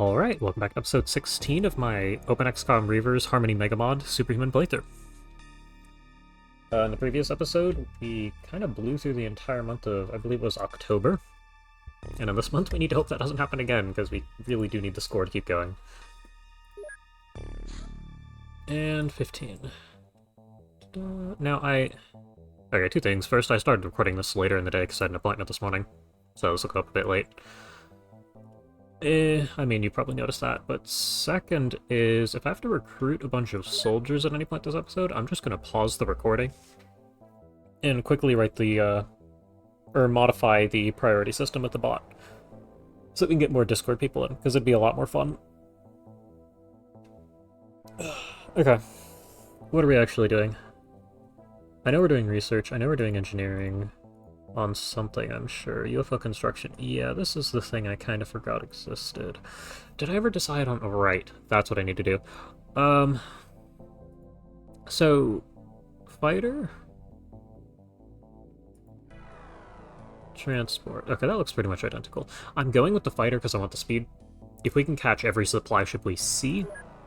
Alright, welcome back to episode 16 of my OpenXcom Reaver's Harmony Megamod Superhuman playthrough. In the previous episode, we kind of blew through the entire month of, I believe it was October. And in this month, we need to hope that doesn't happen again, because we really do need the score to keep going. And 15. Now Okay, two things. First, I started recording this later in the day because I had an appointment this morning, so this will go up a bit late. I mean, you probably noticed that, but second is, if I have to recruit a bunch of soldiers at any point this episode, I'm just gonna pause the recording and quickly write the, or modify the priority system with the bot, so that we can get more Discord people in, because it'd be a lot more fun. Okay, what are we actually doing? I know we're doing research, I know we're doing engineering on something, I'm sure. UFO construction. Yeah, this is the thing I kind of forgot existed. Did I ever decide on... Right, that's what I need to do. So... Fighter? Transport. Okay, that looks pretty much identical. I'm going with the fighter because I want the speed. If we can catch every supply ship we see,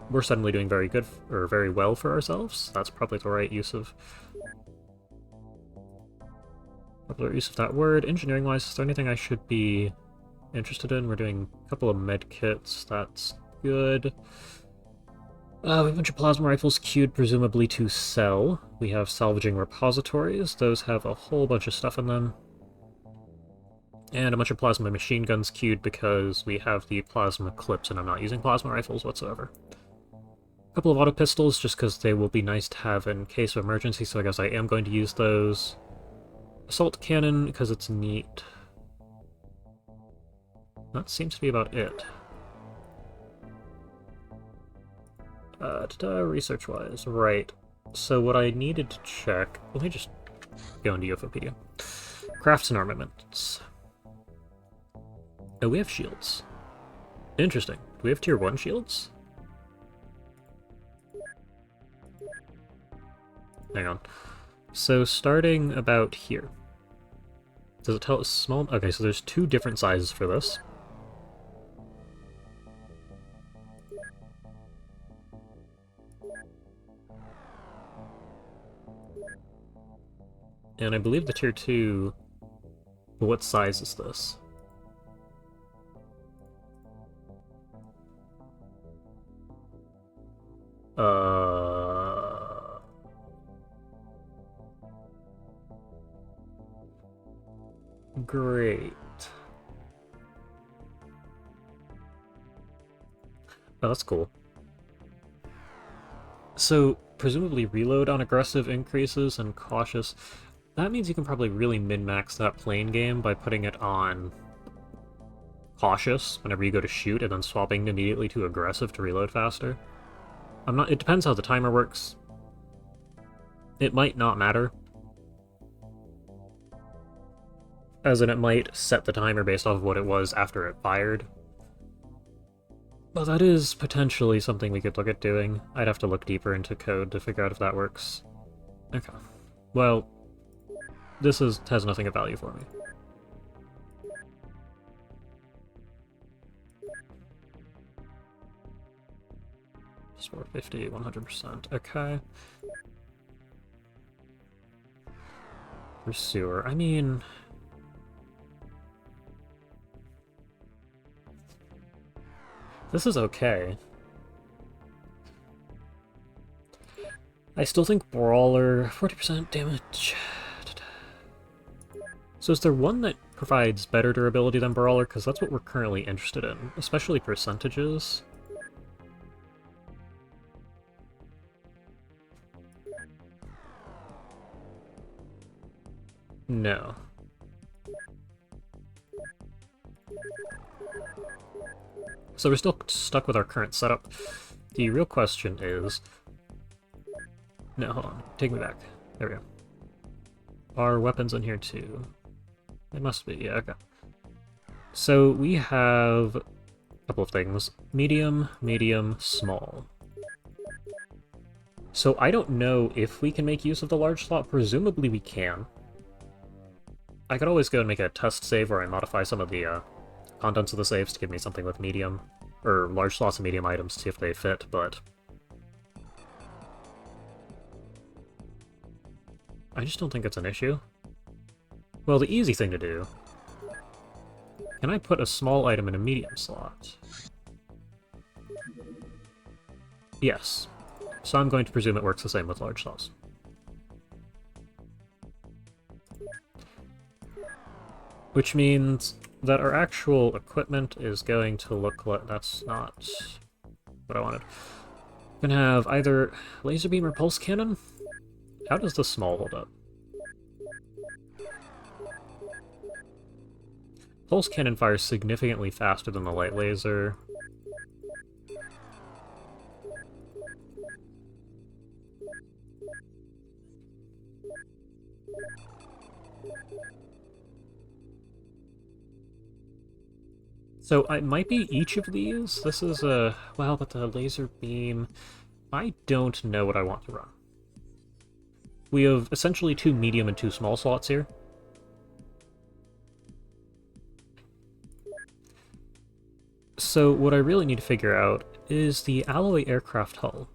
we're suddenly doing very good, or very well for ourselves. That's probably the right use of... Popular use of that word. Engineering-wise, is there anything I should be interested in? We're doing a couple of med kits. That's good. We have a bunch of plasma rifles queued, presumably to sell. We have salvaging repositories. Those have a whole bunch of stuff in them. And a bunch of plasma machine guns queued because we have the plasma clips and I'm not using plasma rifles whatsoever. A couple of auto pistols just because they will be nice to have in case of emergency, so I guess I am going to use those. Assault cannon, because it's neat. That seems to be about it. Research-wise, right. So what I needed to check... Let me just go into UFOpedia. Crafts and armaments. Oh, we have shields. Interesting. Do we have tier 1 shields? Hang on. So starting about here. Does it tell us small? Okay, so there's two different sizes for this. And I believe the tier 2... What size is this? Great. Oh, that's cool. So, presumably reload on aggressive increases and cautious. That means you can probably really min-max that plane game by putting it on cautious whenever you go to shoot and then swapping immediately to aggressive to reload faster. It depends how the timer works. It might not matter. As in, it might set the timer based off of what it was after it fired. But that is potentially something we could look at doing. I'd have to look deeper into code to figure out if that works. Okay. Well, this has nothing of value for me. Just 450, 100%. Okay. Pursuer. I mean... This is okay. I still think Brawler, 40% damage. So is there one that provides better durability than Brawler? Because that's what we're currently interested in, especially percentages. No. So we're still stuck with our current setup. The real question is... No, hold on. Take me back. There we go. Are weapons in here too? They must be, yeah, okay. So we have a couple of things. Medium, medium, small. So I don't know if we can make use of the large slot. Presumably we can. I could always go and make a test save where I modify some of the contents of the saves to give me something with medium. or large slots and medium items to see if they fit, but I just don't think it's an issue. Well, the easy thing to do... Can I put a small item in a medium slot? Yes. So I'm going to presume it works the same with large slots. Which means that our actual equipment is going to look like... That's not what I wanted. We're gonna have either laser beam or pulse cannon? How does the small hold up? Pulse cannon fires significantly faster than the light laser. So it might be each of these. This is a... Well, but the laser beam... I don't know what I want to run. We have essentially 2 medium and 2 small slots here. So what I really need to figure out is the alloy aircraft hull.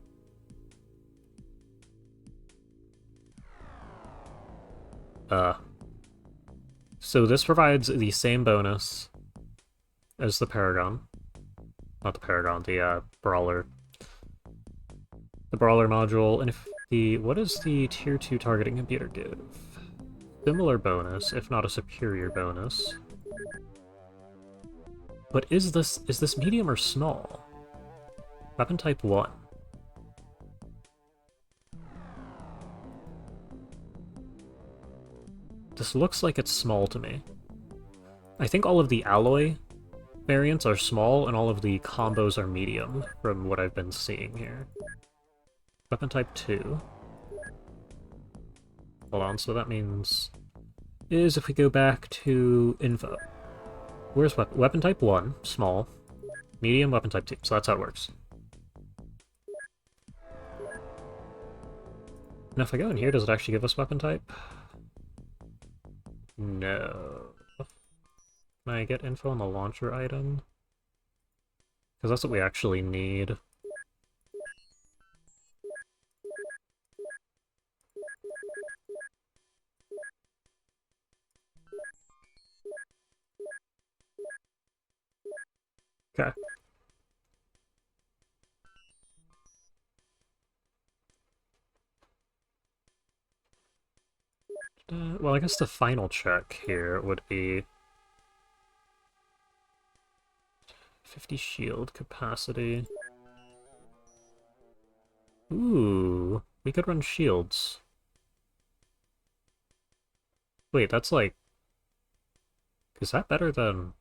So this provides the same bonus as the Paragon. Not the Paragon, the Brawler. The Brawler module, and if the... What does the Tier 2 targeting computer give? Similar bonus, if not a superior bonus. But is this medium or small? Weapon type 1. This looks like it's small to me. I think all of the alloy variants are small, and all of the combos are medium, from what I've been seeing here. Weapon type 2. Hold on, so that means... Is if we go back to info. Where's weapon type 1, small. Medium, weapon type 2, so that's how it works. Now if I go in here, does it actually give us weapon type? No. Can I get info on the launcher item? Because that's what we actually need. Okay. Well, I guess the final check here would be 50 shield capacity. Ooh, we could run shields. Wait, that's like... Is that better than...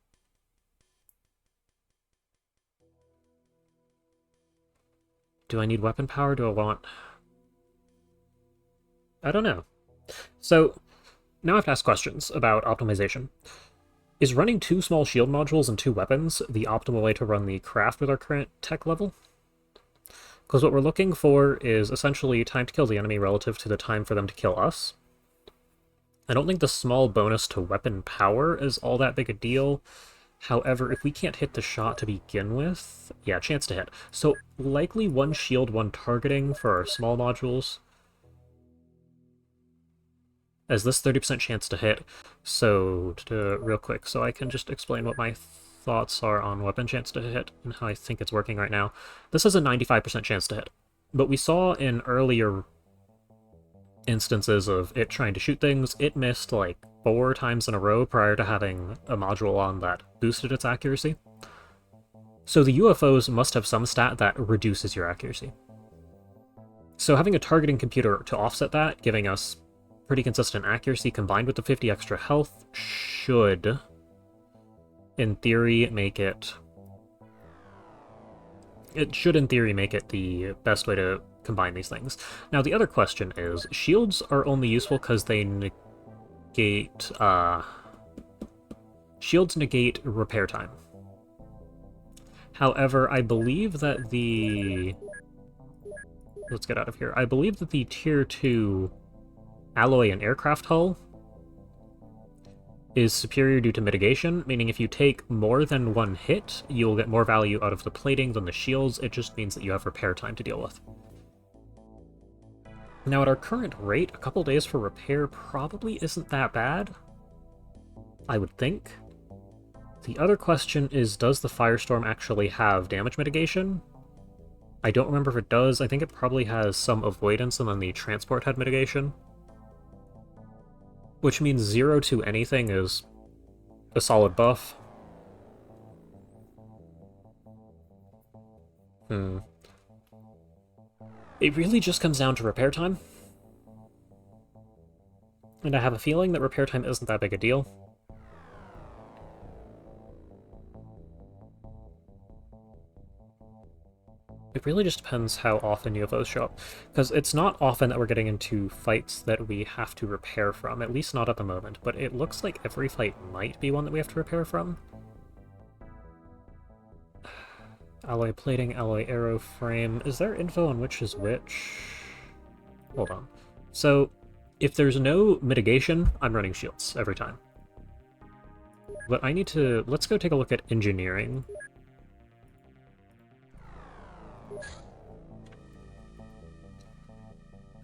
Do I need weapon power? Do I want... I don't know. So, now I have to ask questions about optimization. Is running 2 small shield modules and 2 weapons the optimal way to run the craft with our current tech level? Because what we're looking for is essentially time to kill the enemy relative to the time for them to kill us. I don't think the small bonus to weapon power is all that big a deal. However, if we can't hit the shot to begin with... Yeah, chance to hit. So, likely 1 shield, 1 targeting for our small modules. As this 30% chance to hit. So, real quick, so I can just explain what my thoughts are on weapon chance to hit and how I think it's working right now. This is a 95% chance to hit. But we saw in earlier instances of it trying to shoot things, it missed like 4 times in a row prior to having a module on that boosted its accuracy. So the UFOs must have some stat that reduces your accuracy. So having a targeting computer to offset that, giving us pretty consistent accuracy combined with the 50 extra health, should, in theory, make it... It should, in theory, make it the best way to combine these things. Now, the other question is, shields are only useful because they negate... Shields negate repair time. However, I believe that the... Let's get out of here. I believe that the Tier 2 alloy and aircraft hull is superior due to mitigation, meaning if you take more than one hit, you'll get more value out of the plating than the shields. It just means that you have repair time to deal with. Now, at our current rate, a couple days for repair probably isn't that bad, I would think. The other question is, does the Firestorm actually have damage mitigation? I don't remember if it does. I think it probably has some avoidance, and then the transport had mitigation. Which means 0 to anything is a solid buff. It really just comes down to repair time. And I have a feeling that repair time isn't that big a deal. It really just depends how often UFOs show up. Because it's not often that we're getting into fights that we have to repair from, at least not at the moment, but it looks like every fight might be one that we have to repair from. Alloy plating, alloy arrow frame. Is there info on which is which? Hold on. So, if there's no mitigation, I'm running shields every time. But I need to... Let's go take a look at engineering.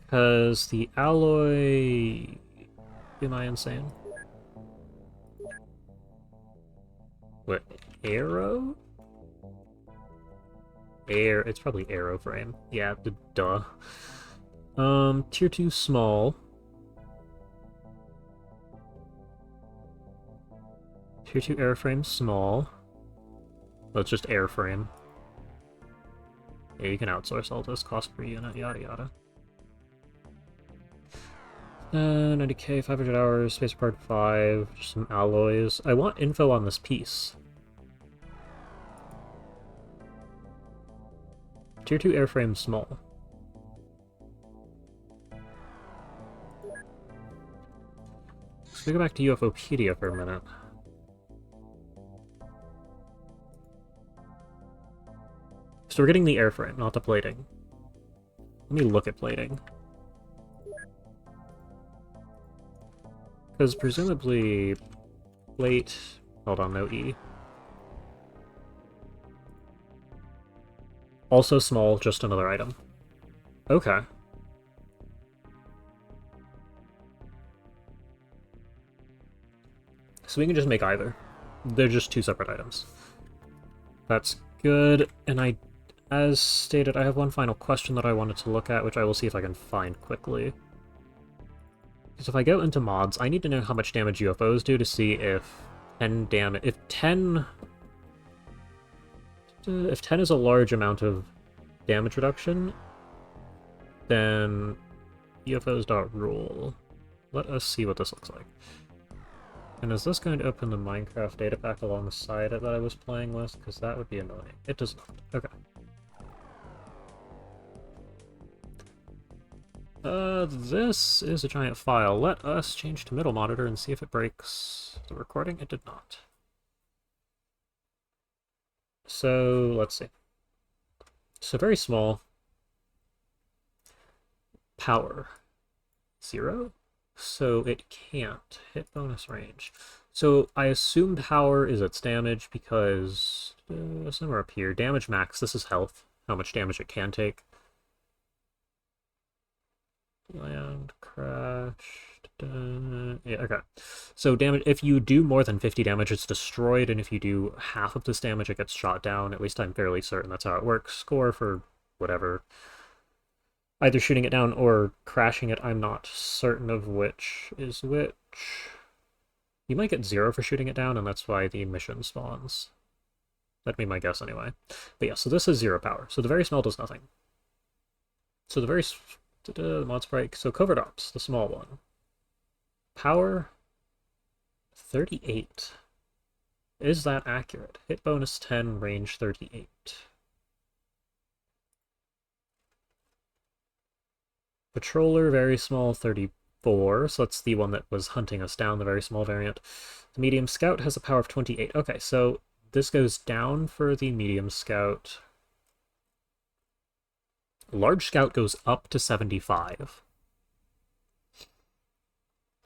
Because the alloy... Am I insane? What? Arrow? It's probably arrow frame. Yeah, duh. Tier 2 small. Tier 2 airframe small. Well, it's just airframe. Yeah, you can outsource all this, cost per unit, yada yada. 90k, 500 hours, space part 5, just some alloys. I want info on this piece. Tier 2 airframe small. So we go back to UFOpedia for a minute. So we're getting the airframe, not the plating. Let me look at plating. Because presumably... plate... Hold on, no E. Also small, just another item. Okay. So we can just make either. They're just two separate items. That's good, and as stated, I have one final question that I wanted to look at, which I will see if I can find quickly. Because if I go into mods, I need to know how much damage UFOs do to see if 10 damage... If 10 is a large amount of damage reduction, then UFOs.rule. Let us see what this looks like. And is this going to open the Minecraft data pack alongside it that I was playing with? Because that would be annoying. It does not. Okay. This is a giant file. Let us change to middle monitor and see if it breaks the recording. It did not. So, let's see. So, very small. Power. 0? So it can't hit bonus range. So I assume power is its damage because somewhere up here, damage max, this is health, how much damage it can take. Land, crash, yeah, okay. So damage, if you do more than 50 damage, it's destroyed, and if you do half of this damage, it gets shot down. At least I'm fairly certain that's how it works. Score for whatever. Either shooting it down or crashing it, I'm not certain of which is which. You might get 0 for shooting it down, and that's why the mission spawns. That'd be my guess anyway. But yeah, so this is 0 power. So the very small does nothing. So the very... the mod sprite. So covert ops, the small one. Power... 38. Is that accurate? Hit bonus 10, range 38. Patroller, very small, 34, so that's the one that was hunting us down, the very small variant. The medium scout has a power of 28. Okay, so this goes down for the medium scout. Large scout goes up to 75.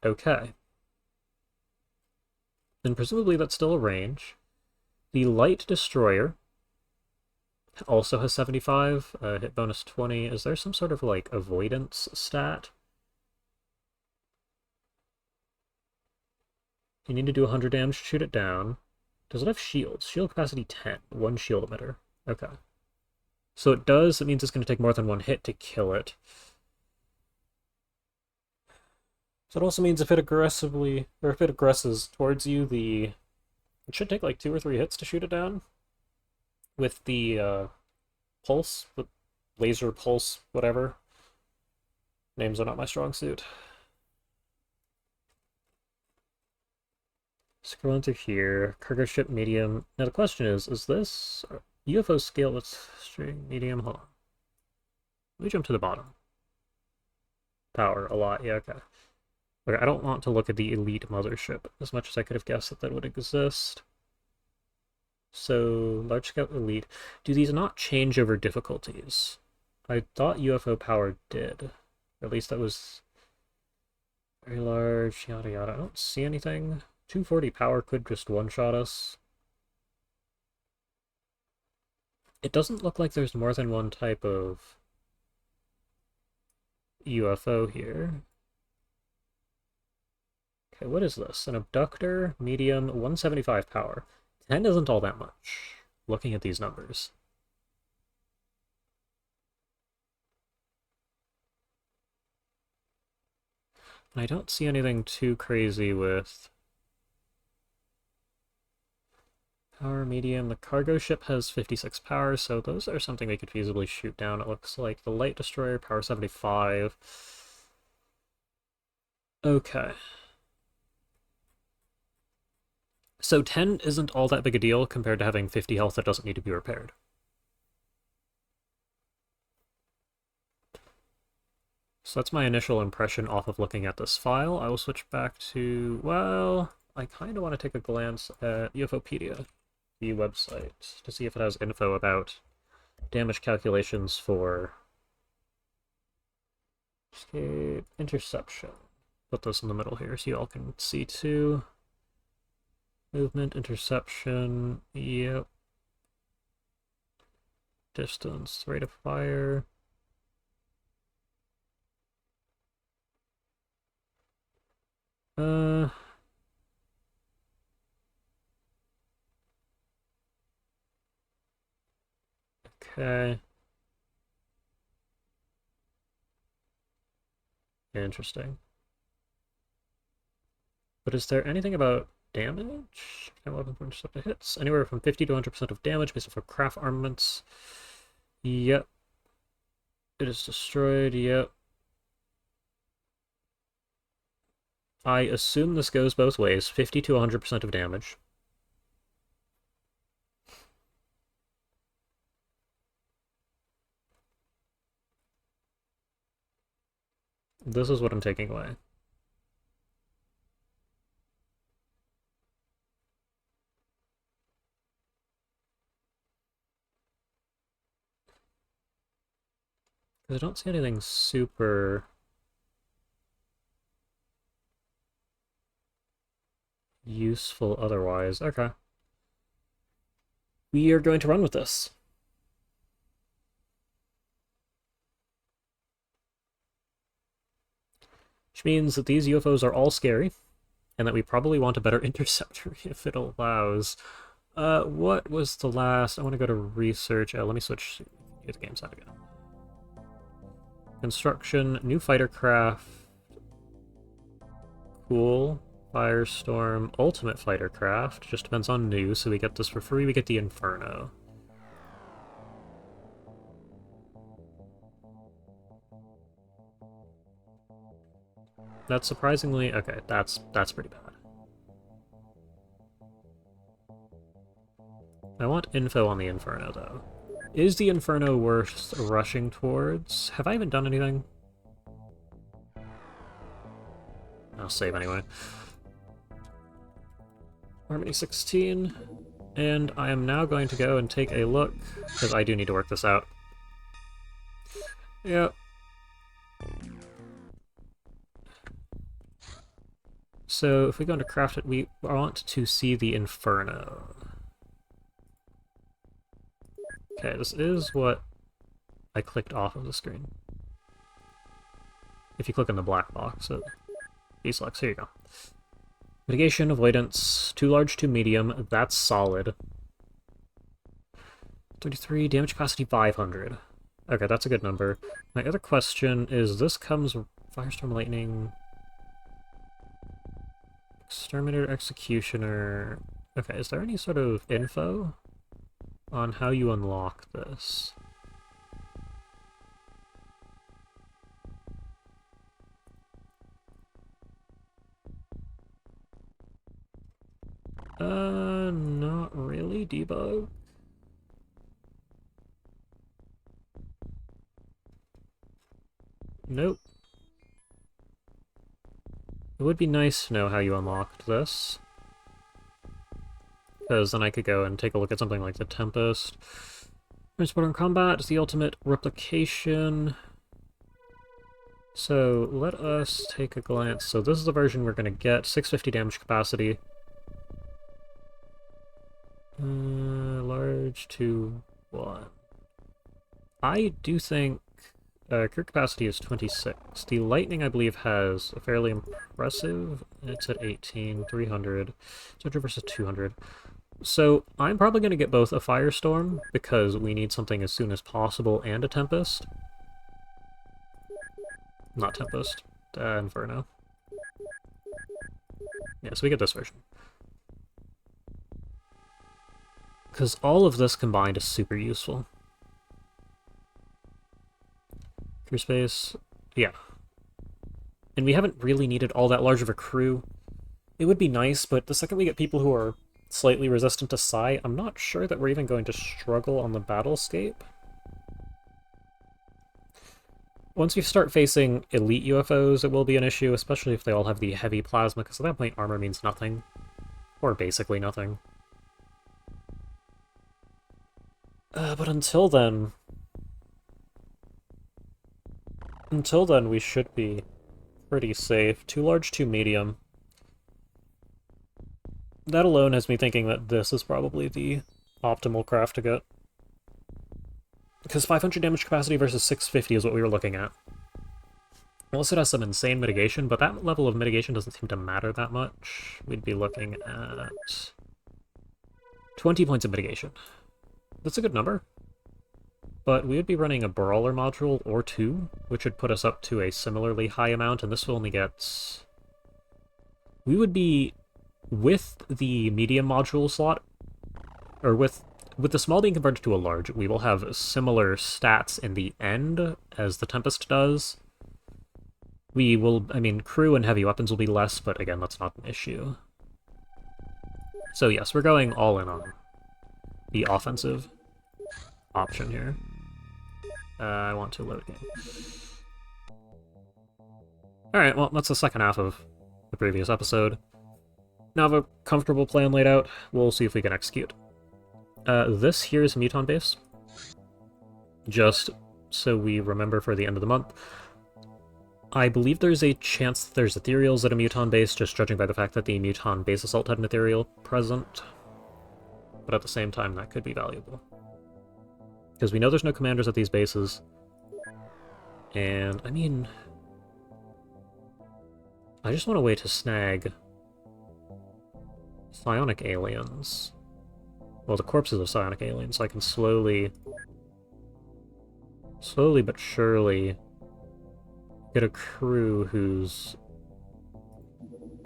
Okay. And presumably that's still a range. The Light Destroyer also has 75, hit bonus 20. Is there some sort of, like, avoidance stat? You need to do 100 damage to shoot it down. Does it have shields? Shield capacity 10. One shield emitter. Okay. So it does. It means it's going to take more than one hit to kill it. So it also means if it aggressively, or if it aggresses towards you, it should take like 2 or 3 hits to shoot it down. With the pulse, the laser pulse, whatever. Names are not my strong suit. Scrolling through here, cargo ship medium. Now the question is this UFO scale? Let's string medium. Hold on. Let me jump to the bottom. Power a lot. Yeah, okay. Okay, I don't want to look at the elite mothership as much as I could have guessed that would exist. So large scale elite. Do these not change over difficulties? I thought UFO power did. Or at least that was very large. Yada yada. I don't see anything. 240 power could just one-shot us. It doesn't look like there's more than one type of UFO here. Okay, what is this? An abductor, medium, 175 power. 10 isn't all that much, looking at these numbers. And I don't see anything too crazy with power medium. The cargo ship has 56 power, so those are something we could feasibly shoot down. It looks like the light destroyer, power 75. Okay. So 10 isn't all that big a deal compared to having 50 health that doesn't need to be repaired. So that's my initial impression off of looking at this file. I will switch back to, well, I kind of want to take a glance at UFOpedia, the website, to see if it has info about damage calculations for escape, interception. Put this in the middle here so you all can see too. Movement, interception, yep. Distance, rate of fire. Okay. Interesting. But is there anything about damage? And weapon for intercepted hits. Anywhere from 50 to 100% of damage based off craft armaments. Yep. It is destroyed, yep. I assume this goes both ways, 50 to 100% of damage. This is what I'm taking away. I don't see anything super useful otherwise. Okay. We are going to run with this. Which means that these UFOs are all scary, and that we probably want a better interceptor if it allows. What was the last? I want to go to research. Let me switch the game side again. Construction, new fighter craft. Cool. Firestorm, ultimate fighter craft. Just depends on new, so we get this for free. We get the Inferno. That's surprisingly okay. That's pretty bad. I want info on the Inferno though. Is the Inferno worth rushing towards? Have I even done anything? I'll save anyway. Harmony 16, and I am now going to go and take a look, because I do need to work this out. Yep. So if we go into craft it, we want to see the Inferno. Okay, this is what I clicked off of the screen. If you click on the black box, it deselects. Here you go. Mitigation, avoidance, too large, too medium. That's solid. 33, damage capacity 500. Okay, that's a good number. My other question is, this comes Firestorm, Lightning, Exterminator, Executioner. Okay, is there any sort of info on how you unlock this? Not really. Debug? Nope. It would be nice to know how you unlocked this, because then I could go and take a look at something like the Tempest. Transporter in combat is the ultimate replication. So let us take a glance. So this is the version we're going to get. 650 damage capacity. Large to 1. I do think crew capacity is 26. The Lightning, I believe, has a fairly impressive. It's at 18, 300. 200 versus 200. So I'm probably going to get both a Firestorm, because we need something as soon as possible, and a Tempest. Not Tempest. Inferno. Yeah, so we get this version. Because all of this combined is super useful. Crew space, yeah. And we haven't really needed all that large of a crew. It would be nice, but the second we get people who are slightly resistant to Psi, I'm not sure that we're even going to struggle on the battlescape. Once we start facing elite UFOs, it will be an issue, especially if they all have the heavy plasma, because at that point armor means nothing. Or basically nothing. But until then, we should be pretty safe. Too large, too medium. That alone has me thinking that this is probably the optimal craft to get. Because 500 damage capacity versus 650 is what we were looking at. Unless it has some insane mitigation, but that level of mitigation doesn't seem to matter that much. We'd be looking at 20 points of mitigation. That's a good number. But we would be running a Brawler module or 2, which would put us up to a similarly high amount, and this will only get... We would be, with the medium module slot, or with the small being converted to a large, we will have similar stats in the end as the Tempest does. We will, I mean, crew and heavy weapons will be less, but again, that's not an issue. So yes, we're going all in on the offensive option here. I want to load game. Alright, well, that's the second half of the previous episode. Now I have a comfortable plan laid out. We'll see if we can execute. This here is a Muton base. Just so we remember for the end of the month. I believe there's a chance that there's ethereals at a Muton base, just judging by the fact that the Muton base assault had an ethereal present. But at the same time, that could be valuable. Because we know there's no commanders at these bases. And, I mean... I just want a way to snag psionic aliens. Well, the corpses of psionic aliens, so I can slowly but surely get a crew who's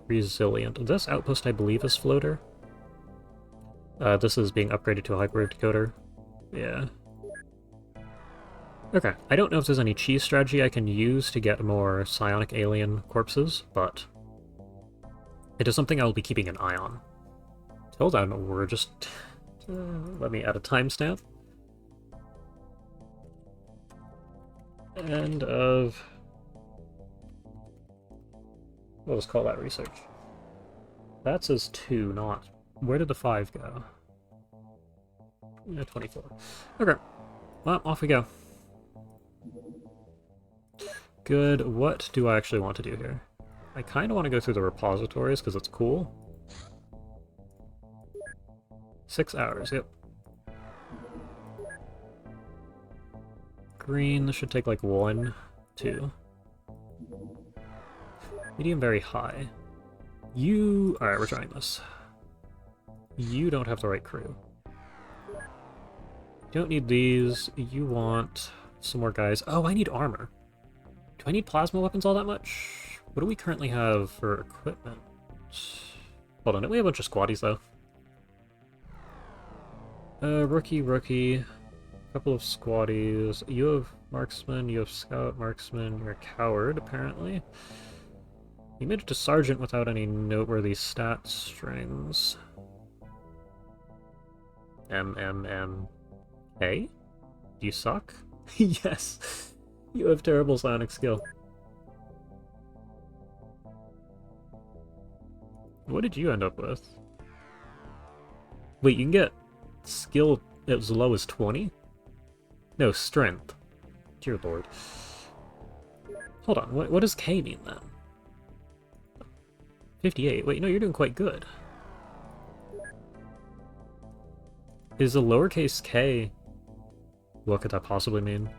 resilient. This outpost, I believe, is floater. This is being upgraded to a hyperwave decoder. Yeah. Okay, I don't know if there's any cheese strategy I can use to get more psionic alien corpses, but it is something I will be keeping an eye on. Hold on, we're just... let me add a timestamp. End of... We'll just call that research. That says 2, not... Where did the 5 go? Yeah, 24. Okay. Well, off we go. Good. What do I actually want to do here? I kind of want to go through the repositories because it's cool. 6 hours, yep. Green, this should take like 1, 2. Medium, very high. You... Alright, we're trying this. You don't have the right crew. You don't need these. You want some more guys. Oh, I need armor. Do I need plasma weapons all that much? What do we currently have for equipment? Hold on, don't we have a bunch of squaddies, though? Rookie. Couple of squaddies. You have marksman, you have scout, marksman, you're a coward, apparently. You made it to sergeant without any noteworthy stat strings. A? Do you suck? Yes! You have terrible psionic skill. What did you end up with? Wait, you can get skill as low as 20? No, strength. Dear lord. Hold on, what does K mean then? 58. Wait, no, you're doing quite good. Is a lowercase k... What could that possibly mean?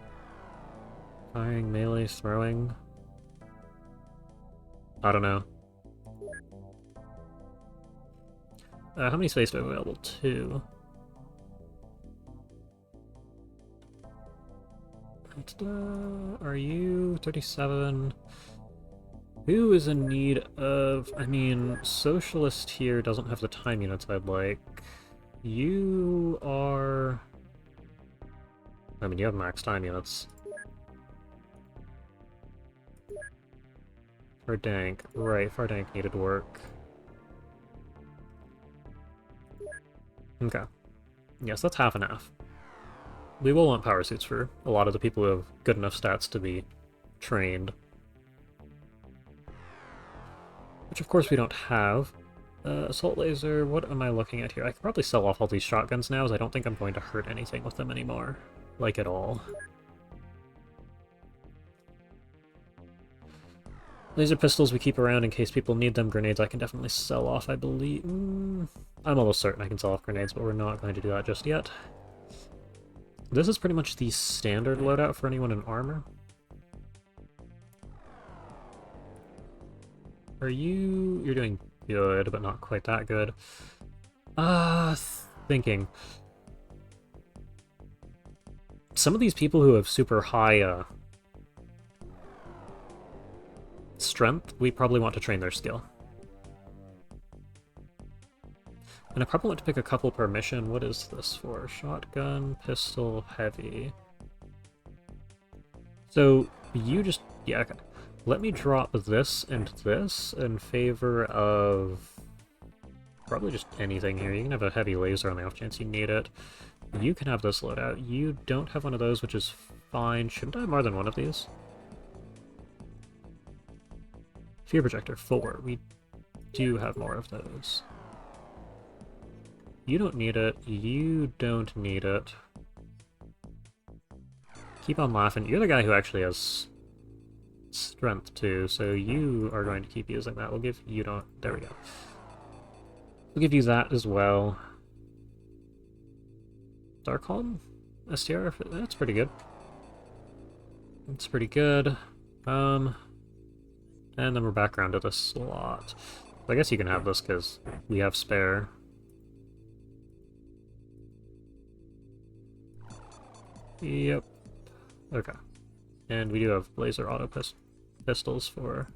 Firing, melee, throwing... I don't know. How many space do I have available? 2. Are you 37? Who is in need of... I mean, Socialist here doesn't have the time units I'd like. You are... I mean, you have max time units. Fardank. Right, Fardank needed work. Okay. Yes, that's half and half. We will want power suits for a lot of the people who have good enough stats to be trained. Which of course we don't have. Assault laser, what am I looking at here? I could probably sell off all these shotguns now, as I don't think I'm going to hurt anything with them anymore. Like at all. Laser pistols we keep around in case people need them. Grenades I can definitely sell off, I believe. I'm almost certain I can sell off grenades, but we're not going to do that just yet. This is pretty much the standard loadout for anyone in armor. Are you... You're doing good, but not quite that good. Thinking. Some of these people who have super high, strength, we probably want to train their skill. And I probably want to pick a couple per mission. What is this for? Shotgun, pistol, heavy. So, you just... Yeah, okay. Let me drop this and this in favor of... Probably just anything here. You can have a heavy laser on the off chance you need it. You can have this loadout. You don't have one of those, which is fine. Shouldn't I have more than one of these? Fear projector, 4. We do have more of those. You don't need it. You don't need it. Keep on laughing. You're the guy who actually has strength too, so you are going to keep using that. We'll give you don't. There we go. We'll give you that as well. Darkholm? STR? That's pretty good. That's pretty good. And then we're back around to this slot. I guess you can have this because we have spare. Yep. Okay. And we do have laser auto pistols for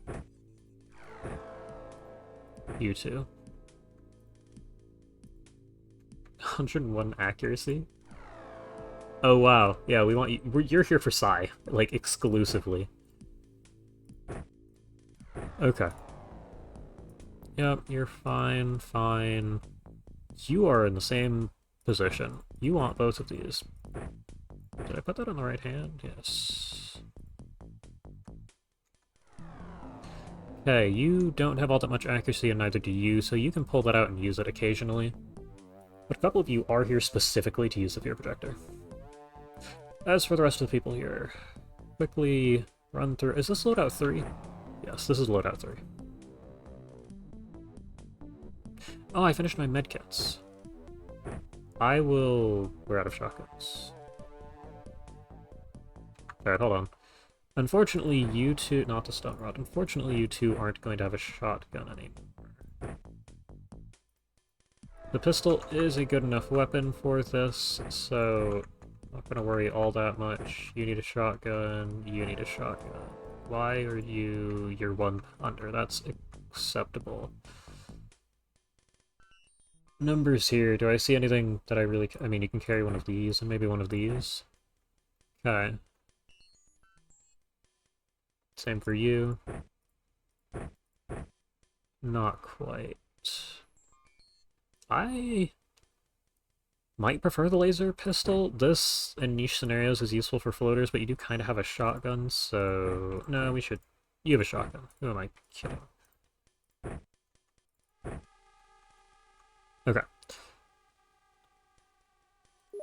you two. 101 accuracy? Oh wow. Yeah, we want you. You're here for Psi, like exclusively. Okay. Yep, you're fine, fine. You are in the same position. You want both of these. Did I put that on the right hand? Yes. Okay, you don't have all that much accuracy, and neither do you, so you can pull that out and use it occasionally. But a couple of you are here specifically to use the fear projector. As for the rest of the people here, quickly run through... Is this loadout 3? Yes, this is loadout 3. Oh, I finished my medkits. We're out of shotguns. Alright, hold on. Unfortunately, you two... Not the stun rod. Unfortunately, you two aren't going to have a shotgun anymore. The pistol is a good enough weapon for this, so... Not gonna worry all that much. You need a shotgun, you need a shotgun. Why are you... You're one under. That's acceptable. Numbers here. Do I see anything that I really... I mean, you can carry one of these and maybe one of these. Okay. Same for you. Not quite. I might prefer the laser pistol. This, in niche scenarios, is useful for floaters, but you do kind of have a shotgun, so... No, we should... You have a shotgun. Who am I kidding? Okay.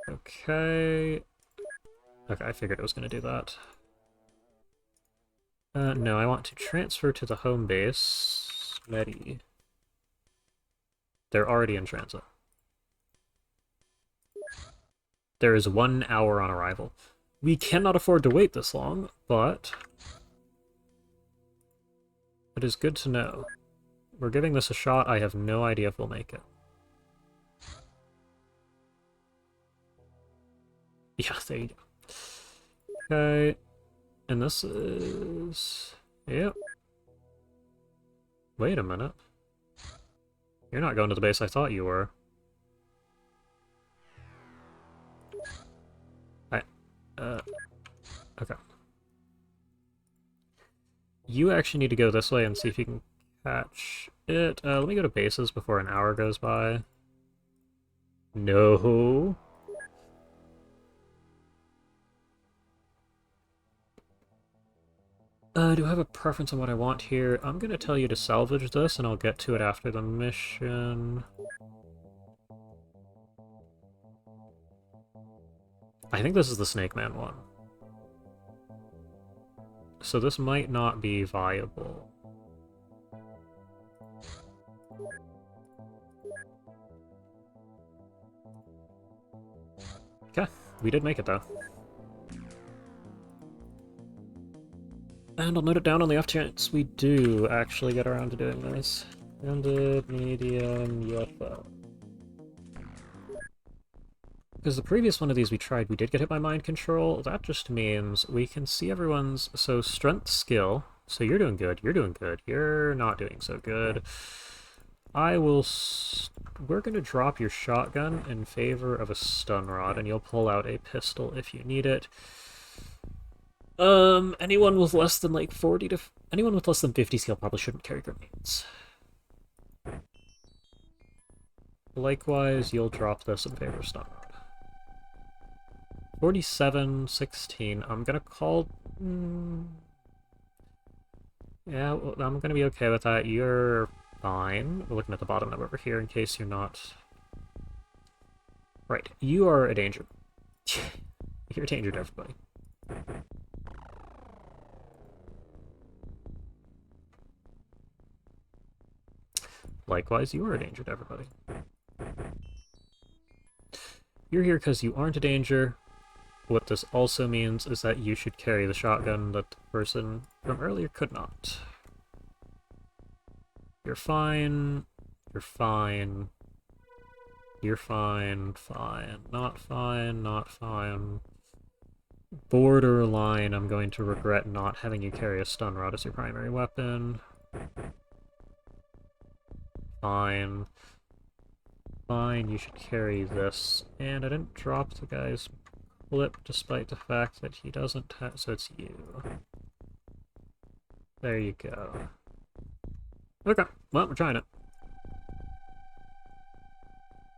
Okay. Okay, I figured it was going to do that. No, I want to transfer to the home base. Ready. They're already in transit. There is 1 hour on arrival. We cannot afford to wait this long, but... It is good to know. We're giving this a shot. I have no idea if we'll make it. Yeah, there you go. Okay. And this is... Yep. Wait a minute. You're not going to the base I thought you were. Okay. You actually need to go this way and see if you can catch it. Let me go to bases before an hour goes by. No. Do I have a preference on what I want here? I'm gonna tell you to salvage this, and I'll get to it after the mission. I think this is the Snake Man one. So this might not be viable. Okay, we did make it though. And I'll note it down on the off chance we do actually get around to doing this. Grounded, medium, UFO. Because the previous one of these we tried, we did get hit by mind control. That just means we can see everyone's... So, strength, skill. So you're doing good, you're doing good, you're not doing so good. I will... We're going to drop your shotgun in favor of a stun rod, and you'll pull out a pistol if you need it. Anyone with less than, like, 40 to... Anyone with less than 50 skill probably shouldn't carry grenades. Likewise, you'll drop this in favor of stun rod. 47, 16. I'm gonna call... Yeah, well, I'm gonna be okay with that. You're fine. We're looking at the bottom number over here in case you're not... Right, you are a danger. You're a danger to everybody. Likewise, you are a danger to everybody. You're here because you aren't a danger. What this also means is that you should carry the shotgun that the person from earlier could not. You're fine. You're fine. You're fine. Fine. Not fine. Not fine. Borderline, I'm going to regret not having you carry a stun rod as your primary weapon. Fine. Fine, you should carry this. And I didn't drop the guy's clip despite the fact that he doesn't have... So it's you. There you go. Okay, well, we're trying it.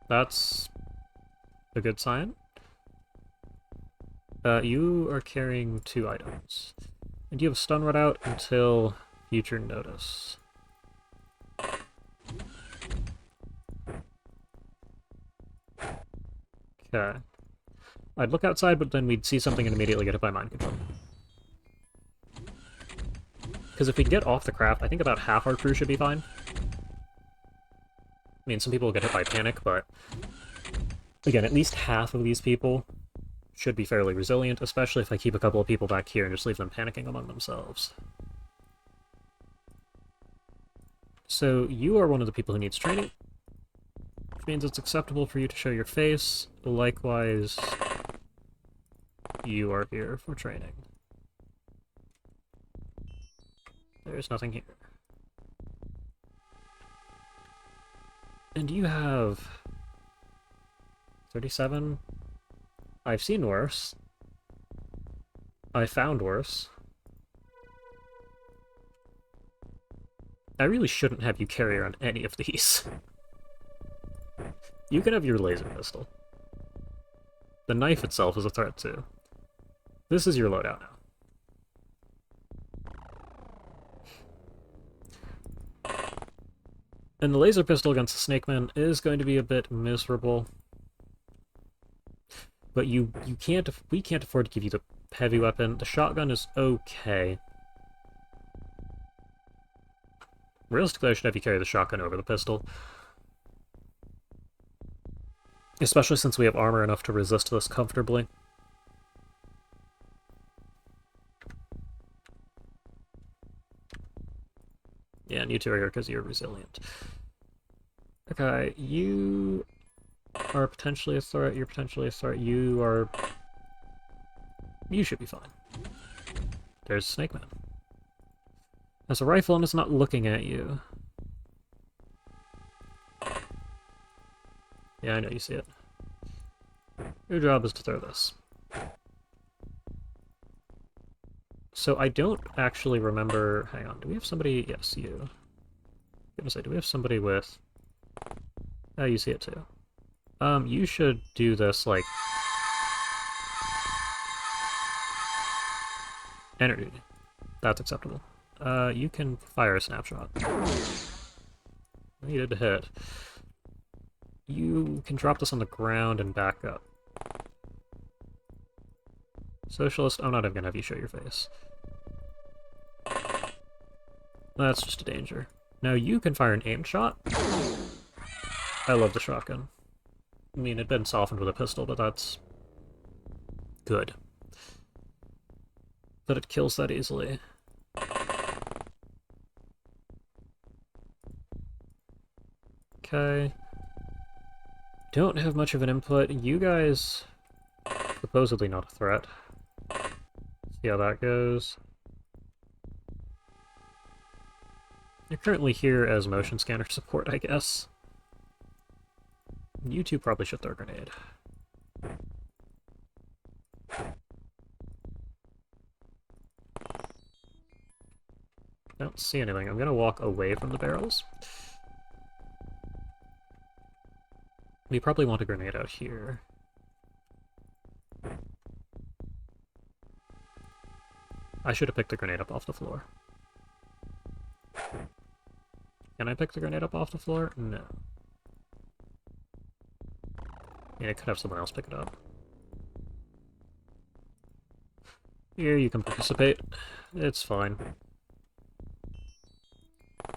That's a good sign. You are carrying 2 items. And you have stun rod out until future notice. Okay. I'd look outside, but then we'd see something and immediately get hit by mind control. Because if we get off the craft, I think about half our crew should be fine. mean, some people will get hit by panic, but again, at least half of these people should be fairly resilient, especially if I keep a couple of people back here and just leave them panicking among themselves. So you are one of the people who needs training, which means it's acceptable for you to show your face. Likewise, you are here for training. There's nothing here. And you have 37? I've seen worse. I found worse. I really shouldn't have you carry around any of these. You can have your laser pistol. The knife itself is a threat too. This is your loadout now. And the laser pistol against the Snake Man is going to be a bit miserable. But we can't afford to give you the heavy weapon. The shotgun is okay. Realistically, I should have you carry the shotgun over the pistol. Especially since we have armor enough to resist this comfortably. Yeah, and you two are here because you're resilient. Okay, you are potentially a threat, you're potentially a threat, you should be fine. There's Snake Man. Has a rifle and is not looking at you. Yeah, I know you see it. Your job is to throw this. So I don't actually remember... Hang on, do we have somebody... Yes, you. I'm gonna say, do we have somebody with... Oh, you see it too. You should do this, like... Energy. That's acceptable. You can fire a snapshot. Needed to hit. You can drop this on the ground and back up. Socialist, I'm not even gonna have you show your face. That's just a danger. Now you can fire an aimed shot. I love the shotgun. I mean, it'd been softened with a pistol, but that's good. But it kills that easily. Okay. Don't have much of an input. You guys... Supposedly not a threat. See how that goes. You're currently here as motion scanner support, I guess. You two probably should throw a grenade. I don't see anything. I'm gonna walk away from the barrels. We probably want a grenade out here. I should have picked the grenade up off the floor. Can I pick the grenade up off the floor? No. Yeah, I could have someone else pick it up. Here, you can participate. It's fine.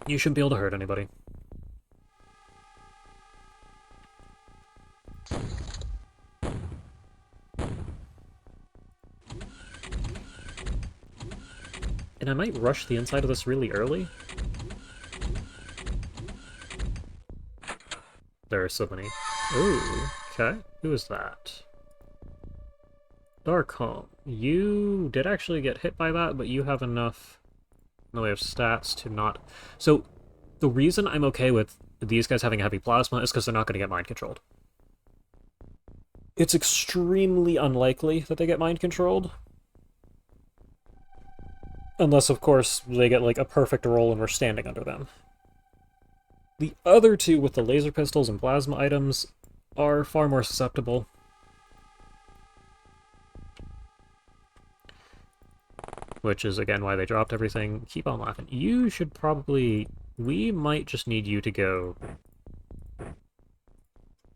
You shouldn't be able to hurt anybody. And I might rush the inside of this really early. There are so many. Ooh, okay. Who is that? Darkholm. You did actually get hit by that, but you have enough in the way of stats to not... So, the reason I'm okay with these guys having a heavy plasma is because they're not going to get mind-controlled. It's extremely unlikely that they get mind-controlled. Unless, of course, they get, like, a perfect roll and we're standing under them. The other two, with the laser pistols and plasma items, are far more susceptible. Which is, again, why they dropped everything. Keep on laughing. You should probably... We might just need you to go...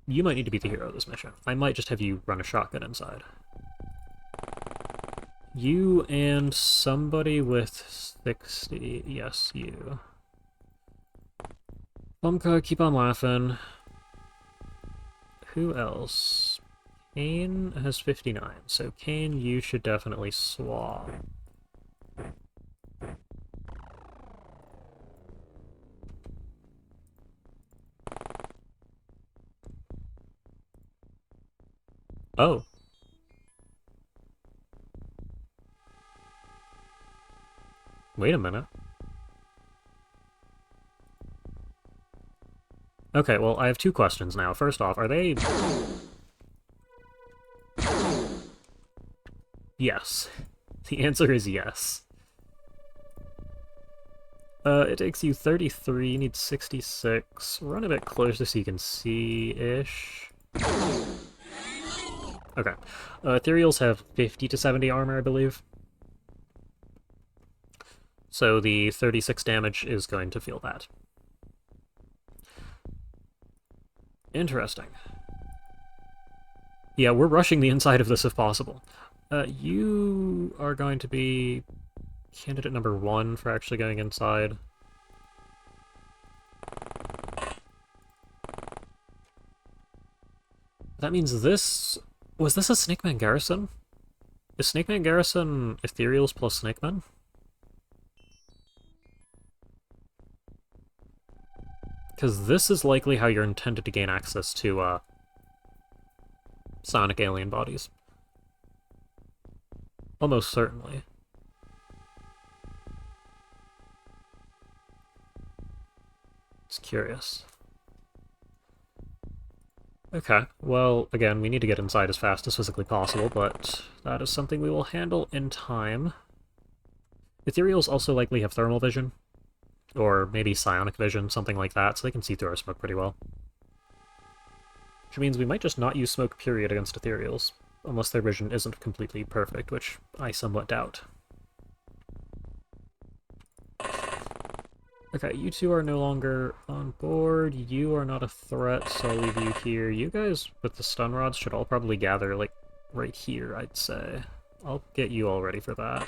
You might need to be the hero of this mission. I might just have you run a shotgun inside. You and somebody with 60... Yes, you. Bumka, keep on laughing. Who else? Kane has 59, so Kane, you should definitely swap. Oh. Wait a minute. Okay, well, I have two questions now. First off, are they... Yes. The answer is yes. It takes you 33, you need 66. Run a bit closer so you can see-ish. Okay. Ethereals have 50 to 70 armor, I believe. So the 36 damage is going to feel that. Interesting. Yeah, we're rushing the inside of this if possible. You are going to be candidate number 1 for actually going inside. That means this... Was this a Snakeman Garrison? Is Snakeman Garrison Ethereals plus Snakeman? Because this is likely how you're intended to gain access to, Sonic alien bodies. Almost certainly. It's curious. Okay, well, again, we need to get inside as fast as physically possible, but that is something we will handle in time. Ethereals also likely have thermal vision, or maybe psionic vision, something like that, so they can see through our smoke pretty well. Which means we might just not use smoke, period, against Ethereals, unless their vision isn't completely perfect, which I somewhat doubt. Okay, you two are no longer on board. You are not a threat, so I'll leave you here. You guys with the stun rods should all probably gather, like, right here, I'd say. I'll get you all ready for that.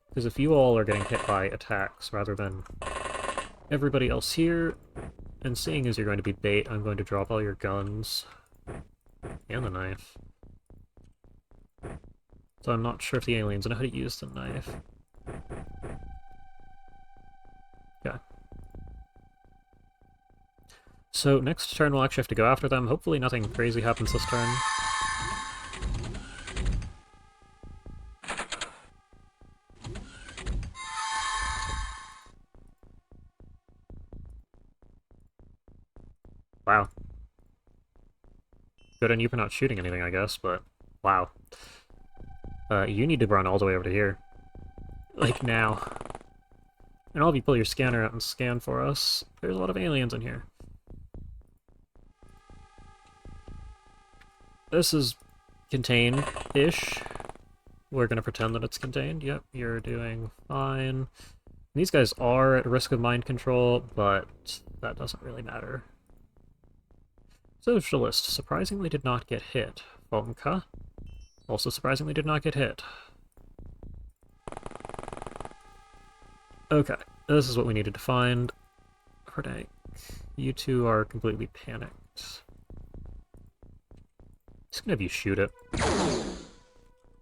Because if you all are getting hit by attacks rather than everybody else here, and seeing as you're going to be bait, I'm going to drop all your guns. And the knife. So I'm not sure if the aliens know how to use the knife. Okay. So next turn we'll actually have to go after them. Hopefully nothing crazy happens this turn. Wow. Good on you for not shooting anything, I guess, but wow. You need to run all the way over to here. Like, now. And all of you pull your scanner out and scan for us. There's a lot of aliens in here. This is contained-ish. We're gonna pretend that it's contained. Yep, you're doing fine. These guys are at risk of mind control, but that doesn't really matter. Socialist surprisingly did not get hit. Vomka also surprisingly did not get hit. Okay, this is what we needed to find. Herdank, you two are completely panicked. Just gonna have you shoot it.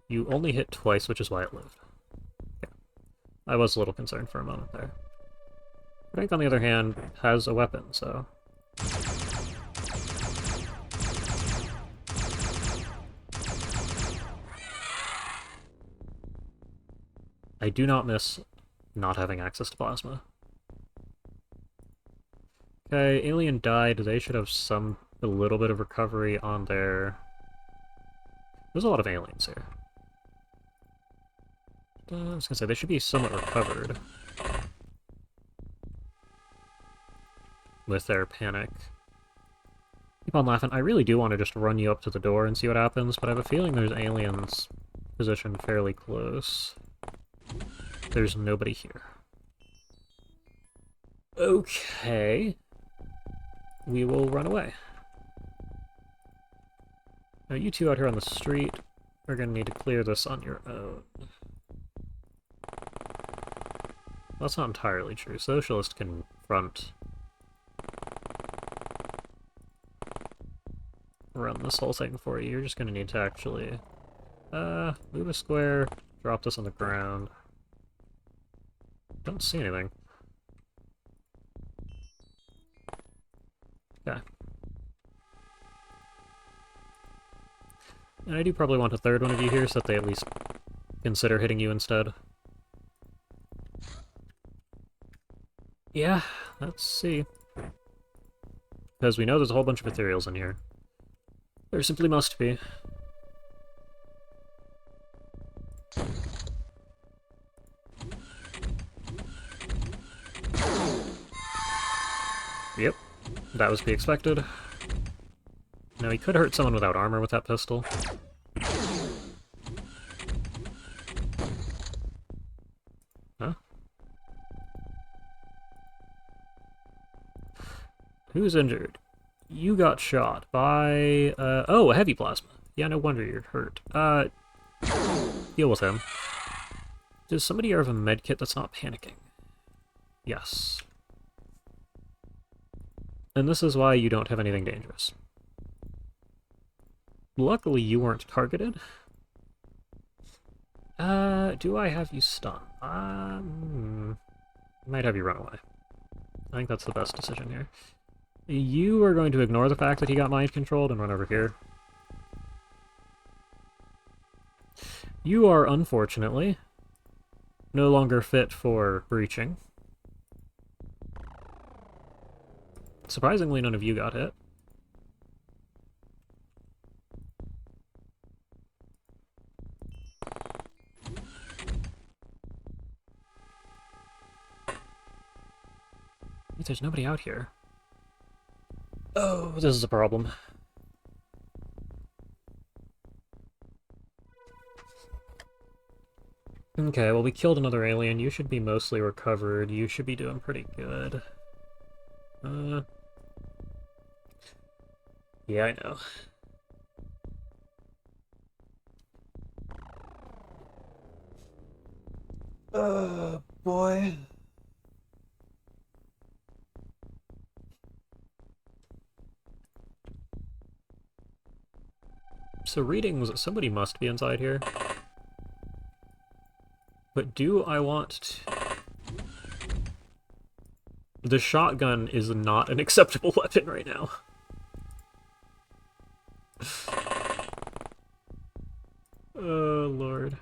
You only hit twice, which is why it lived. Yeah. I was a little concerned for a moment there. Herdank, on the other hand, has a weapon, so... I do not miss not having access to plasma. Okay, alien died. They should have a little bit of recovery on their... There's a lot of aliens here. I was gonna say, they should be somewhat recovered. With their panic. Keep on laughing. I really do want to just run you up to the door and see what happens, but I have a feeling there's aliens positioned fairly close. There's nobody here. Okay. We will run away. Now you two out here on the street are going to need to clear this on your own. That's not entirely true. Socialist can front run this whole thing for you. You're just gonna need to actually, move a square, drop this on the ground. Don't see anything. Okay. And I do probably want a third one of you here so that they at least consider hitting you instead. Yeah, let's see. Because we know there's a whole bunch of ethereals in here. There simply must be. Yep, that was to be expected. Now, he could hurt someone without armor with that pistol. Huh? Who's injured? You got shot by, oh, a heavy plasma. Yeah, no wonder you're hurt. Deal with him. Does somebody have a medkit that's not panicking? Yes. And this is why you don't have anything dangerous. Luckily, you weren't targeted. Do I have you stunned? Might have you run away. I think that's the best decision here. You are going to ignore the fact that he got mind-controlled and run over here. You are, unfortunately, no longer fit for breaching. Surprisingly, none of you got hit. Wait, there's nobody out here. Oh, this is a problem. Okay, well, we killed another alien. You should be mostly recovered. You should be doing pretty good. Yeah, I know. Boy. So readings, somebody must be inside here. But do I want to... The shotgun is not an acceptable weapon right now. Oh, Lord.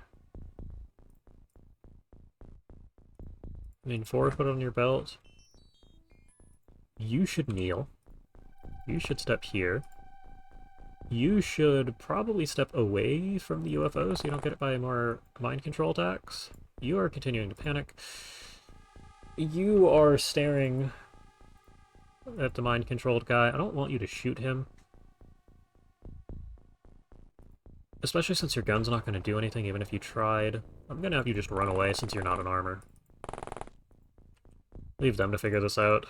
I mean, 4, put it on your belt. You should kneel. You should step here. You should probably step away from the UFO so you don't get it by more mind control attacks. You are continuing to panic. You are staring at the mind-controlled guy. I don't want you to shoot him. Especially since your gun's not going to do anything even if you tried. I'm going to have you just run away since you're not in armor. Leave them to figure this out.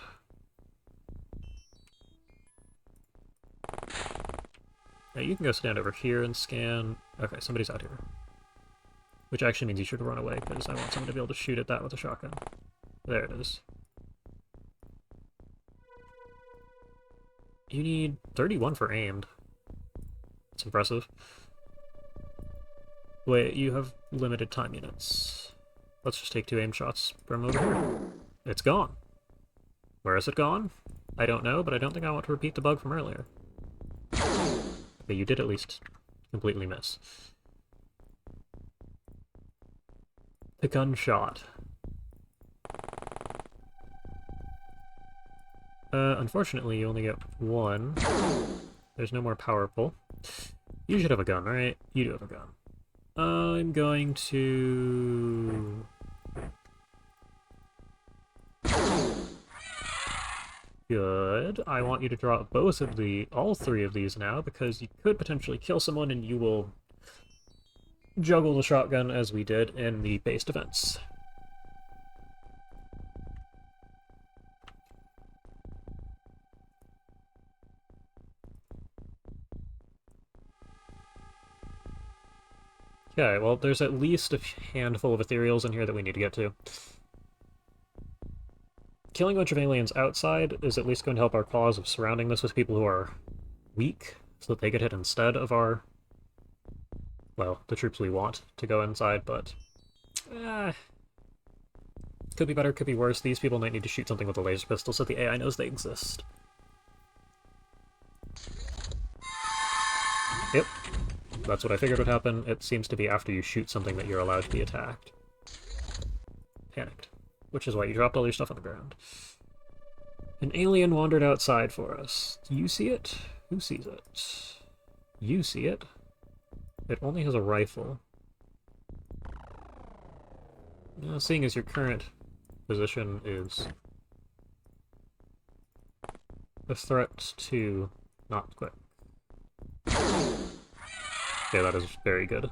Now you can go stand over here and scan. Okay, somebody's out here. Which actually means you should run away, because I want someone to be able to shoot at that with a shotgun. There it is. You need 31 for aimed. That's impressive. Wait, you have limited time units. Let's just take 2 aim shots from over here. It's gone. Where is it gone? I don't know, but I don't think I want to repeat the bug from earlier. Okay, you did at least completely miss. The gunshot. Unfortunately, you only get 1. There's no more power pull. You should have a gun, right? You do have a gun. I'm going to... Good. I want you to drop all 3 of these now, because you could potentially kill someone and you will juggle the shotgun as we did in the base defense. Okay, well, there's at least a handful of ethereals in here that we need to get to. Killing a bunch of aliens outside is at least going to help our cause of surrounding this with people who are weak, so that they get hit instead of our, well, the troops we want to go inside, but could be better, could be worse. These people might need to shoot something with a laser pistol so the AI knows they exist. Yep, that's what I figured would happen. It seems to be after you shoot something that you're allowed to be attacked. Panicked. Which is why you dropped all your stuff on the ground. An alien wandered outside for us. Do you see it? Who sees it? You see it. It only has a rifle. Now, seeing as your current position is a threat to not quick. Okay, that is very good.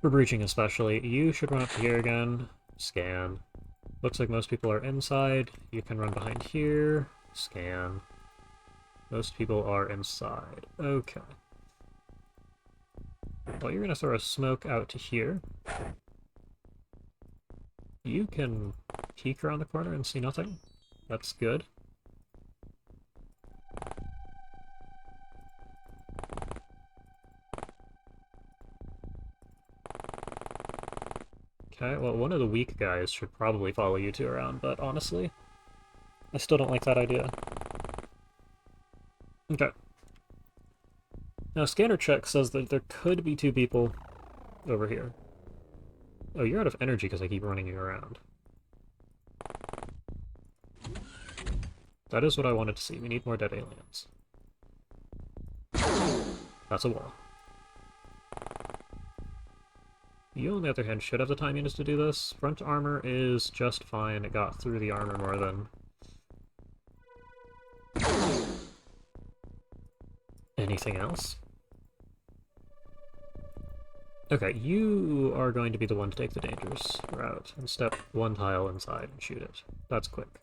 For breaching especially, you should run up to here again. Scan. Looks like most people are inside. You can run behind here. Scan. Most people are inside. Okay. Well, you're gonna throw a smoke out to here. You can peek around the corner and see nothing. That's good. Okay, well, one of the weak guys should probably follow you two around, but honestly, I still don't like that idea. Okay. Now, scanner check says that there could be two people over here. Oh, you're out of energy because I keep running you around. That is what I wanted to see. We need more dead aliens. That's a wall. You, on the other hand, should have the time units to do this. Front armor is just fine. It got through the armor more than anything else. Okay, you are going to be the one to take the dangerous route and step one tile inside and shoot it. That's quick.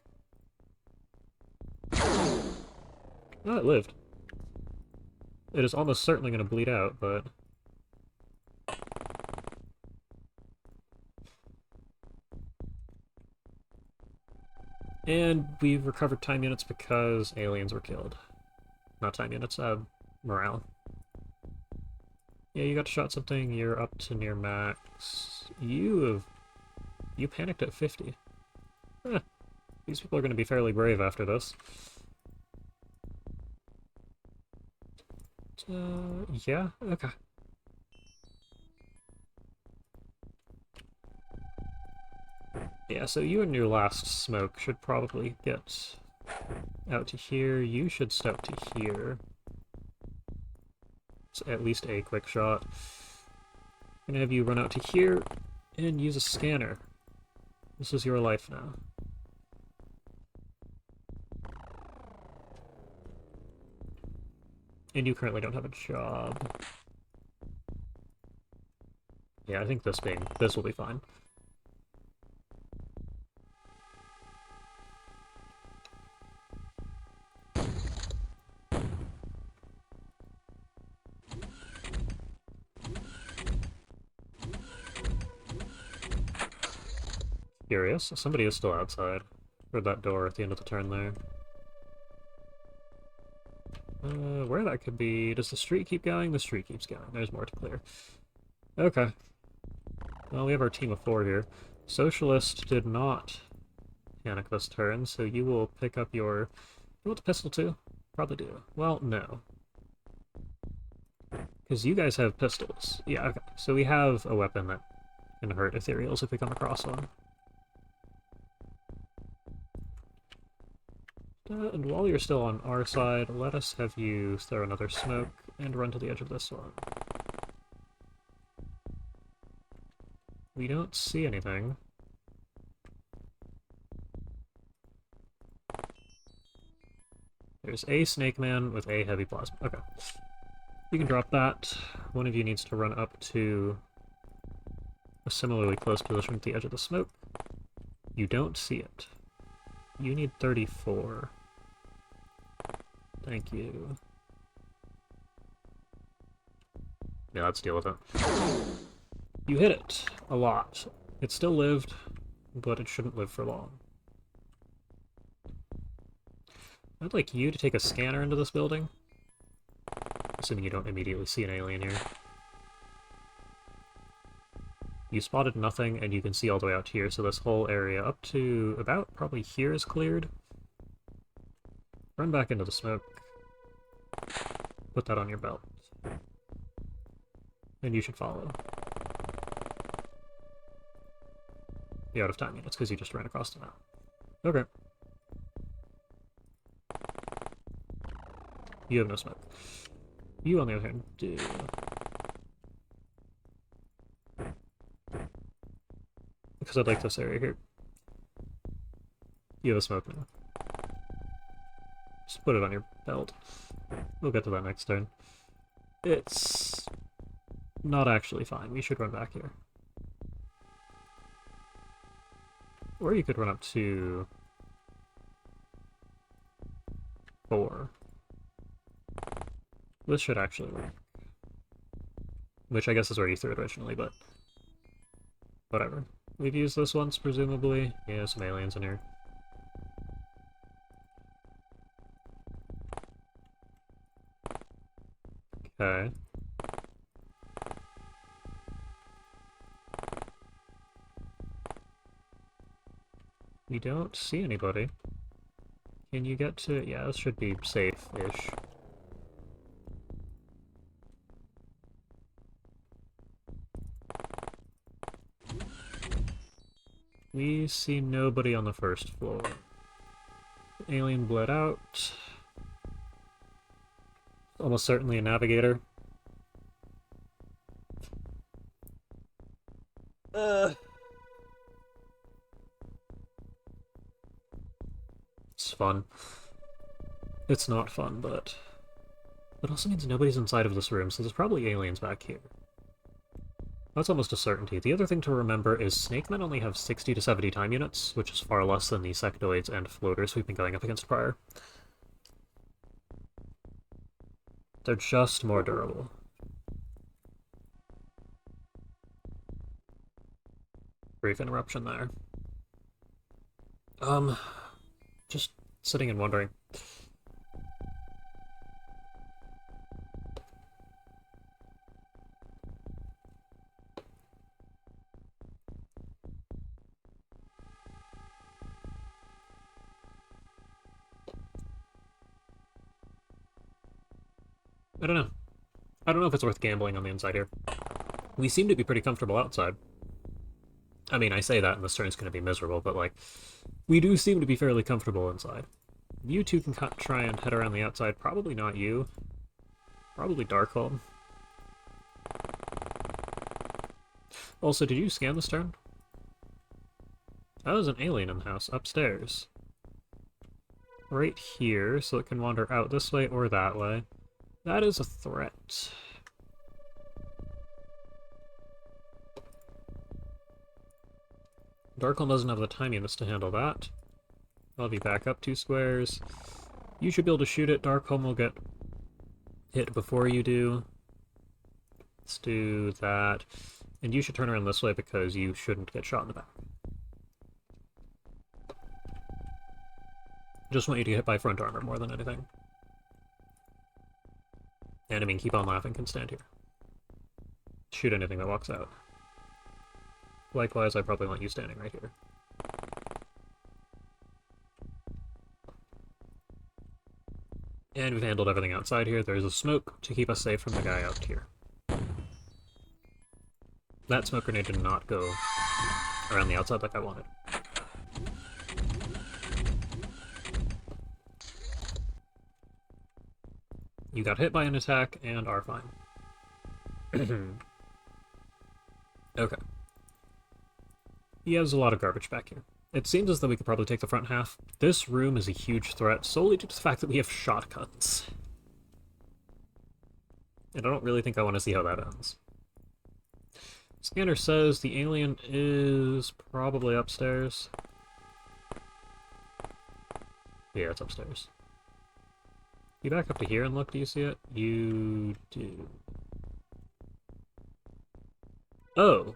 Oh, it lived. It is almost certainly going to bleed out, but... And we've recovered time units because aliens were killed. Not time units, morale. Yeah, you got shot something, you're up to near max. You panicked at 50. These people are going to be fairly brave after this. Yeah, okay. Yeah, so you and your last smoke should probably get out to here. You should step to here. It's at least a quick shot. I'm gonna have you run out to here and use a scanner. This is your life now. And you currently don't have a job. Yeah, I think this will be fine. Curious. Somebody is still outside. Or that door at the end of the turn there. Where that could be... Does the street keep going? The street keeps going. There's more to clear. Okay. Well, we have our team of 4 here. Socialist did not panic this turn, so you will pick up your... You want the pistol too? Probably do. Well, no. Because you guys have pistols. Yeah, okay. So we have a weapon that can hurt ethereals if we come across one. And while you're still on our side, let us have you throw another smoke and run to the edge of this one. We don't see anything. There's a snake man with a heavy plasma. Okay. You can drop that. One of you needs to run up to a similarly close position at the edge of the smoke. You don't see it. You need 34. Thank you. Yeah, let's deal with it. You hit it a lot. It still lived, but it shouldn't live for long. I'd like you to take a scanner into this building. assuming you don't immediately see an alien here. You spotted nothing, and you can see all the way out here, so this whole area up to about probably here is cleared. Run back into the smoke. Put that on your belt. And you should follow. You're out of time units, because you just ran across the map. Okay. You have no smoke. You, on the other hand, do. Because I'd like this area here. You have a smoke now. Just put it on your belt. We'll get to that next turn. It's not actually fine. We should run back here. Or you could run up to 4. This should actually work. Which I guess is where you threw it originally, but whatever. We've used this once, presumably. Yeah, some aliens in here. Okay. We don't see anybody. Can you get to... Yeah, this should be safe-ish. We see nobody on the first floor. Alien bled out. Almost certainly a navigator. It's fun. It's not fun, but... It also means nobody's inside of this room, so there's probably aliens back here. That's almost a certainty. The other thing to remember is Snakemen only have 60 to 70 time units, which is far less than the sectoids and floaters we've been going up against prior. They're just more durable. Brief interruption there. Just sitting and wondering. I don't know. I don't know if it's worth gambling on the inside here. We seem to be pretty comfortable outside. I mean, I say that and this turn's going to be miserable, but, like, we do seem to be fairly comfortable inside. You two can try and head around the outside. Probably not you. Probably Darkhold. Also, did you scan this turn? That was an alien in the house, upstairs. Right here, so it can wander out this way or that way. That is a threat. Darkhold doesn't have the time units to handle that. I'll be back up 2 squares. You should be able to shoot it. Darkhold will get hit before you do. Let's do that. And you should turn around this way because you shouldn't get shot in the back. Just want you to get hit by front armor more than anything. And I mean, keep on laughing can stand here. Shoot anything that walks out. Likewise, I probably want you standing right here. And we've handled everything outside here. There's a smoke to keep us safe from the guy out here. That smoke grenade did not go around the outside like I wanted. You got hit by an attack and are fine. Okay. He has a lot of garbage back here. It seems as though we could probably take the front half. This room is a huge threat solely due to the fact that we have shotguns. And I don't really think I want to see how that ends. Scanner says the alien is probably upstairs. Yeah, it's upstairs. You back up to here and look, do you see it? You do. Oh!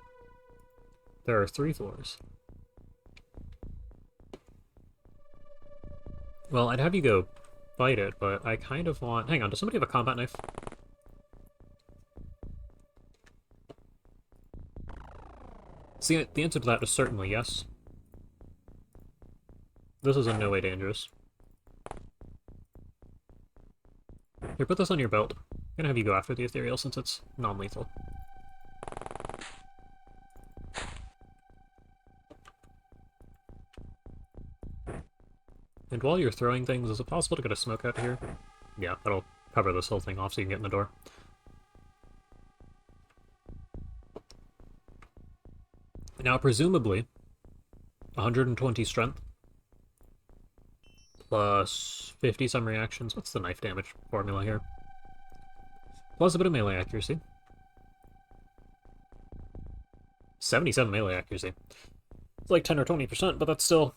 There are 3 floors. Well, I'd have you go fight it, but I kind of want... Hang on, does somebody have a combat knife? See, the answer to that is certainly yes. This is in no way dangerous. Here, put this on your belt. I'm gonna have you go after the ethereal since it's non-lethal. And while you're throwing things, is it possible to get a smoke out here? Yeah, that'll cover this whole thing off so you can get in the door. Now, presumably, 120 strength, plus 50 some reactions. What's the knife damage formula here? Plus a bit of melee accuracy. 77 melee accuracy. It's like 10 or 20%, but that's still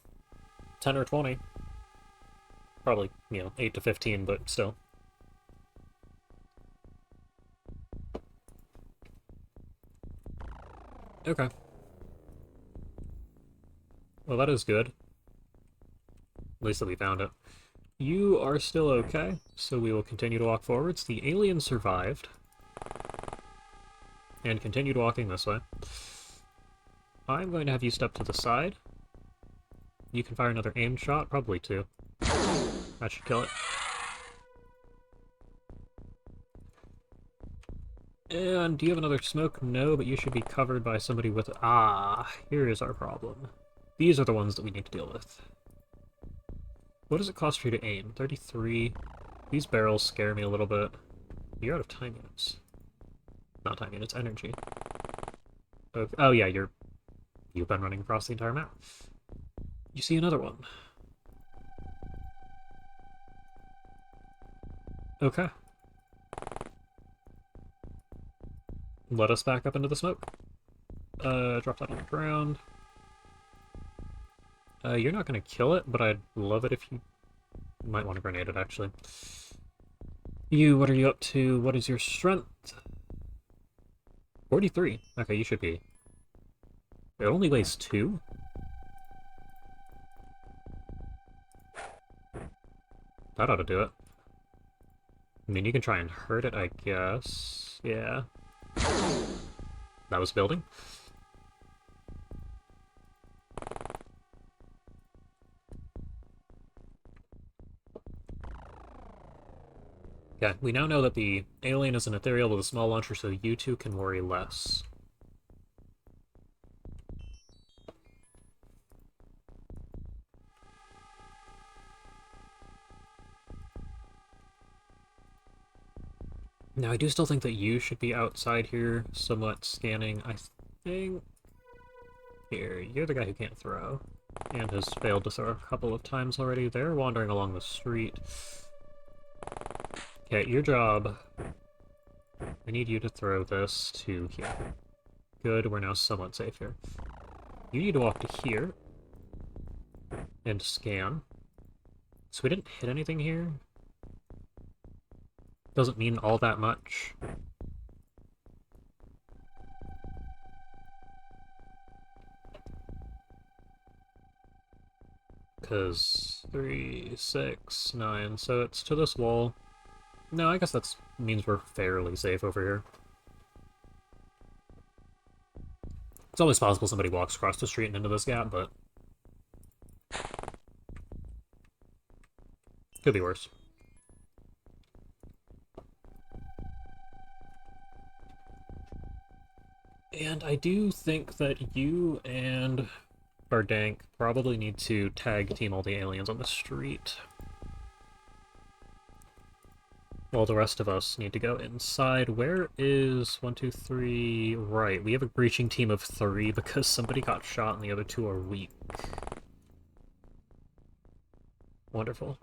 10 or 20. Probably, 8 to 15, but still. Okay. Well, that is good. At least that we found it. You are still okay, so we will continue to walk forwards. The alien survived. And continued walking this way. I'm going to have you step to the side. You can fire another aimed shot, probably two. That should kill it. And do you have another smoke? No, but you should be covered by somebody with... Ah, here is our problem. These are the ones that we need to deal with. What does it cost for you to aim? 33. These barrels scare me a little bit. You're out of time units. Not time units, energy. Okay. Oh yeah, you've been running across the entire map. You see another one. Okay. Let us back up into the smoke. Drop that on the ground. You're not gonna kill it, but I'd love it if you might want to grenade it, actually. You, what are you up to? What is your strength? 43. Okay, you should be. It only weighs 2? That ought to do it. I mean, you can try and hurt it, I guess. Yeah. That was building. Yeah, we now know that the alien is an ethereal with a small launcher, so you two can worry less. Now, I do still think that you should be outside here, somewhat scanning. I think... Here, you're the guy who can't throw, and has failed to throw a couple of times already. They're wandering along the street. Okay, your job. I need you to throw this to here. Good, we're now somewhat safe here. You need to walk to here. And scan. So we didn't hit anything here. Doesn't mean all that much. Because 3, 6, 9, so it's to this wall. No, I guess that means we're fairly safe over here. It's always possible somebody walks across the street and into this gap, but... could be worse. And I do think that you and Bardank probably need to tag team all the aliens on the street. While the rest of us need to go inside. Where is 1, 2, 3? Right, we have a breaching team of 3 because somebody got shot and the other 2 are weak. Wonderful.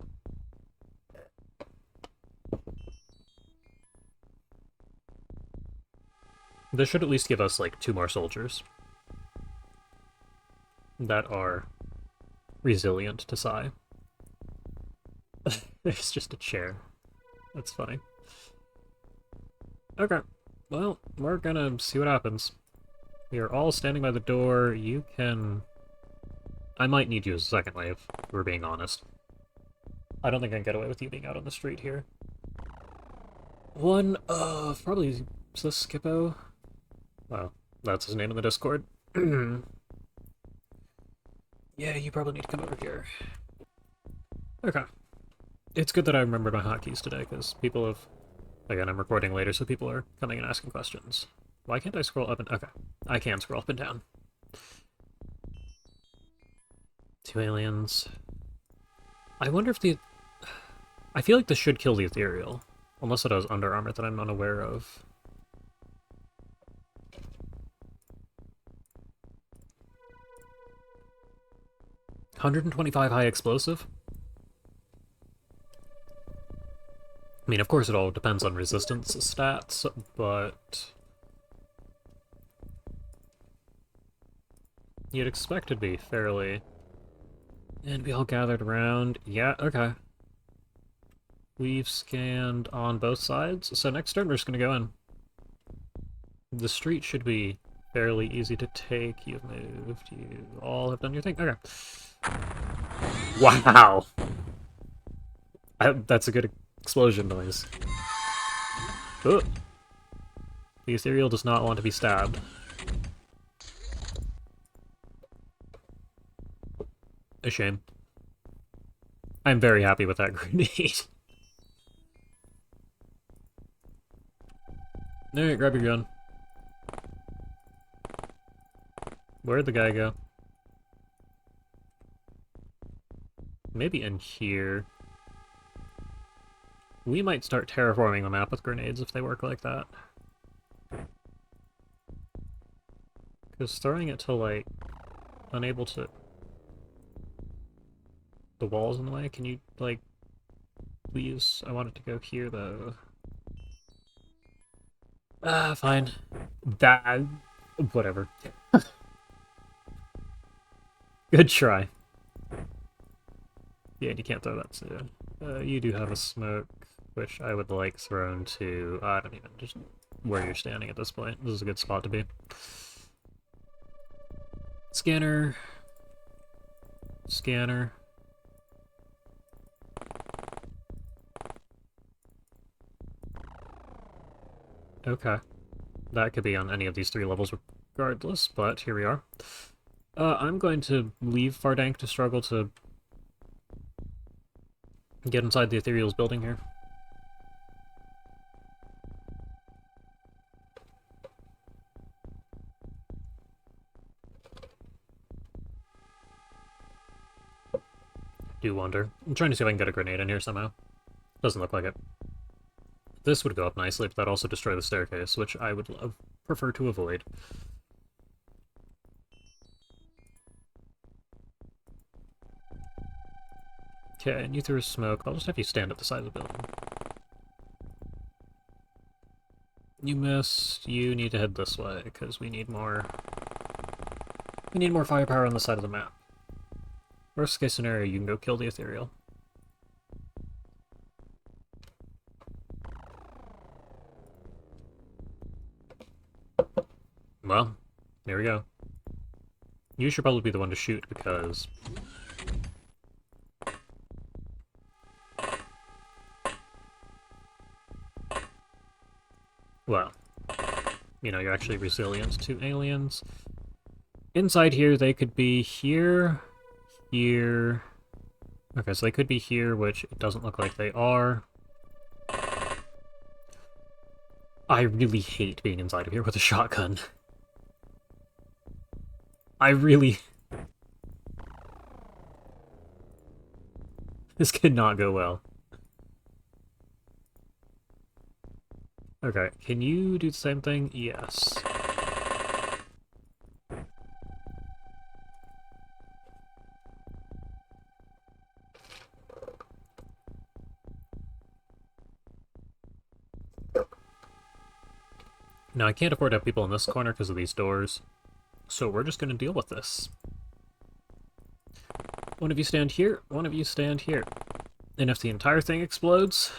This should at least give us, like, 2 more soldiers that are resilient to Psy. There's just a chair. That's funny. Okay, well, we're gonna see what happens. We are all standing by the door. You can... I might need you as a second wave, if we're being honest. I don't think I can get away with you being out on the street here. One of... probably... is this Skippo? Well, that's his name in the Discord. Yeah, you probably need to come over here. Okay. It's good that I remembered my hotkeys today, because people have... Again, I'm recording later, so people are coming and asking questions. Why can't I scroll up and... Okay. I can scroll up and down. 2 aliens. I wonder if the... I feel like this should kill the ethereal. Unless it has under armor that I'm unaware of. $125 high explosive? I mean, of course it all depends on resistance stats, but... You'd expect it to be fairly... And we all gathered around. Yeah, okay. We've scanned on both sides, so next turn we're just gonna go in. The street should be fairly easy to take. You've moved, you all have done your thing. Okay. Wow! That's a good explosion noise. Oh. The ethereal does not want to be stabbed. A shame. I'm very happy with that grenade. Alright, grab your gun. Where'd the guy go? Maybe in here. We might start terraforming the map with grenades if they work like that. Because throwing it to, like, unable to... The wall's in the way? Can you, like... Please? I want it to go here, though. Ah, fine. That... Whatever. Good try. Yeah, you can't throw that, so... you do have a smoke, which I would like thrown to... I don't even... Just where you're standing at this point. This is a good spot to be. Scanner. Scanner. Okay. That could be on any of these 3 levels regardless, but here we are. I'm going to leave Fardank to struggle to get inside the Ethereal's building here. Do wonder. I'm trying to see if I can get a grenade in here somehow. Doesn't look like it. This would go up nicely, but that'd also destroy the staircase, which I would prefer to avoid. Okay, and you threw a smoke. I'll just have you stand at the side of the building. You missed. You need to head this way, because we need more... We need more firepower on the side of the map. Worst case scenario, you can go kill the Ethereal. Well, there we go. You should probably be the one to shoot, because... Well, you know, you're actually resilient to aliens. Inside here, they could be here, here... Okay, so they could be here, which it doesn't look like they are. I really hate being inside of here with a shotgun. I really... This could not go well. Okay, can you do the same thing? Yes. Now, I can't afford to have people in this corner because of these doors, so we're just going to deal with this. One of you stand here, one of you stand here. And if the entire thing explodes...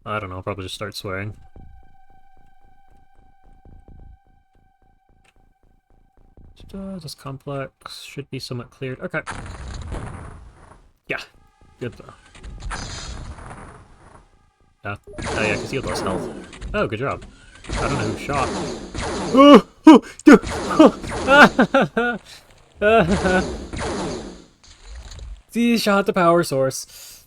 I don't know, I'll probably just start swearing. This complex should be somewhat cleared. Okay. Yeah, good though. Yeah. Oh yeah, because you have less health. Oh, good job. I don't know who shot. He shot the power source.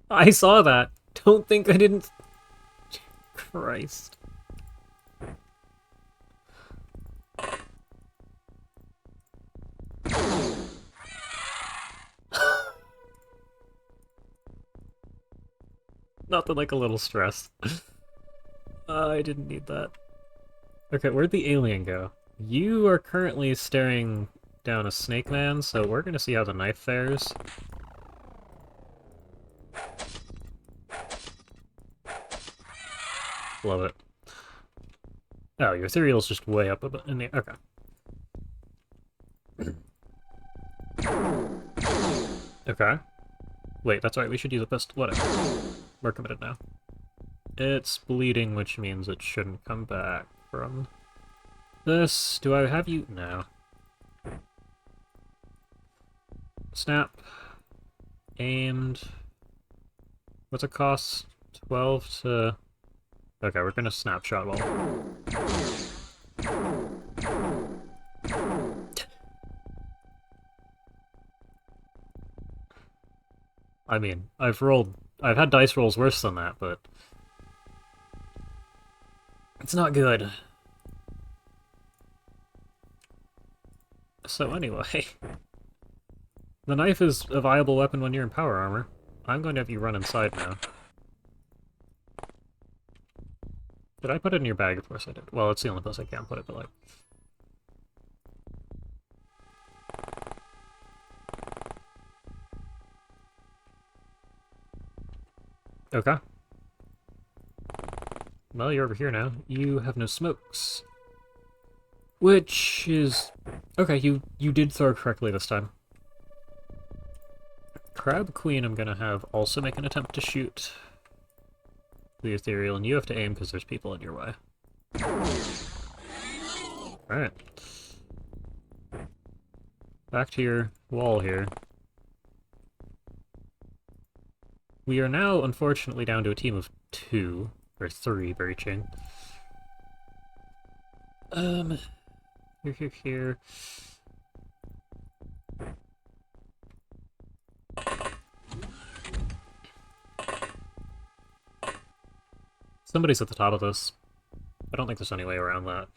I saw that. Don't think I didn't. Christ. Nothing like a little stress. I didn't need that. Okay, where'd the alien go? You are currently staring down a snake man, so we're gonna see how the knife fares. Love it. Oh, your ethereal's just way up in the... Okay. Okay. Wait, that's right, we should use a pistol. Whatever. We're committed now. It's bleeding, which means it shouldn't come back from this. Do I have you? No. Snap. Aimed. What's it cost? 12 to... Okay, we're gonna snapshot wall. I mean, I've had dice rolls worse than that, but it's not good. So anyway, the knife is a viable weapon when you're in power armor. I'm going to have you run inside now. Did I put it in your bag? Of course I did. Well, it's the only place I can put it, but like... Okay. Well, you're over here now. You have no smokes. Which is... Okay, you did throw correctly this time. Crab Queen I'm gonna have also make an attempt to shoot the ethereal, and you have to aim because there's people in your way. Alright. Back to your wall here. We are now, unfortunately, down to a team of 2, or 3 breaching. Here. Somebody's at the top of this. I don't think there's any way around that.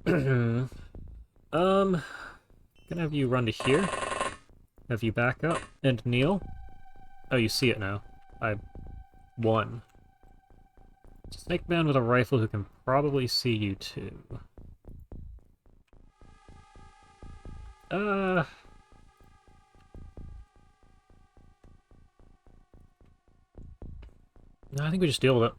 Gonna have you run to here. Have you back up and kneel. Oh, you see it now. I won. Snake man with a rifle who can probably see you too. No, I think we just deal with it.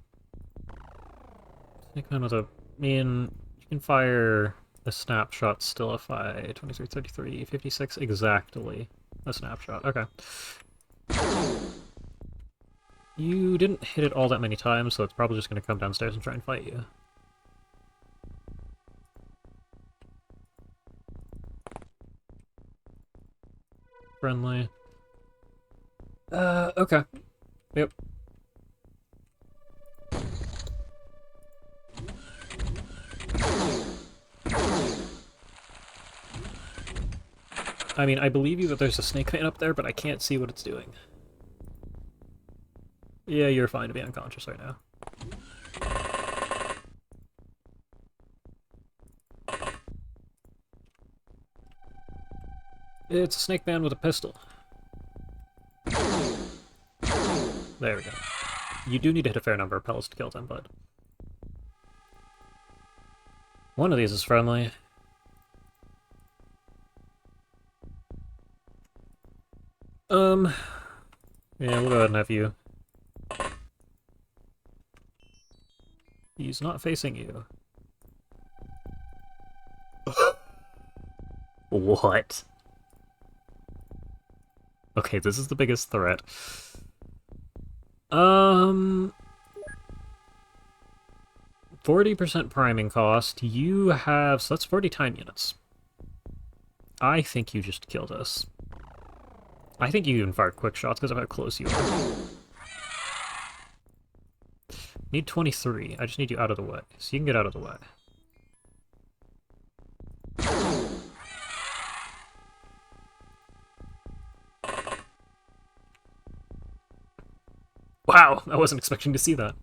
Snake man with a... I mean, you can fire a snapshot still if I... 23, 33, 56, exactly. A snapshot, okay. You didn't hit it all that many times, so it's probably just going to come downstairs and try and fight you. Friendly. Okay. Yep. I mean, I believe you that there's a snake man up there, but I can't see what it's doing. Yeah, you're fine to be unconscious right now. It's a snake man with a pistol. There we go. You do need to hit a fair number of pellets to kill them, but... one of these is friendly. Yeah, we'll go ahead and have you. He's not facing you. What? Okay, this is the biggest threat. 40% priming cost. You have... so that's 40 time units. I think you just killed us. I think you even fired quick shots because of how close you are. Need 23. I just need you out of the way, so you can get out of the way. Wow, I wasn't expecting to see that.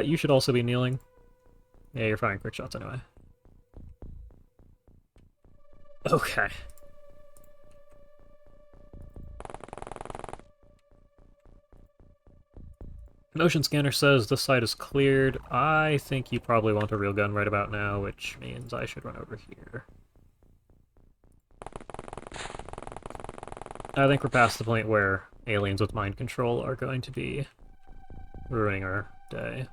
You should also be kneeling. Yeah, you're firing quick shots anyway. Okay. Motion scanner says this side is cleared. I think you probably want a real gun right about now, which means I should run over here. I think we're past the point where aliens with mind control are going to be ruining our day.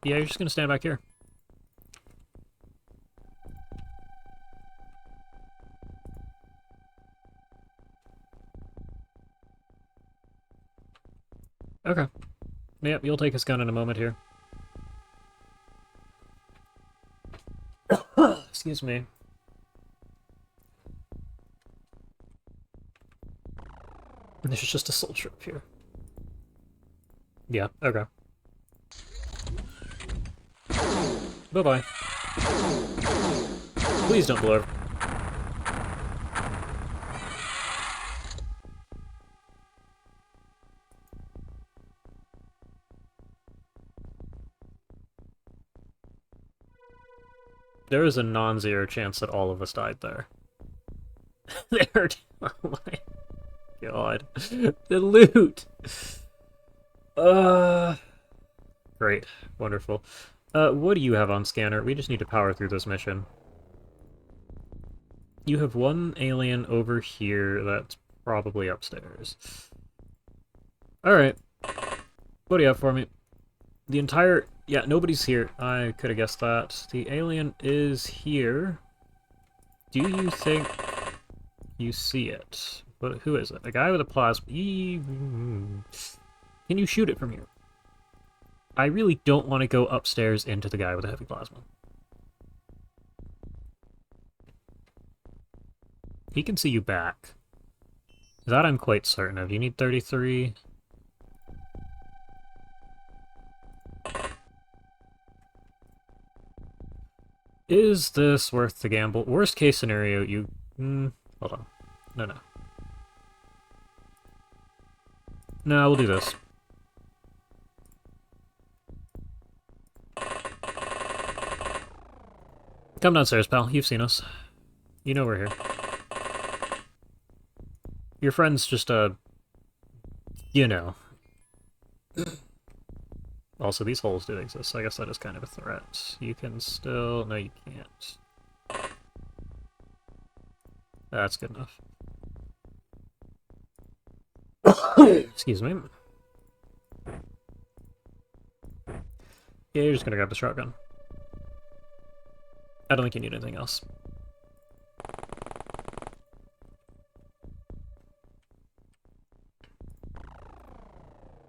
Yeah, you're just gonna stand back here. Okay. Yep, you'll take his gun in a moment here. Excuse me. This is just a soldier up here. Yeah, okay. Bye-bye. Please don't blow. There is a non-zero chance that all of us died there. There. Oh my god. The loot! Great. Wonderful. What do you have on scanner? We just need to power through this mission. You have one alien over here that's probably upstairs. Alright. What do you have for me? The entire... Yeah, nobody's here. I could have guessed that. The alien is here. Do you think you see it? But who is it? A guy with a plasma... Can you shoot it from here? I really don't want to go upstairs into the guy with a heavy plasma. He can see you back. That I'm quite certain of. You need 33. Is this worth the gamble? Worst case scenario, you... hold on. No. No, we'll do this. Come downstairs, pal. You've seen us. You know we're here. Your friend's just, you know. Also, these holes do exist, so I guess that is kind of a threat. You can still... No, you can't. That's good enough. Excuse me. Yeah, you're just gonna grab the shotgun. I don't think you need anything else.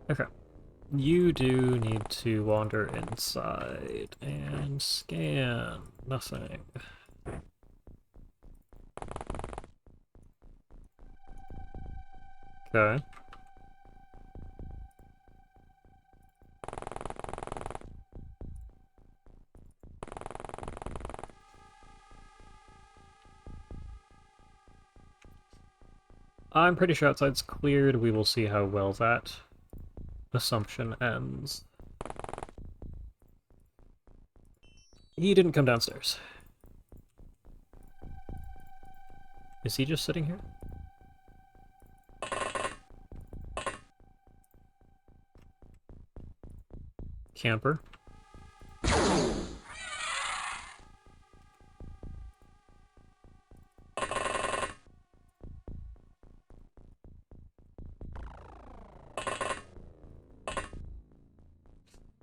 Okay. You do need to wander inside and scan. Nothing. Okay. I'm pretty sure outside's cleared. We will see how well that assumption ends. He didn't come downstairs. Is he just sitting here? Camper.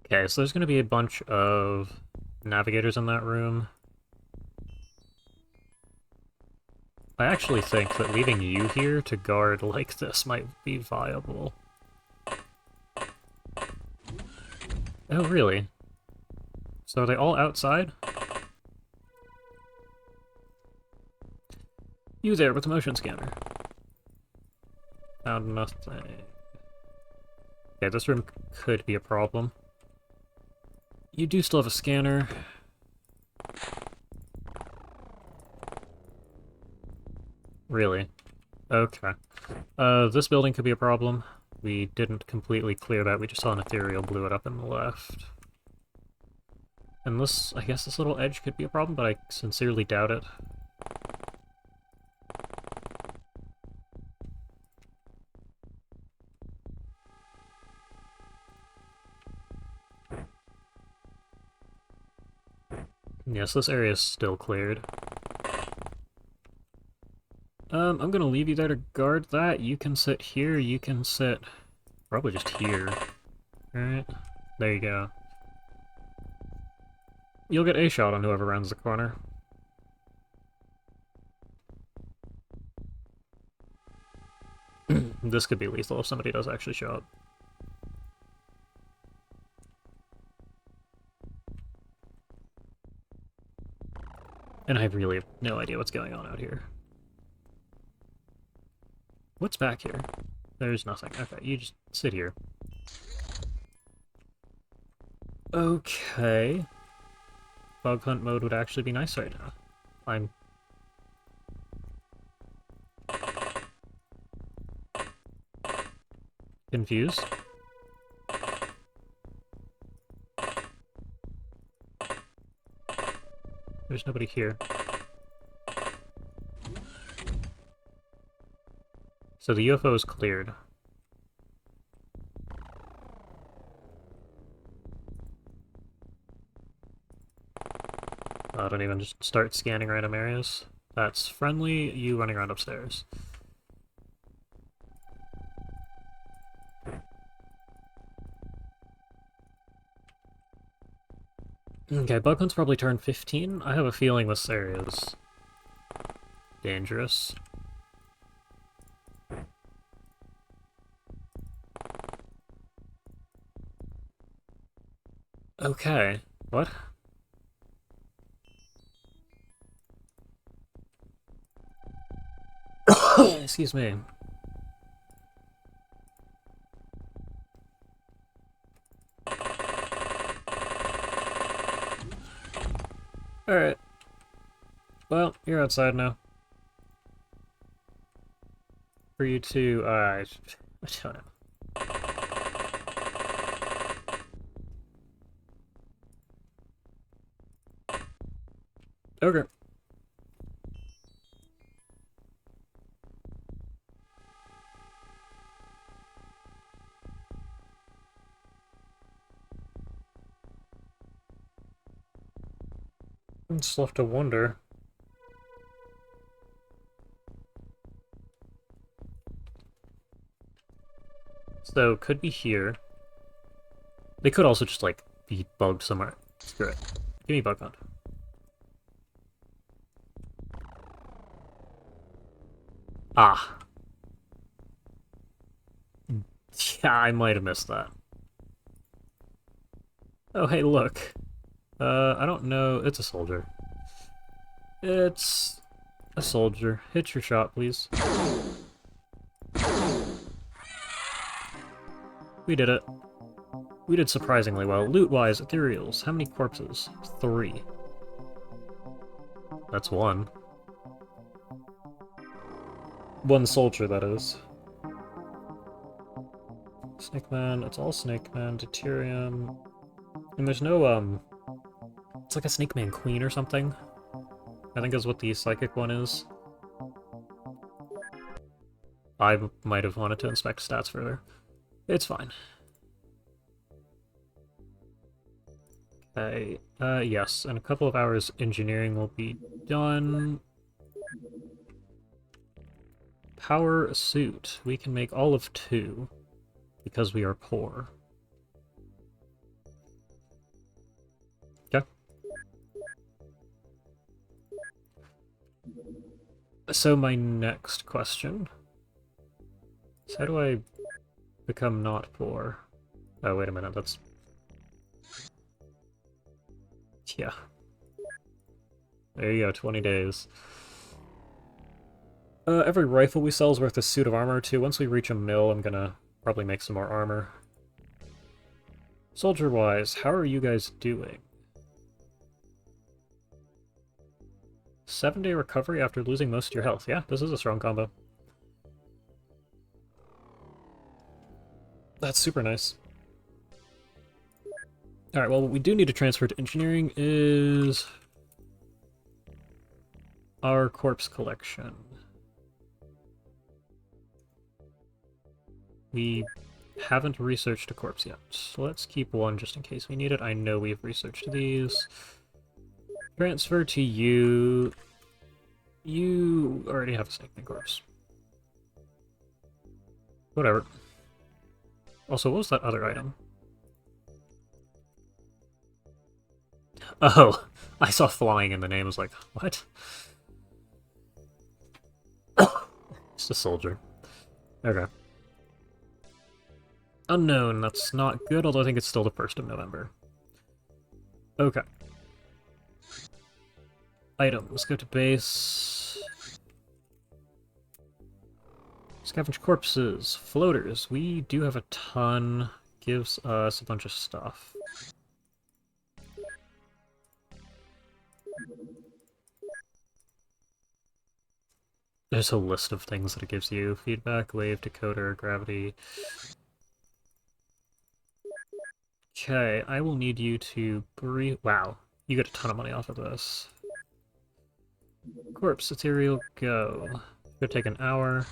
Okay, so there's going to be a bunch of navigators in that room. I actually think that leaving you here to guard like this might be viable. Oh, really? So are they all outside? You there with the motion scanner. Found nothing. Okay, this room could be a problem. You do still have a scanner. Really? Okay. This building could be a problem. We didn't completely clear that, we just saw an ethereal blew it up in the left. And this, I guess this little edge could be a problem, but I sincerely doubt it. Yes, this area is still cleared. I'm gonna leave you there to guard that. You can sit here, you can sit... probably just here. Alright, there you go. You'll get a shot on whoever rounds the corner. This could be lethal if somebody does actually show up. And I really have no idea what's going on out here. What's back here? There's nothing. Okay, you just sit here. Okay. Bug hunt mode would actually be nice right now. I'm... confused. There's nobody here. So the UFO is cleared. I don't even just start scanning random areas. That's friendly, you running around upstairs. Okay, bug hunt's probably turn 15. I have a feeling this area is dangerous. Okay, what? Excuse me. Alright. Well, you're outside now. For you to, I don't know. Okay. I'm just left to wonder. So, could be here. They could also just, like, be bugged somewhere. Screw it. Give me bug hunt. Ah. Yeah, I might have missed that. Oh, hey, look. I don't know. It's a soldier. It's a soldier. Hit your shot, please. We did it. We did surprisingly well. Loot-wise, ethereals. How many corpses? 3. That's 1. 1 soldier, that is. Snake Man. It's all Snake Man. Deuterium. And there's no, it's like a Snake Man Queen or something. I think is what the psychic one is. I might have wanted to inspect stats further. It's fine. Okay, yes, in a couple of hours engineering will be done. Power suit. We can make all of 2, because we are poor. Okay. So my next question is, how do I become not poor? Oh, wait a minute, that's... Yeah. There you go, 20 days. Every rifle we sell is worth a suit of armor, too. Once we reach a mill, I'm gonna probably make some more armor. Soldier-wise, how are you guys doing? 7-day recovery after losing most of your health. Yeah, this is a strong combo. That's super nice. Alright, well, what we do need to transfer to engineering is our corpse collection. We haven't researched a corpse yet, so let's keep one just in case we need it. I know we've researched these. Transfer to you. You already have a snakeman corpse. Whatever. Also, what was that other item? Oh, I saw flying in the name. I was like, what? Just a soldier. Okay. Unknown, that's not good, although I think it's still the 1st of November. Okay. Items, go to base. Scavenge corpses, floaters. We do have a ton. Gives us a bunch of stuff. There's a list of things that it gives you. Feedback, wave, decoder, gravity. Okay, I will need you to breathe. Wow, you get a ton of money off of this. Corpse, ethereal, go. Could take an hour.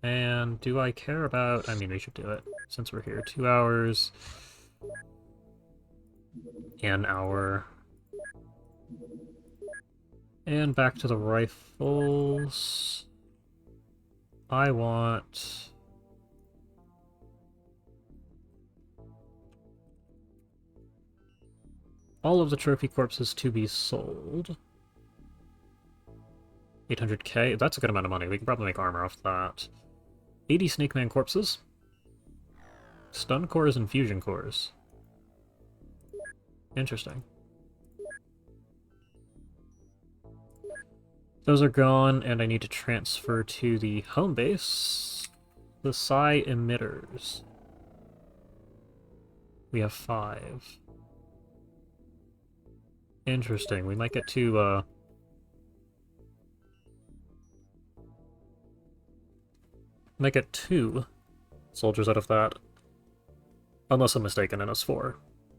And do I care about... I mean, we should do it, since we're here. 2 hours. An hour. And back to the rifles. I want... all of the trophy corpses to be sold. 800k? That's a good amount of money. We can probably make armor off that. 80 Snake Man corpses. Stun cores and fusion cores. Interesting. Those are gone, and I need to transfer to the home base. The psi emitters. We have 5. Interesting. We might get to, might get 2 soldiers out of that. Unless I'm mistaken and it's 4.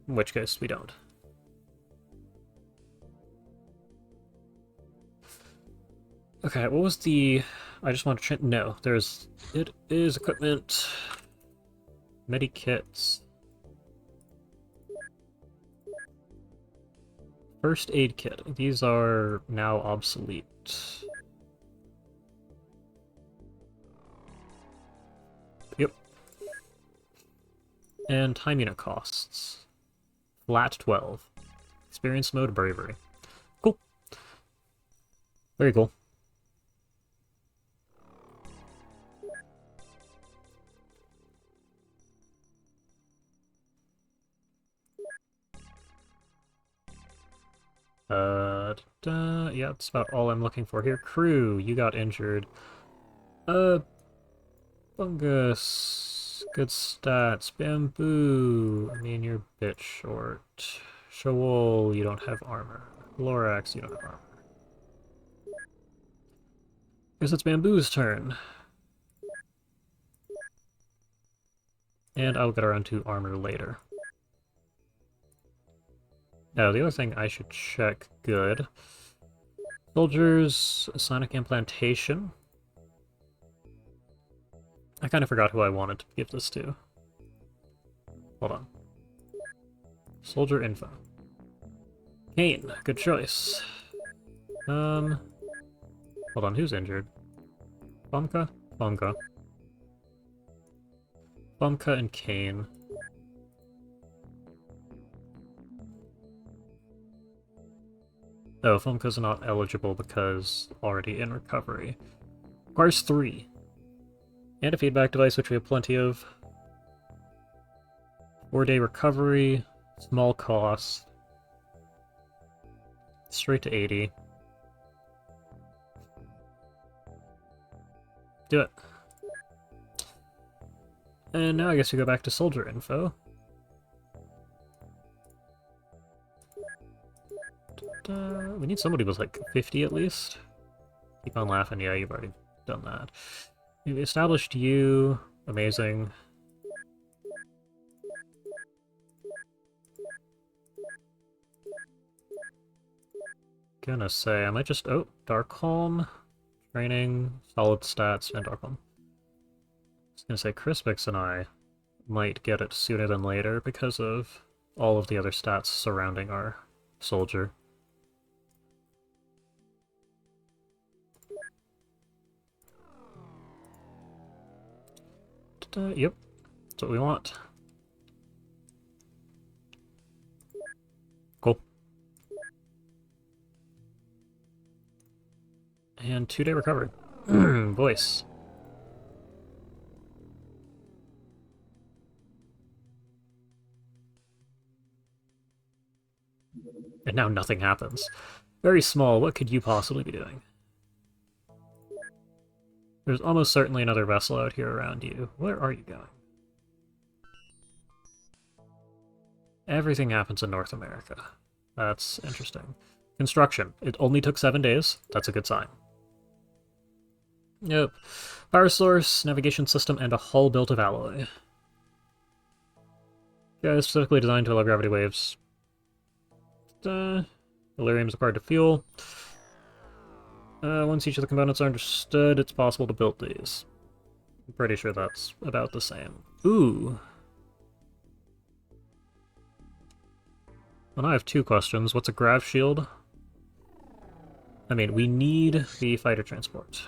In which case, we don't. Okay, what was the... I just want to check... No, there's... It is equipment. Medikits. First aid kit. These are now obsolete. Yep. And time unit costs. Flat 12. Experience mode bravery. Cool. Very cool. Yeah, that's about all I'm looking for here. Crew, you got injured. Fungus, good stats. Bamboo, I mean, you're a bit short. Shoal, you don't have armor. Lorax, you don't have armor. Guess it's Bamboo's turn. And I'll get around to armor later. Now, the other thing I should check, good. Soldiers, sonic implantation. I kind of forgot who I wanted to give this to. Hold on. Soldier info. Kane, good choice. Hold on, who's injured? Bumka? Bumka. Bumka and Kane. Oh, Filmco's not eligible because already in recovery. Requires 3. And a feedback device, which we have plenty of. 4-day recovery, small cost. Straight to 80. Do it. And now I guess we go back to soldier info. We need somebody with like 50 at least. Keep on laughing, yeah, you've already done that. We've established you. Amazing. Gonna say, I might just... Oh, Darkholm. Training, solid stats, and Darkholm. I was gonna say, Crispix and I might get it sooner than later because of all of the other stats surrounding our soldier. Yep, that's what we want. Cool. And 2-day recovery. Voice. And now nothing happens. Very small, what could you possibly be doing? There's almost certainly another vessel out here around you. Where are you going? Everything happens in North America. That's interesting. Construction. It only took 7 days. That's a good sign. Yep. Power source, navigation system, and a hull built of alloy. Yeah, it's specifically designed to allow gravity waves. Delirium is required to fuel. Once each of the components are understood, it's possible to build these. I'm pretty sure that's about the same. Ooh. Well, now I have 2 questions. What's a grav shield? I mean, we need the fighter transport.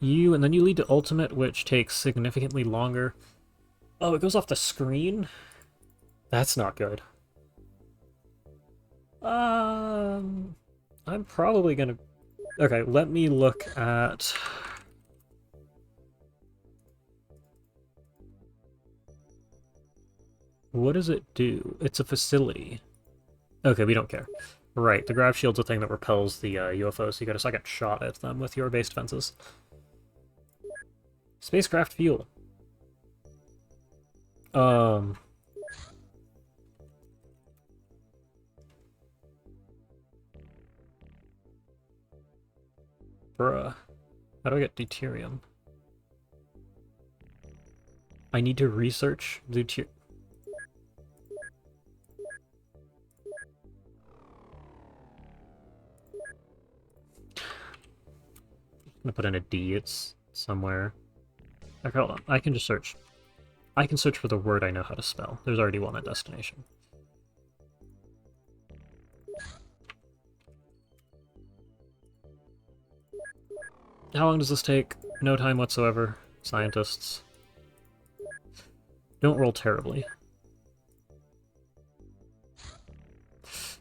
And then you lead to ultimate, which takes significantly longer. Oh, it goes off the screen? That's not good. I'm probably gonna... Okay, let me look at... What does it do? It's a facility. Okay, we don't care. Right, the grav shield's a thing that repels the UFOs, so you get a second shot at them with your base defenses. Spacecraft fuel. Bruh. How do I get deuterium? I need to research deuterium. I'm gonna put in a D, it's somewhere. Okay, hold on, I can just search. I can search for the word I know how to spell. There's already one at destination. How long does this take? No time whatsoever. Scientists. Don't roll terribly.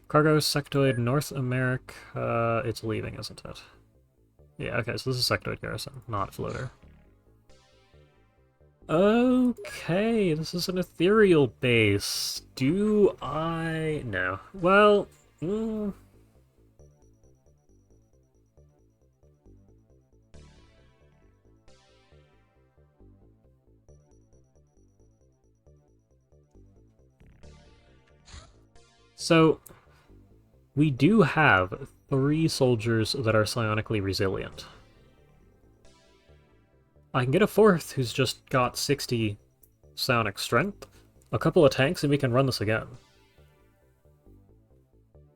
Cargo sectoid North America. It's leaving, isn't it? Yeah, okay, so this is sectoid garrison, not floater. Okay, this is an ethereal base. Do I... No. Well... So, we do have 3 soldiers that are psionically resilient. I can get a 4th who's just got 60 psionic strength, a couple of tanks, and we can run this again.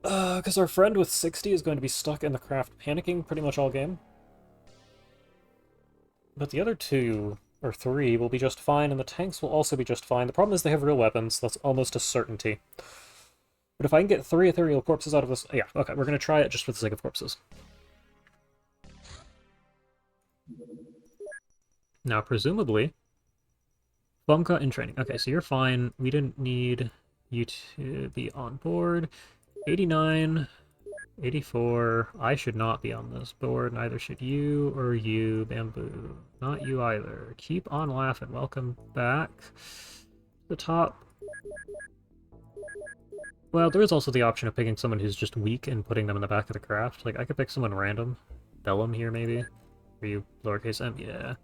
Because our friend with 60 is going to be stuck in the craft panicking pretty much all game. But the other 2, or 3, will be just fine, and the tanks will also be just fine. The problem is they have real weapons, that's almost a certainty. But if I can get 3 ethereal corpses out of this... Yeah, okay, we're going to try it just for the sake of corpses. Now, presumably, Bumka in training. Okay, so you're fine. We didn't need you to be on board. 89, 84. I should not be on this board. Neither should you or you, Bamboo. Not you either. Keep on laughing. Welcome back. The top. Well, there is also the option of picking someone who's just weak and putting them in the back of the craft. Like, I could pick someone random. Bellum here, maybe? Are you lowercase m? Yeah.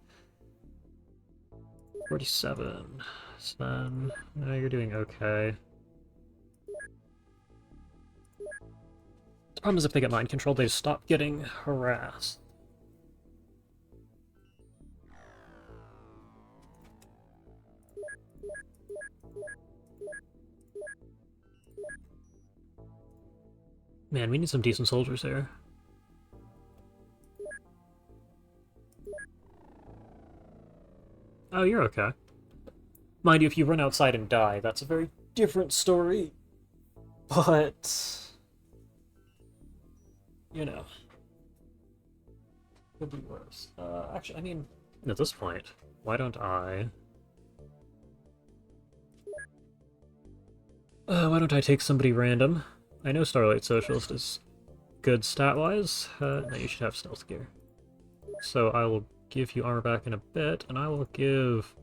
47. Sven. You're doing okay. The problem is if they get mind controlled, they stop getting harassed. Man, we need some decent soldiers here. Oh, you're okay. Mind you, if you run outside and die, that's a very different story. But... you know. Could be worse. Actually, I mean, at this point, why don't I... why don't I take somebody random? I know Starlight Socialist is good stat-wise. No, you should have stealth gear. So I will give you armor back in a bit, and I will give...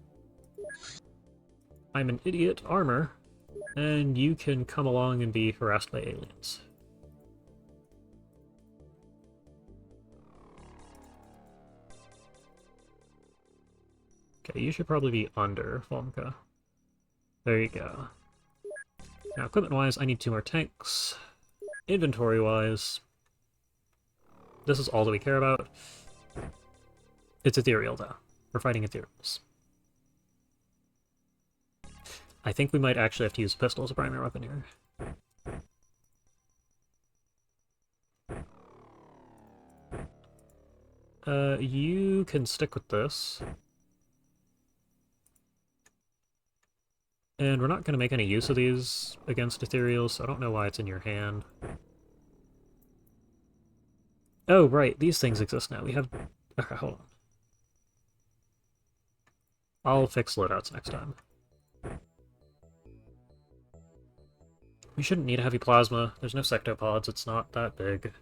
I'm an idiot armor, and you can come along and be harassed by aliens. Okay, you should probably be under Vomka. There you go. Now, equipment-wise, I need 2 more tanks. Inventory-wise, this is all that we care about. It's ethereal, though. We're fighting ethereals. I think we might actually have to use a pistol as a primary weapon here. You can stick with this. And we're not going to make any use of these against ethereals, so I don't know why it's in your hand. Oh, right, these things exist now. We have... okay, hold on. I'll fix loadouts next time. We shouldn't need a heavy plasma. There's no sectopods, it's not that big.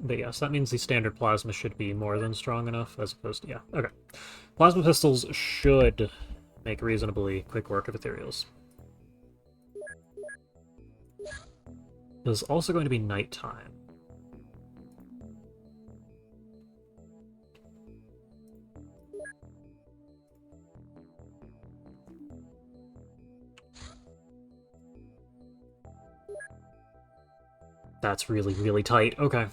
But yes, that means the standard plasma should be more than strong enough, as opposed to... yeah, okay. Plasma pistols should make reasonably quick work of ethereals. There's also going to be nighttime. That's really, really tight. Okay.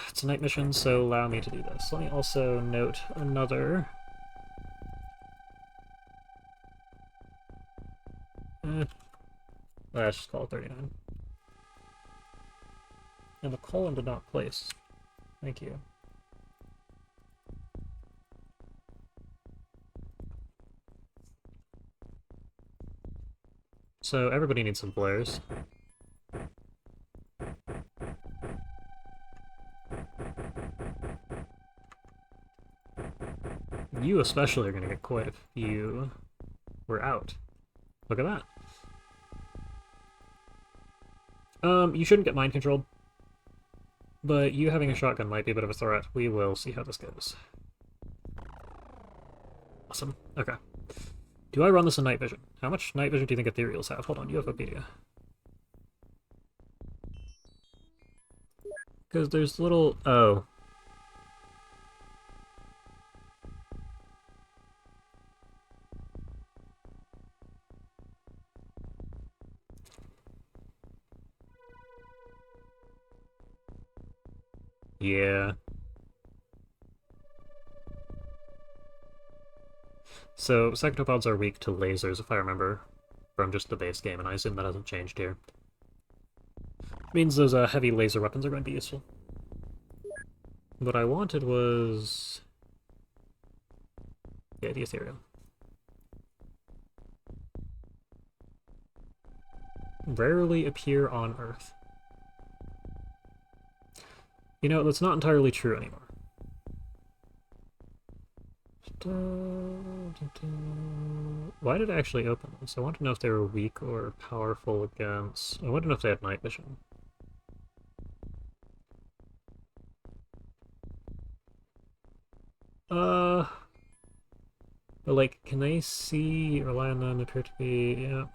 It's a night mission, so allow me to do this. Let me also note another... let's just call it 39. And the colon did not place. Thank you. So everybody needs some flares. You especially are going to get quite a few. We're out. Look at that. You shouldn't get mind controlled. But you having a shotgun might be a bit of a threat. We will see how this goes. Awesome. Okay. Do I run this in night vision? How much night vision do you think ethereals have? Hold on, you have Wikipedia. Because there's little... oh. Yeah. So, sectopods are weak to lasers, if I remember, from just the base game, and I assume that hasn't changed here. Means those heavy laser weapons are going to be useful. What I wanted was... yeah, the ethereal. rarely appear on Earth. You know, that's not entirely true anymore. Why did I actually open this? I want to know if they were weak or powerful against... I want to know if they had night vision. But like, can they see, rely on them, appear to be... yeah.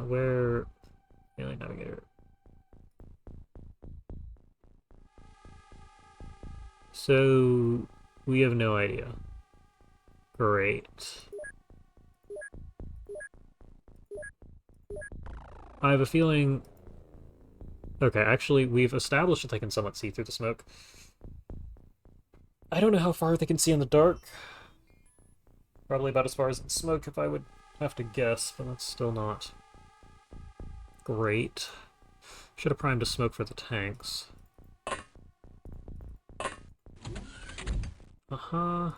Where... Alien Navigator. So, we have no idea. Great. I have a feeling... Okay, actually, we've established that they can somewhat see through the smoke. I don't know how far they can see in the dark. Probably about as far as in smoke, if I would have to guess, but that's still not great. Should have primed a smoke for the tanks. Uh-huh.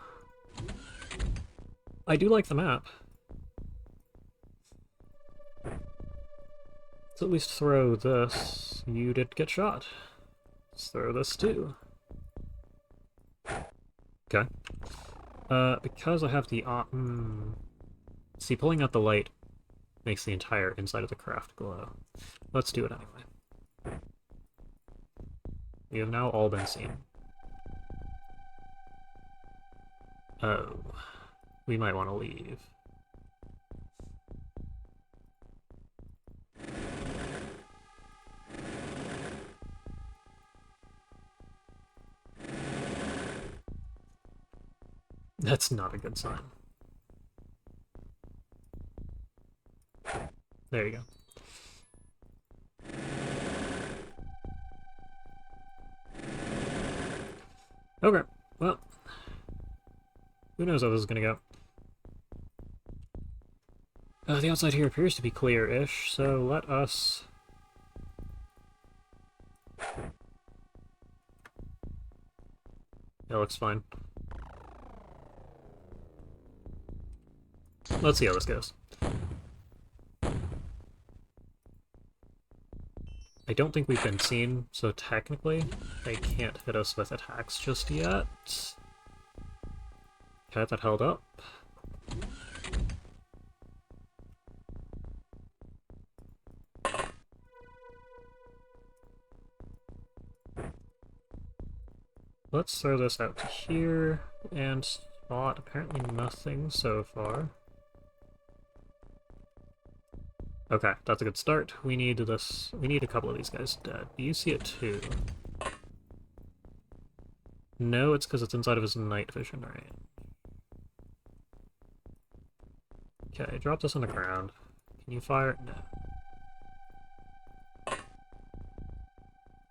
I do like the map. Let's at least throw this. You did get shot. Let's throw this too. Okay. Because I have the... See, pulling out the light makes the entire inside of the craft glow. Let's do it anyway. We have now all been seen. Oh. We might want to leave. That's not a good sign. There you go. Okay, well, who knows how this is gonna go. The outside here appears to be clear-ish, so let us... That looks fine. Let's see how this goes. I don't think we've been seen, so technically they can't hit us with attacks just yet. Okay, that held up. Let's throw this out to here, and spot apparently nothing so far. Okay, that's a good start. We need this. We need a couple of these guys dead. Do you see it too? No, it's because it's inside of his night vision, right? Okay, drop this on the ground. Can you fire? No.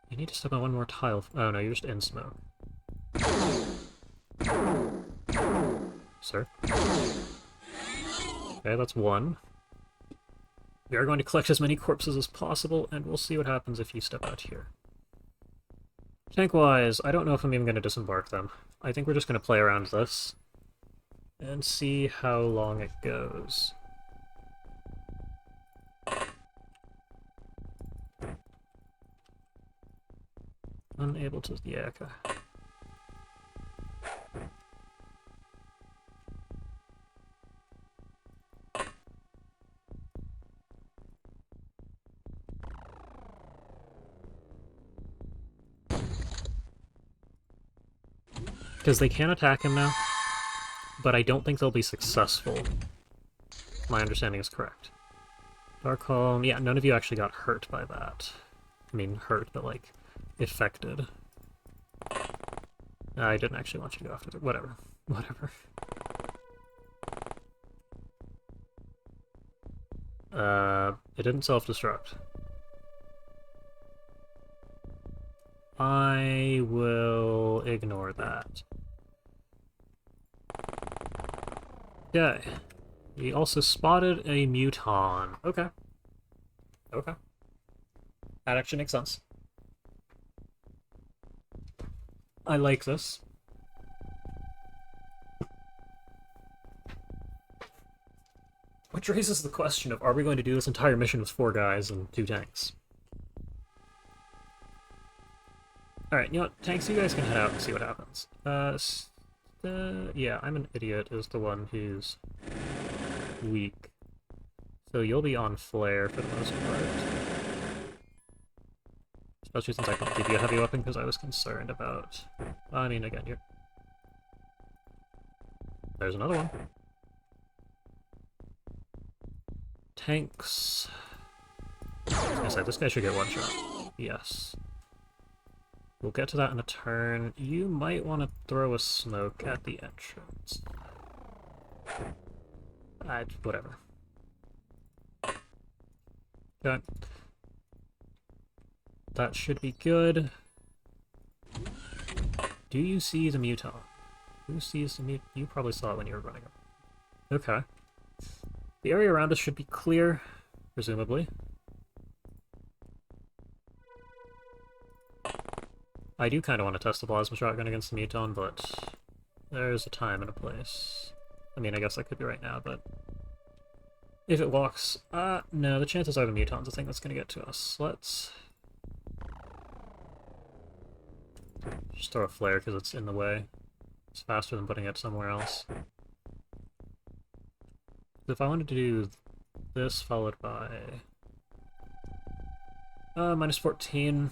You need to step on one more tile. Oh no, you're just in smoke. Sir? Okay, that's one. We are going to collect as many corpses as possible, and we'll see what happens if you step out here. Tank-wise, I don't know if I'm even going to disembark them. I think we're just going to play around this and see how long it goes. Unable to... yeah, okay. Because they can attack him now, but I don't think they'll be successful. My understanding is correct. Darkholm, yeah, none of you actually got hurt by that. I mean, hurt, but like, affected. I didn't actually want you to go after it. Whatever. Whatever. It didn't self-destruct. I will ignore that. Okay. We also spotted a Muton. Okay. Okay. That actually makes sense. I like this. Which raises the question of, are we going to do this entire mission with 4 guys and 2 tanks? Alright, you know what? Tanks, you guys can head out and see what happens. Yeah, I'm an idiot is the one who's weak. So you'll be on flare for the most part. Especially since I can't give you a heavy weapon because I was concerned about... I mean, again, you're... There's another one. Tanks... I was gonna say, this guy should get one shot. Yes. We'll get to that in a turn. You might want to throw a smoke at the entrance. Whatever. Okay. That should be good. Do you see the muton? Who sees the muton? You probably saw it when you were running up. Okay. The area around us should be clear, presumably. I do kind of want to test the plasma shotgun against the muton, but there's a time and a place. I mean, I guess that could be right now, but if it walks... no, the chances are the muton's the thing that's going to get to us. Let's just throw a flare because it's in the way. It's faster than putting it somewhere else. If I wanted to do this followed by... minus 14...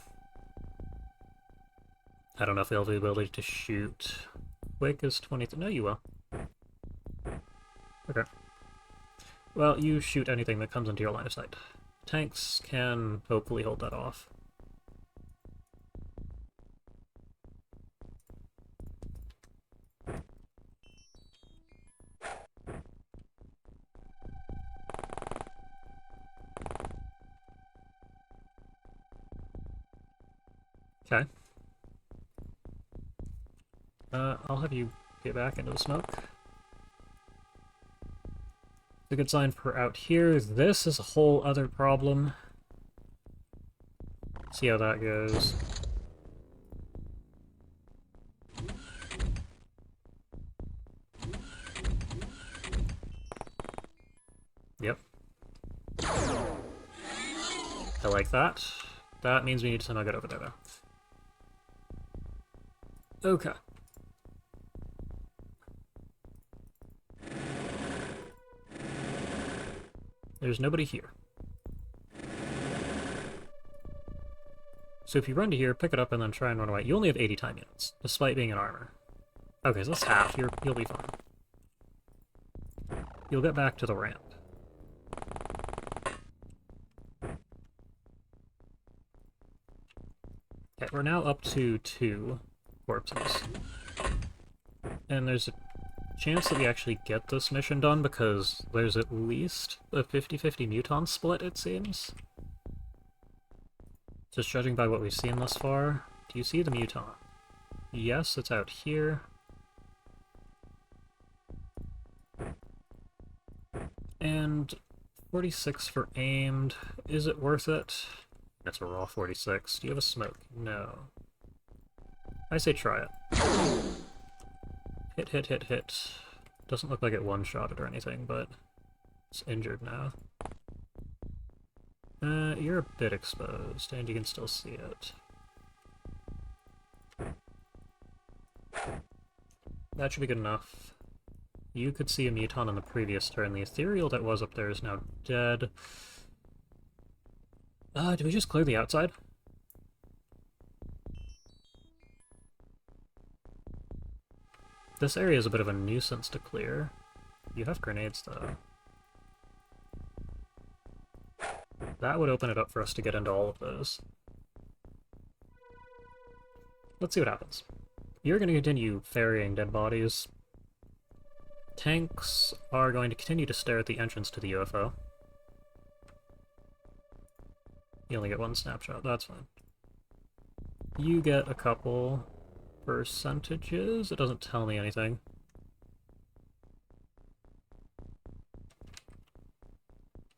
I don't know if they'll have the ability to shoot. Quick is 20... No, you will. Okay. Well, you shoot anything that comes into your line of sight. Tanks can hopefully hold that off. Okay. I'll have you get back into the smoke. A good sign for out here. This is a whole other problem. See how that goes. Yep. I like that. That means we need to somehow get over there, though. Okay. There's nobody here. So if you run to here, pick it up, and then try and run away. You only have 80 time units, despite being in armor. Okay, so that's half. You'll be fine. You'll get back to the ramp. Okay, we're now up to 2 corpses. And there's a chance that we actually get this mission done because there's at least a 50-50 muton split, it seems. Just judging by what we've seen thus far. Do you see the muton? Yes, it's out here. And 46 for aimed. Is it worth it? That's a raw 46. Do you have a smoke? No. I say try it. Hit, hit, hit, hit. Doesn't look like it one-shotted or anything, but it's injured now. You're a bit exposed, and you can still see it. That should be good enough. You could see a muton in the previous turn. The ethereal that was up there is now dead. Did we just clear the outside? This area is a bit of a nuisance to clear. You have grenades, though. That would open it up for us to get into all of those. Let's see what happens. You're going to continue ferrying dead bodies. Tanks are going to continue to stare at the entrance to the UFO. You only get 1 snapshot, that's fine. You get a couple percentages. It doesn't tell me anything.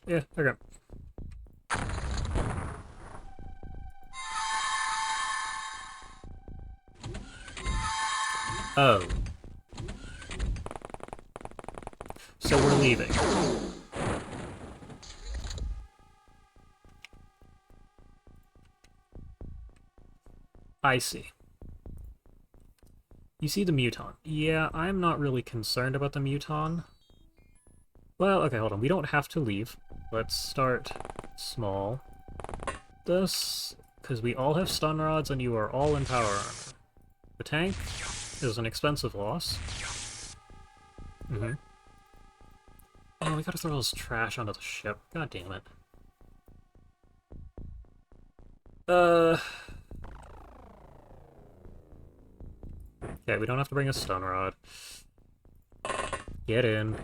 Yeah, okay. Oh. So we're leaving. I see. You see the Muton. Yeah, I'm not really concerned about the Muton. Well, okay, hold on. We don't have to leave. Let's start small. This, because we all have stun rods and you are all in power armor. The tank is an expensive loss. Oh, we gotta throw all this trash onto the ship. God damn it. Okay, we don't have to bring a stun rod. Get in.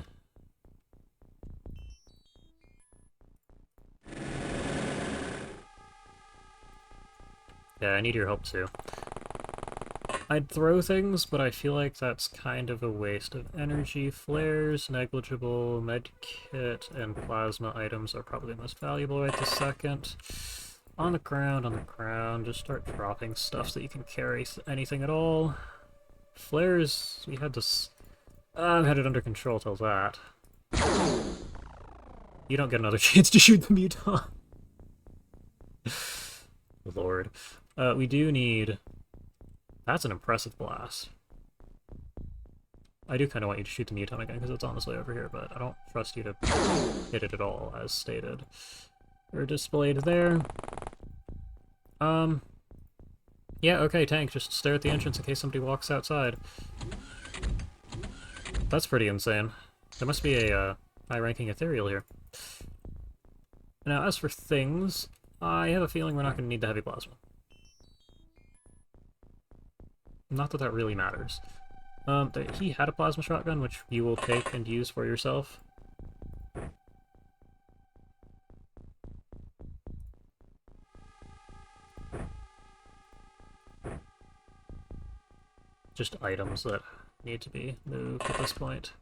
Yeah, I need your help too. I'd throw things, but I feel like that's kind of a waste of energy. Flares, negligible, medkit, and plasma items are probably the most valuable right this second. On the ground, just start dropping stuff so you can carry anything at all. Flares, we had this... I've had it under control till that. You don't get another chance to shoot the Muton. Lord. We do need... That's an impressive blast. I do kind of want you to shoot the Muton again, because it's on its way over here, but I don't trust you to hit it at all, as stated. Or displayed there. Yeah, okay, tank, just stare at the entrance in case somebody walks outside. That's pretty insane. There must be a high-ranking ethereal here. Now, as for things, I have a feeling we're not going to need the heavy plasma. Not that that really matters. He had a plasma shotgun, which you will take and use for yourself. Just items that need to be moved at this point.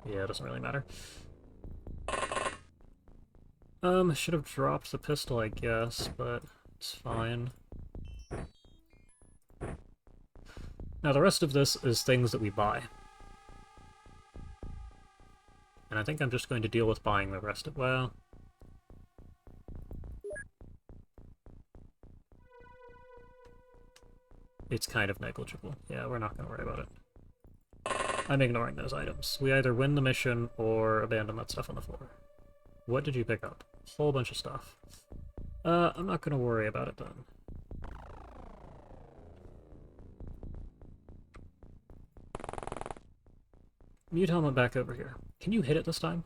Yeah, it doesn't really matter. Should have dropped the pistol, I guess, but it's fine. Now, the rest of this is things that we buy. And I think I'm just going to deal with buying the rest of... well... It's kind of negligible. Yeah, we're not going to worry about it. I'm ignoring those items. We either win the mission or abandon that stuff on the floor. What did you pick up? A whole bunch of stuff. I'm not going to worry about it then. Muton went back over here. Can you hit it this time?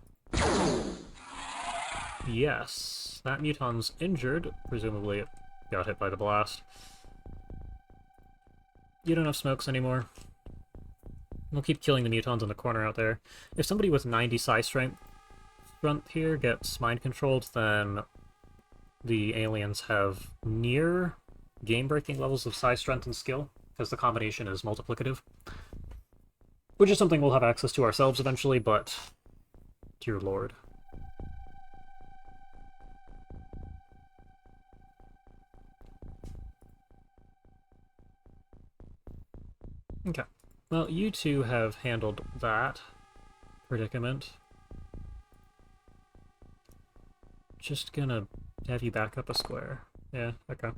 Yes. That Muton's injured. Presumably it got hit by the blast. You don't have smokes anymore. We'll keep killing the Mutons in the corner out there. If somebody with 90 psi strength here gets mind-controlled, then the aliens have near game-breaking levels of psi strength and skill, because the combination is multiplicative. Which is something we'll have access to ourselves eventually, but... dear lord. Okay. Well, you two have handled that predicament. Just gonna have you back up a square. Yeah, okay.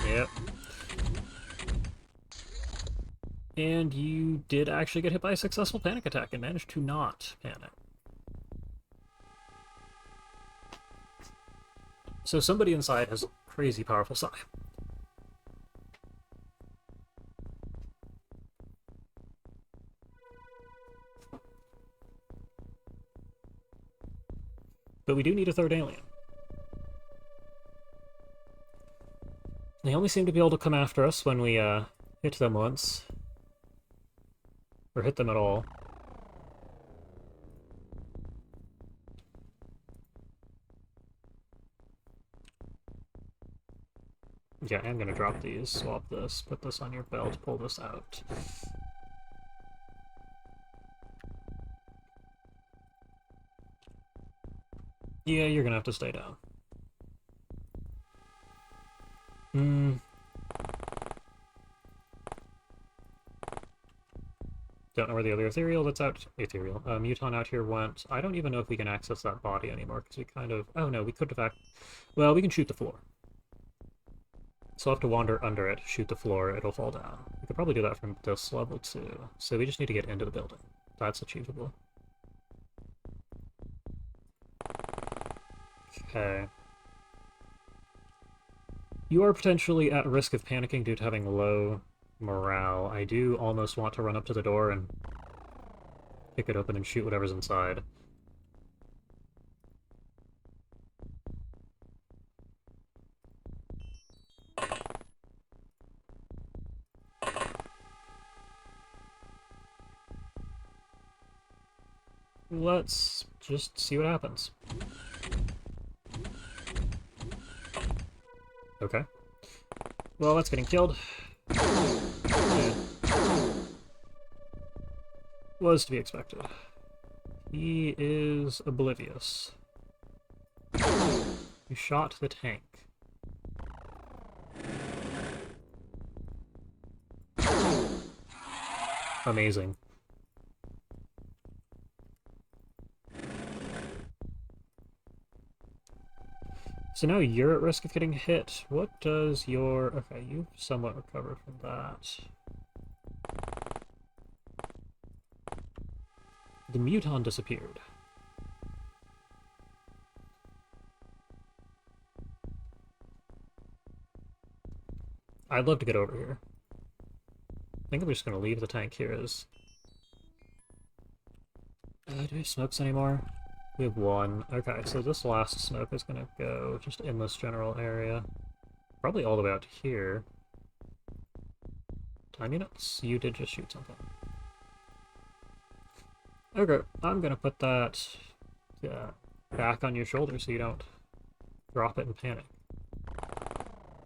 Yep. And you did actually get hit by a successful panic attack and managed to not panic. So somebody inside has crazy powerful psi. But we do need a third alien. They only seem to be able to come after us when we hit them once. Or hit them at all. Yeah, I'm gonna drop these, swap this, put this on your belt, pull this out. Yeah, you're gonna have to stay down. Don't know where the other ethereal that's out. Ethereal. Muton out here went. I don't even know if we can access that body anymore, because we kind of. Oh no, we could have. Well, we can shoot the floor. So I'll have to wander under it, shoot the floor, it'll fall down. We could probably do that from this level too. So we just need to get into the building. That's achievable. Okay. You are potentially at risk of panicking due to having low morale. I do almost want to run up to the door and pick it open and shoot whatever's inside. Let's just see what happens. Okay. Well, that's getting killed. Yeah. Was to be expected. He is oblivious. You shot the tank. Amazing. So now you're at risk of getting hit. What does your... Okay, you somewhat recovered from that. The muton disappeared. I'd love to get over here. I think I'm just going to leave the tank here as... do we have smokes anymore? We have one. Okay, so this last smoke is going to go just in this general area. Probably all the way out to here. Time units? You did just shoot something. Okay, I'm going to put that back on your shoulder so you don't drop it in panic.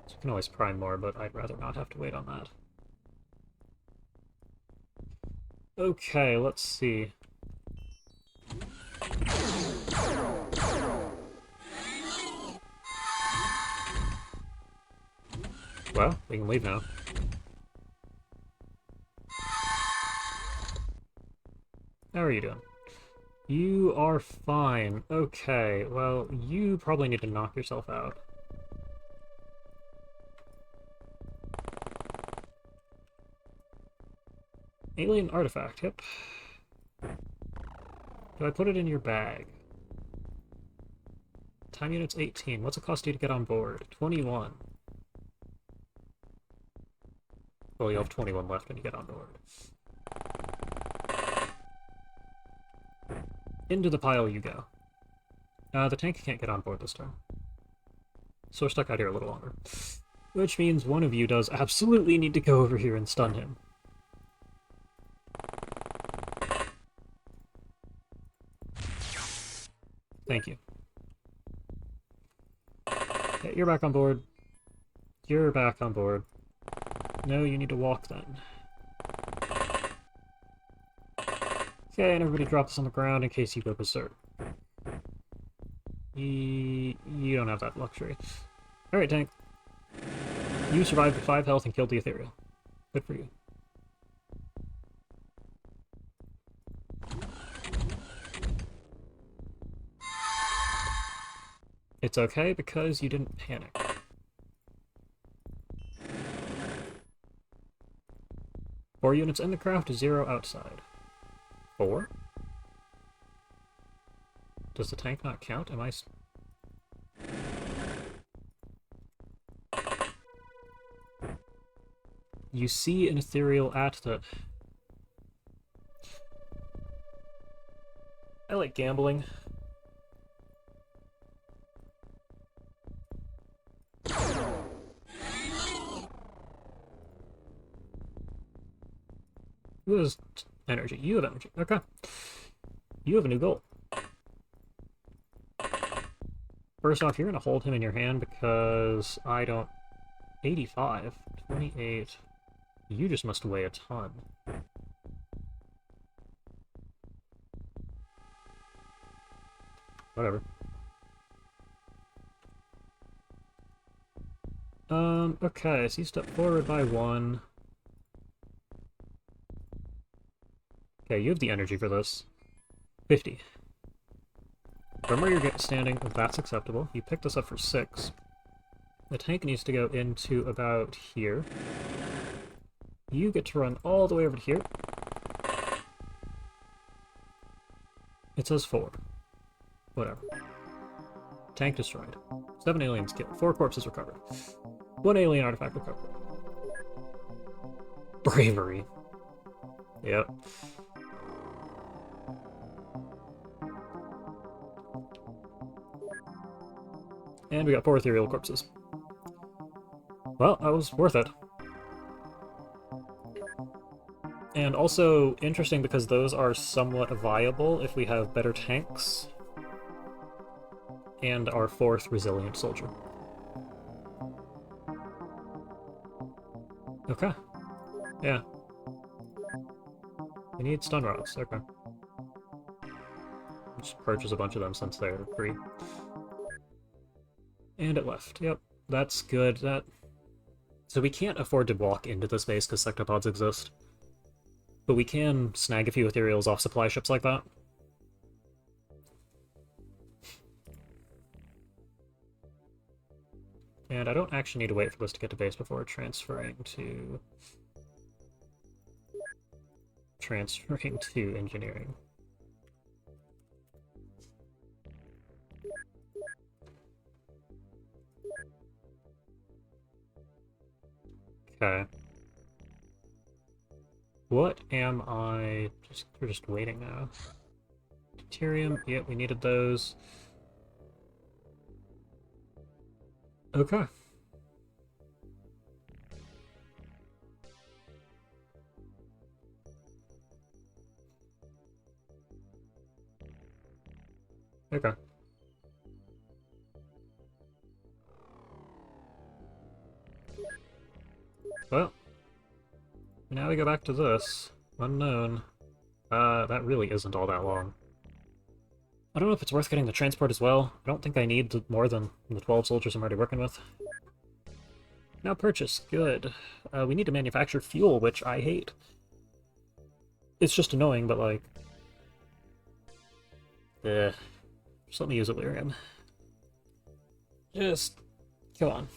So you can always prime more, but I'd rather not have to wait on that. Okay, let's see. Well, we can leave now. How are you doing? You are fine. Okay, well, you probably need to knock yourself out. Alien artifact, yep. Do I put it in your bag? Time unit's 18. What's it cost you to get on board? 21. Well, you have 21 left when you get on board. Into the pile you go. The tank can't get on board this time. So we're stuck out here a little longer. Which means one of you does absolutely need to go over here and stun him. Thank you. Okay, you're back on board. You're back on board. No, you need to walk then. Okay, and everybody drop this on the ground in case you go berserk. You don't have that luxury. Alright, tank. You survived with 5 health and killed the ethereal. Good for you. It's okay because you didn't panic. 4 units in the craft, 0 outside. 4? Does the tank not count? Am I... You see an ethereal at the... I like gambling. Who has energy? You have energy. Okay. You have a new goal. First off, you're going to hold him in your hand because I don't... 85, 28... You just must weigh a ton. Whatever. Okay, so you step forward by 1. Okay, you have the energy for this. 50. From where you're standing, that's acceptable. You picked this up for 6. The tank needs to go into about here. You get to run all the way over to here. It says 4. Whatever. Tank destroyed. 7 aliens killed. 4 corpses recovered. 1 alien artifact recovered. Bravery. Yep. And we got 4 ethereal corpses. Well, that was worth it. And also interesting because those are somewhat viable if we have better tanks and our 4th resilient soldier. Okay. Yeah. We need stun rods. Okay. Just purchase a bunch of them since they're free. And it left. Yep. That's good. So we can't afford to walk into this base because sectopods exist. But we can snag a few ethereals off supply ships like that. And I don't actually need to wait for this to get to base before transferring to engineering. Okay. What am I... We're just waiting now. Deuterium, yep, we needed those. Okay. Okay. Well, now we go back to this. Unknown. That really isn't all that long. I don't know if it's worth getting the transport as well. I don't think I need more than the 12 soldiers I'm already working with. Now purchase. Good. We need to manufacture fuel, which I hate. It's just annoying, but like... just let me use Illyrium. Just... come on.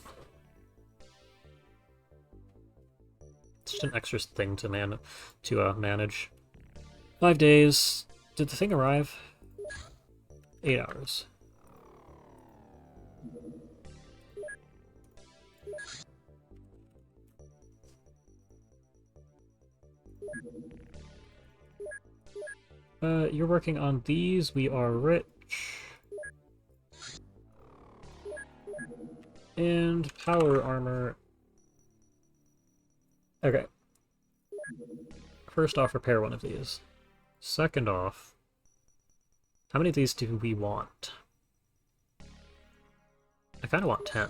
It's just an extra thing to manage. 5 days. Did the thing arrive? 8 hours. You're working on these. We are rich. And power armor. Okay. First off, repair one of these. Second off, how many of these do we want? I kind of want 10.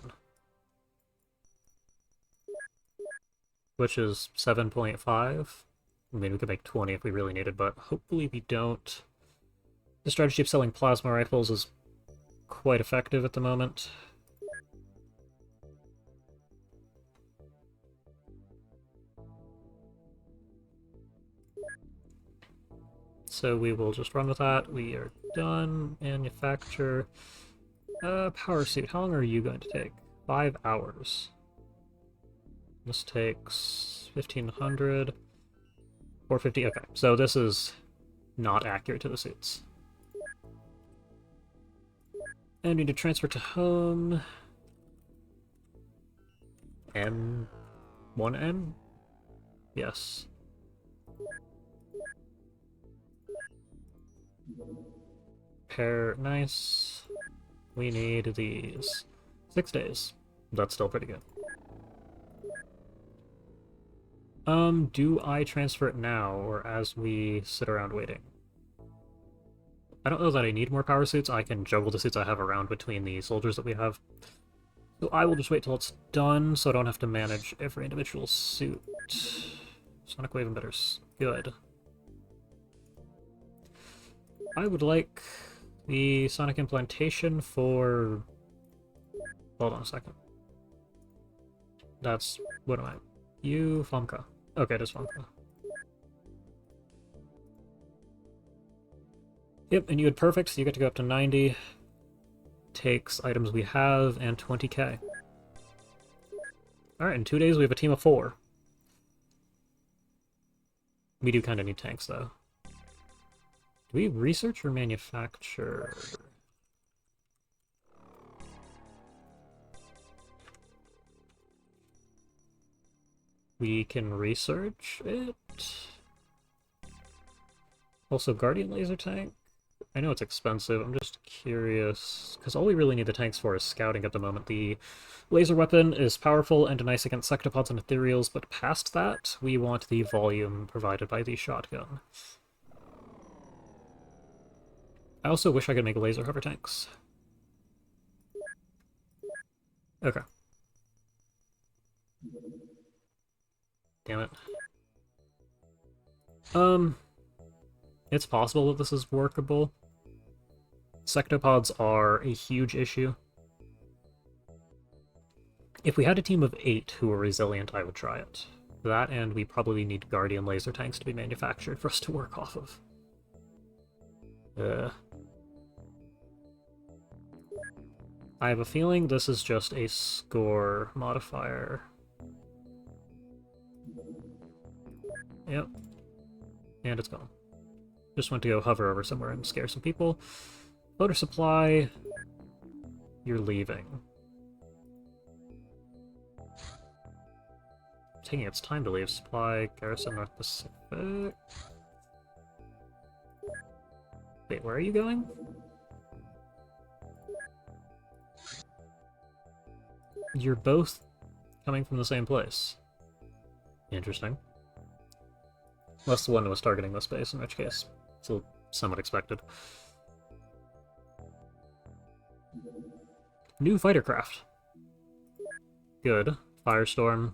Which is 7.5. I mean, we could make 20 if we really needed, but hopefully we don't. The strategy of selling plasma rifles is quite effective at the moment. So we will just run with that. We are done. Manufacture. Power suit. How long are you going to take? 5 hours. This takes 1500. 450. Okay, so this is not accurate to the suits. And we need to transfer to home. M. 1M? Yes. Pair, nice. We need these. 6 days. That's still pretty good. Do I transfer it now, or as we sit around waiting? I don't know that I need more power suits. I can juggle the suits I have around between the soldiers that we have. So I will just wait till it's done, so I don't have to manage every individual suit. Sonic Wave emitters. Good. I would like the Sonic implantation for... Hold on a second. That's... What am I? You, Famka. Okay, it is Famka. Yep, and you had perfect, so you get to go up to 90. Takes items we have, and 20k. Alright, in 2 days we have a team of 4. We do kind of need tanks, though. Do we research or manufacture? We can research it. Also, Guardian Laser Tank. I know it's expensive, I'm just curious, because all we really need the tanks for is scouting at the moment. The laser weapon is powerful and nice against sectopods and ethereals, but past that, we want the volume provided by the shotgun. I also wish I could make laser hover tanks. Okay. Damn it. It's possible that this is workable. Sectopods are a huge issue. If we had a team of 8 who were resilient, I would try it. That, and we probably need Guardian laser tanks to be manufactured for us to work off of. I have a feeling this is just a score modifier. Yep. And it's gone. Just went to go hover over somewhere and scare some people. Voter supply. You're leaving. Taking its time to leave. Supply, Garrison, North Pacific. Wait, where are you going? You're both coming from the same place. Interesting. Unless the one was targeting this base, in which case it's somewhat expected. New fighter craft. Good. Firestorm.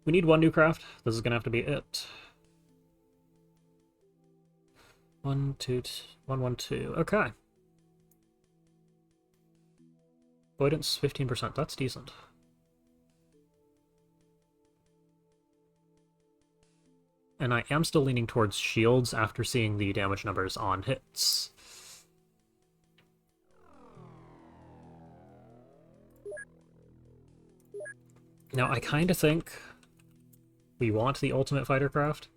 We need one new craft. This is gonna have to be it. 1, 2, 1, 1, 2. Okay. Avoidance 15%. That's decent. And I am still leaning towards shields after seeing the damage numbers on hits. Now, I kind of think we want the ultimate fighter craft.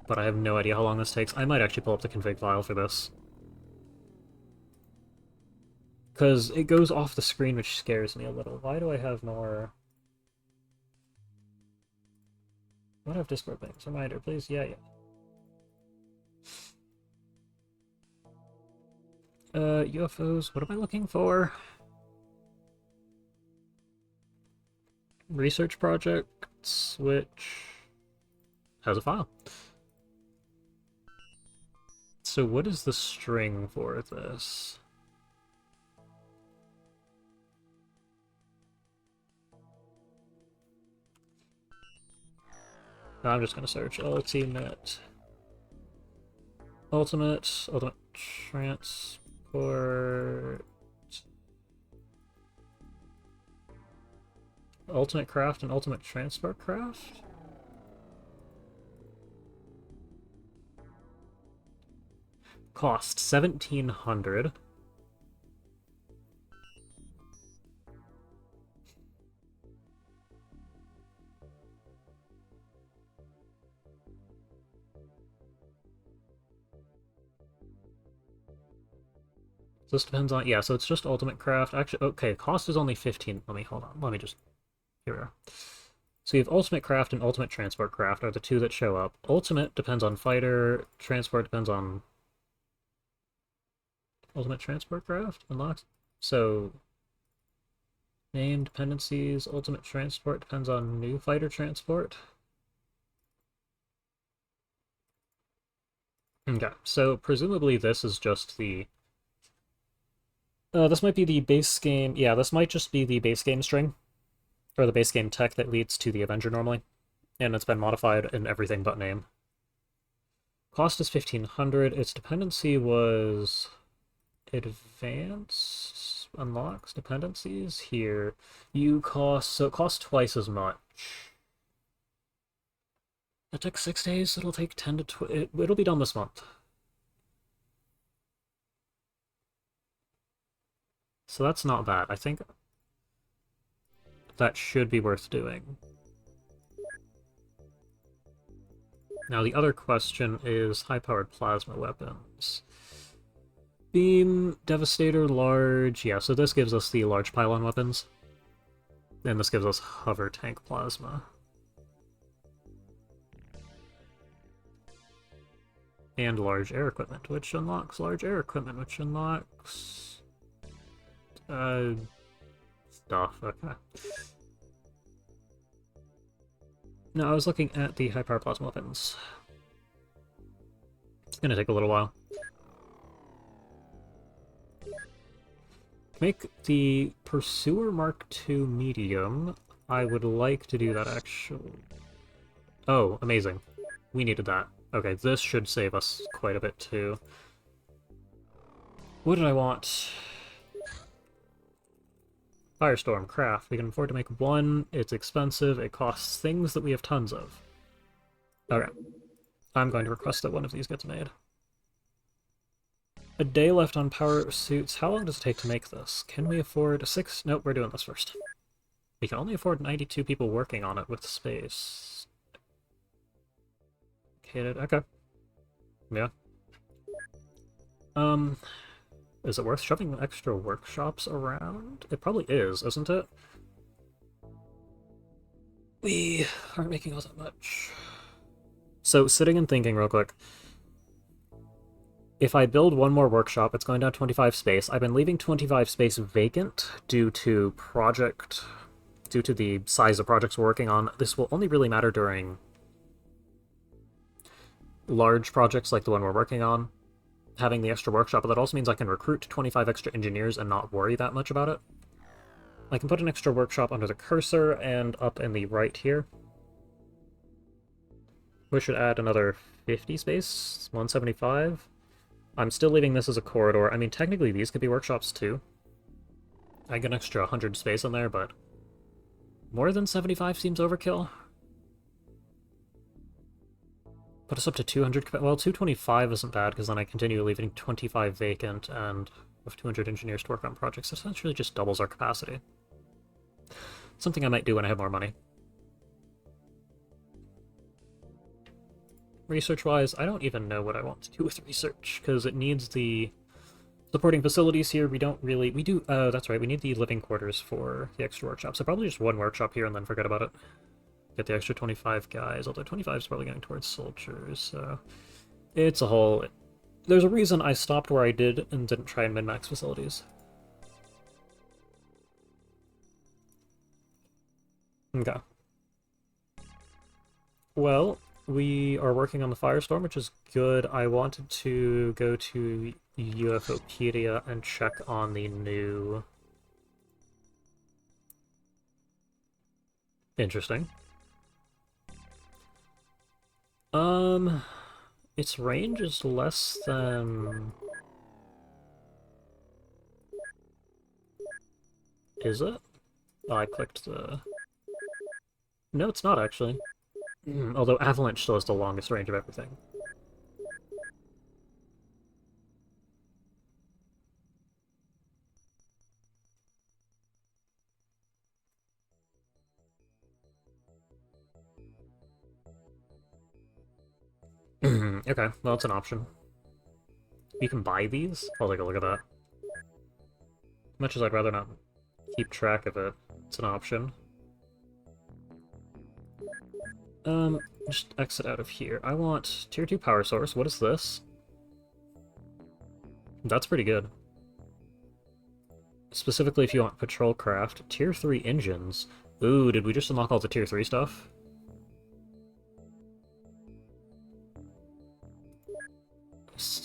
But I have no idea how long this takes. I might actually pull up the config file for this. Because it goes off the screen, which scares me a little. Why do I have more... I don't have Discord things. Reminder, please. Yeah. UFOs. What am I looking for? Research projects, which has a file. So what is the string for this? No, I'm just gonna search ultimate transport, ultimate craft and ultimate transport craft. Cost 1,700. This depends on, yeah, so it's just ultimate craft. Actually, okay, cost is only 15. Hold on. Let me just, here we are. So you have ultimate craft and ultimate transport craft are the two that show up. Ultimate depends on fighter, transport depends on ultimate transport craft unlocks. So name dependencies, ultimate transport depends on new fighter transport. Okay, so presumably this is just the this might be the base game. Yeah, this might just be the base game string, or the base game tech that leads to the Avenger normally, and it's been modified in everything but name. Cost is 1,500. Its dependency was advanced unlocks dependencies here. So it costs twice as much. It took 6 days, it'll take 10 to it'll be done this month. So that's not bad. I think that should be worth doing. Now the other question is high-powered plasma weapons. Beam, Devastator, Large... Yeah, so this gives us the large pylon weapons. And this gives us hover tank plasma. And large air equipment, which unlocks large air equipment, which unlocks... stuff, okay. No, I was looking at the high-power plasma weapons. It's gonna take a little while. Make the Pursuer Mark II medium. I would like to do that, actually. Oh, amazing. We needed that. Okay, this should save us quite a bit, too. What did I want? Firestorm, craft. We can afford to make one. It's expensive. It costs things that we have tons of. Okay. I'm going to request that one of these gets made. A day left on power suits. How long does it take to make this? Can we afford 6? Nope, we're doing this first. We can only afford 92 people working on it with space. Okay. Yeah. Is it worth shoving extra workshops around? It probably is, isn't it? We aren't making all that much. So, sitting and thinking real quick. If I build one more workshop, it's going down 25 space. I've been leaving 25 space vacant due to the size of projects we're working on. This will only really matter during large projects like the one we're working on. Having the extra workshop, but that also means I can recruit 25 extra engineers and not worry that much about it. I can put an extra workshop under the cursor and up in the right here. We should add another 50 space, 175. I'm still leaving this as a corridor. I mean, technically these could be workshops too. I get an extra 100 space in there, but more than 75 seems overkill. Put us up to 200... Well, 225 isn't bad, because then I continue leaving 25 vacant, and with 200 engineers to work on projects, essentially just doubles our capacity. Something I might do when I have more money. Research-wise, I don't even know what I want to do with research, because it needs the supporting facilities here. We don't really... We do... that's right, we need the living quarters for the extra workshops. So probably just one workshop here and then forget about it. Get the extra 25 guys, although 25 is probably going towards soldiers, so... It's a whole... There's a reason I stopped where I did and didn't try and min-max facilities. Okay. Well, we are working on the Firestorm, which is good. I wanted to go to UFOpedia and check on the new... Interesting. Its range is less than... Is it? Oh, I clicked the... No, it's not actually. Although Avalanche still has the longest range of everything. Okay, well, it's an option. We can buy these? I'll take a look at that. Much as I'd rather not keep track of it, it's an option. Just exit out of here. I want tier 2 power source. What is this? That's pretty good. Specifically if you want patrol craft. Tier 3 engines. Ooh, did we just unlock all the tier 3 stuff?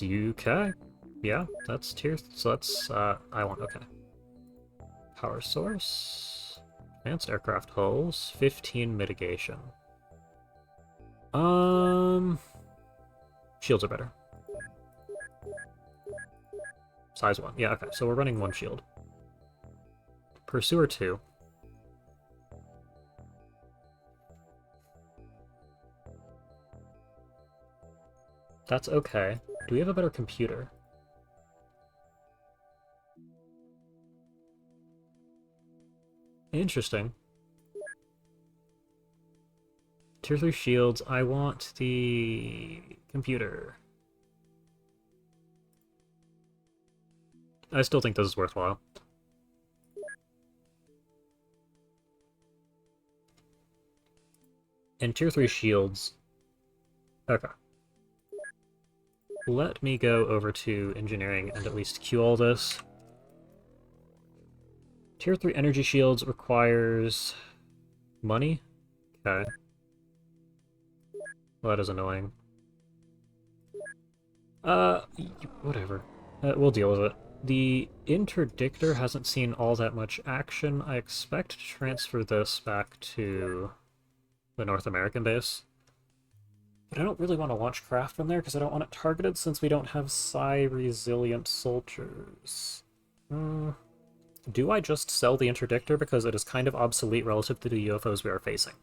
Okay. Yeah, that's tier... So that's, I want... Okay. Power source. Advanced aircraft hulls. 15 mitigation. Shields are better. Size 1. Yeah, okay, so we're running 1 shield. Pursuer 2. That's okay. Do we have a better computer? Interesting. Tier 3 shields, I want the computer. I still think this is worthwhile. And Tier 3 shields... Okay. Let me go over to engineering and at least queue all this. Tier 3 energy shields requires... money? Okay. Well, that is annoying. Whatever. We'll deal with it. The interdictor hasn't seen all that much action. I expect to transfer this back to the North American base. But I don't really want to launch craft from there because I don't want it targeted since we don't have psi-resilient soldiers. Do I just sell the interdictor because it is kind of obsolete relative to the UFOs we are facing?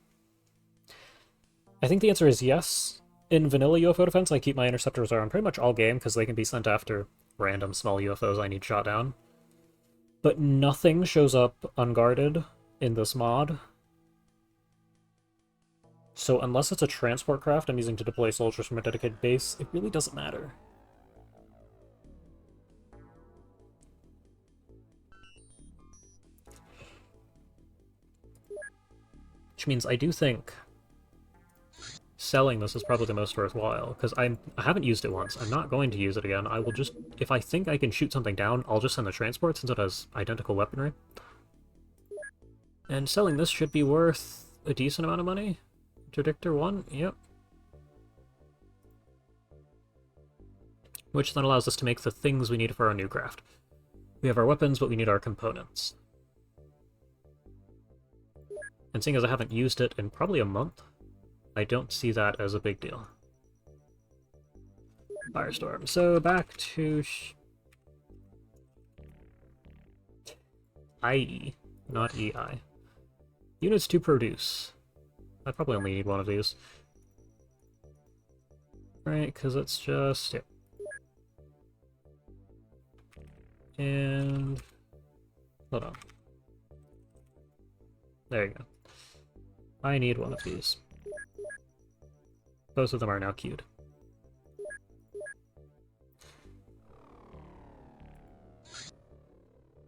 I think the answer is yes. In vanilla UFO defense, I keep my interceptors on pretty much all game because they can be sent after random small UFOs I need shot down. But nothing shows up unguarded in this mod. So unless it's a transport craft I'm using to deploy soldiers from a dedicated base, it really doesn't matter. Which means I do think selling this is probably the most worthwhile, because I haven't used it once. I'm not going to use it again. I will just, if I think I can shoot something down, I'll just send the transport since it has identical weaponry. And selling this should be worth a decent amount of money. Interdictor 1, yep. Which then allows us to make the things we need for our new craft. We have our weapons, but we need our components. And seeing as I haven't used it in probably a month, I don't see that as a big deal. Firestorm. So back to... IE, not EI. Units to produce. I probably only need one of these. Right, because it's just... Yep. And... Hold on. There you go. I need one of these. Both of them are now queued.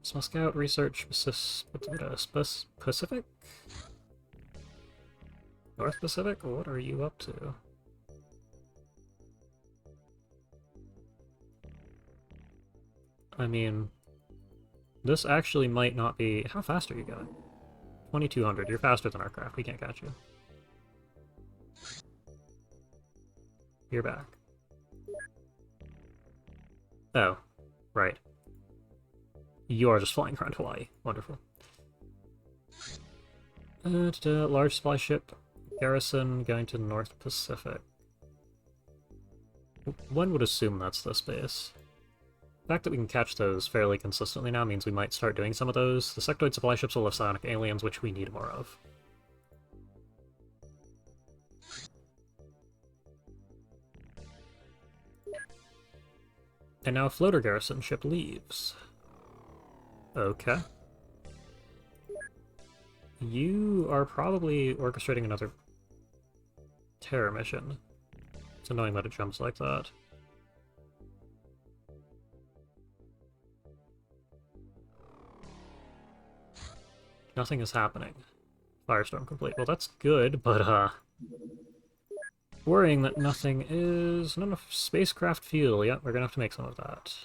Small Scout, Research, Pacific? North Pacific? What are you up to? I mean, this actually might not be... How fast are you going? 2200. You're faster than our craft. We can't catch you. You're back. Oh, right. You are just flying around Hawaii. Wonderful. Large supply ship. Garrison going to North Pacific. One would assume that's this base. The fact that we can catch those fairly consistently now means we might start doing some of those. The sectoid supply ships will have psionic aliens, which we need more of. And now a floater garrison ship leaves. Okay. You are probably orchestrating another terror mission. It's annoying that it jumps like that. Nothing is happening. Firestorm complete. Well, that's good, but, worrying that nothing is... Not enough spacecraft fuel. Yep, we're gonna have to make some of that.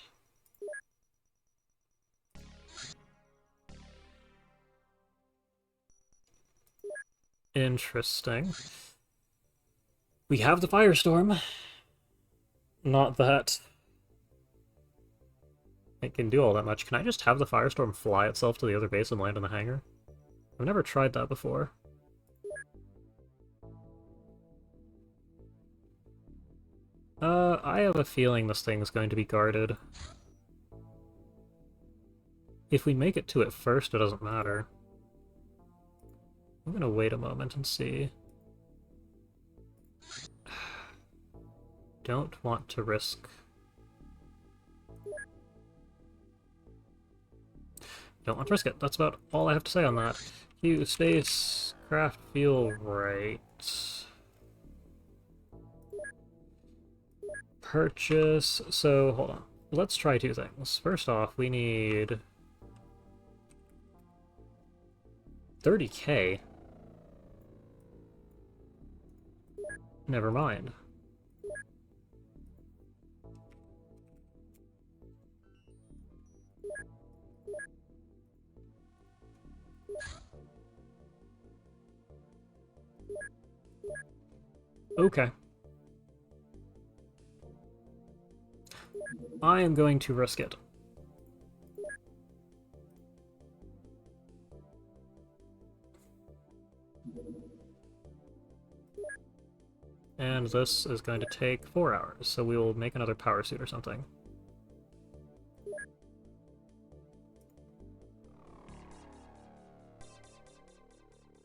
Interesting. We have the Firestorm. Not that it can do all that much. Can I just have the Firestorm fly itself to the other base and land in the hangar? I've never tried that before. I have a feeling this thing's going to be guarded. If we make it to it first, it doesn't matter. I'm gonna wait a moment and see. don't want to risk... Don't want to risk it. That's about all I have to say on that. Q, space, craft, feel right. Purchase... So, hold on. Let's try two things. First off, we need... 30k. Never mind. Okay. I am going to risk it. And this is going to take 4 hours, so we will make another power suit or something.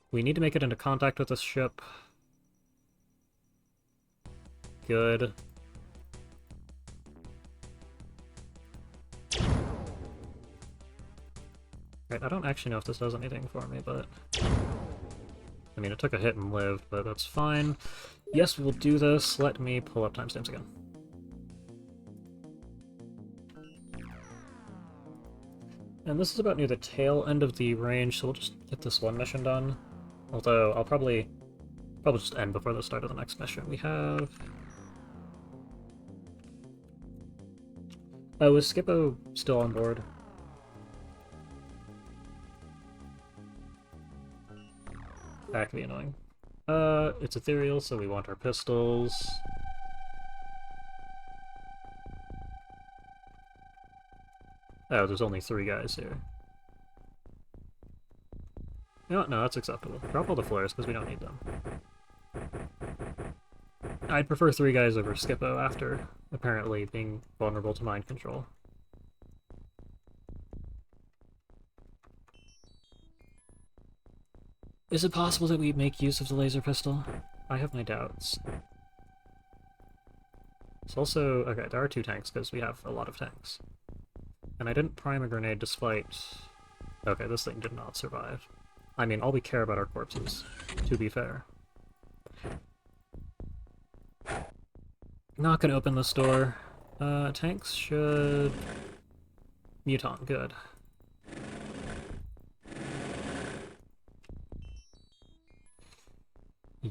We need to make it into contact with this ship. Good. Right, I don't actually know if this does anything for me, but... I mean, it took a hit and lived, but that's fine. Yes, we will do this. Let me pull up timestamps again. And this is about near the tail end of the range, so we'll just get this one mission done. Although, I'll probably just end before the start of the next mission. We have... Oh, is Skippo still on board? That can be annoying. It's ethereal, so we want our pistols. Oh, there's only 3 guys here. No, that's acceptable. Drop all the flares, because we don't need them. I'd prefer 3 guys over Skippo after, apparently, being vulnerable to mind control. Is it possible that we make use of the laser pistol? I have my doubts. It's also... okay, there are 2 tanks, because we have a lot of tanks. And I didn't prime a grenade despite... okay, this thing did not survive. I mean, all we care about are corpses, to be fair. Not gonna open this door. Tanks should... Muton, good.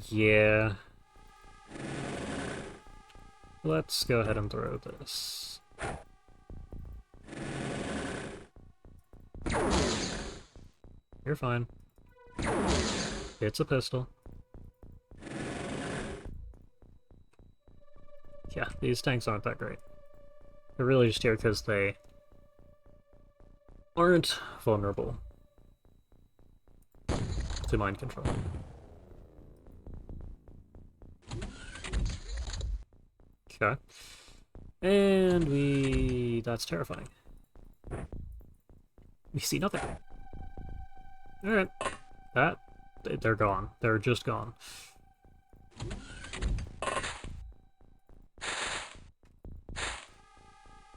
Yeah. Let's go ahead and throw this. You're fine. It's a pistol. Yeah, these tanks aren't that great. They're really just here because they aren't vulnerable to mind control. Okay. And that's terrifying. We see nothing. Alright. They're gone. They're just gone.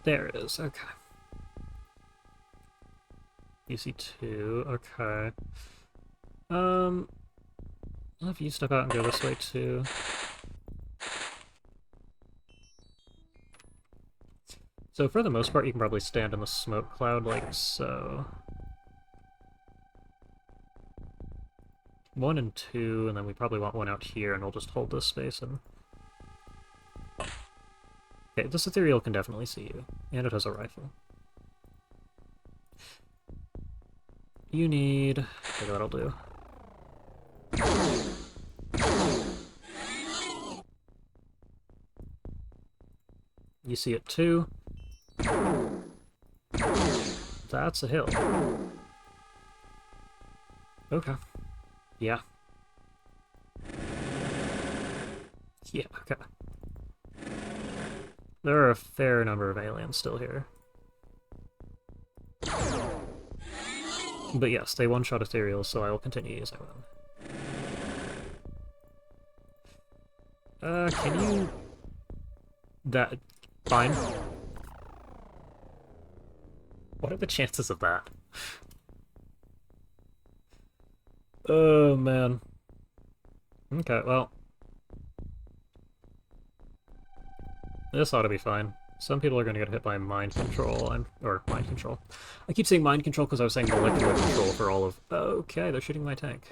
There it is, okay. EC2, okay. I'll have you step out and go this way too. So for the most part, you can probably stand in the smoke cloud like so. 1 and 2, and then we probably want 1 out here, and we'll just hold this space and... okay, this ethereal can definitely see you, and it has a rifle. You need... okay, that'll do. You see it too. That's a hill. Okay. Yeah. Yeah, okay. There are a fair number of aliens still here. But yes, they one-shot ethereal, so I will continue using them. Can you... That... fine. What are the chances of that? Oh, man. Okay, well... this ought to be fine. Some people are going to get hit by mind control, or mind control. I keep saying mind control because I was saying molecular control for all of... okay, they're shooting my tank.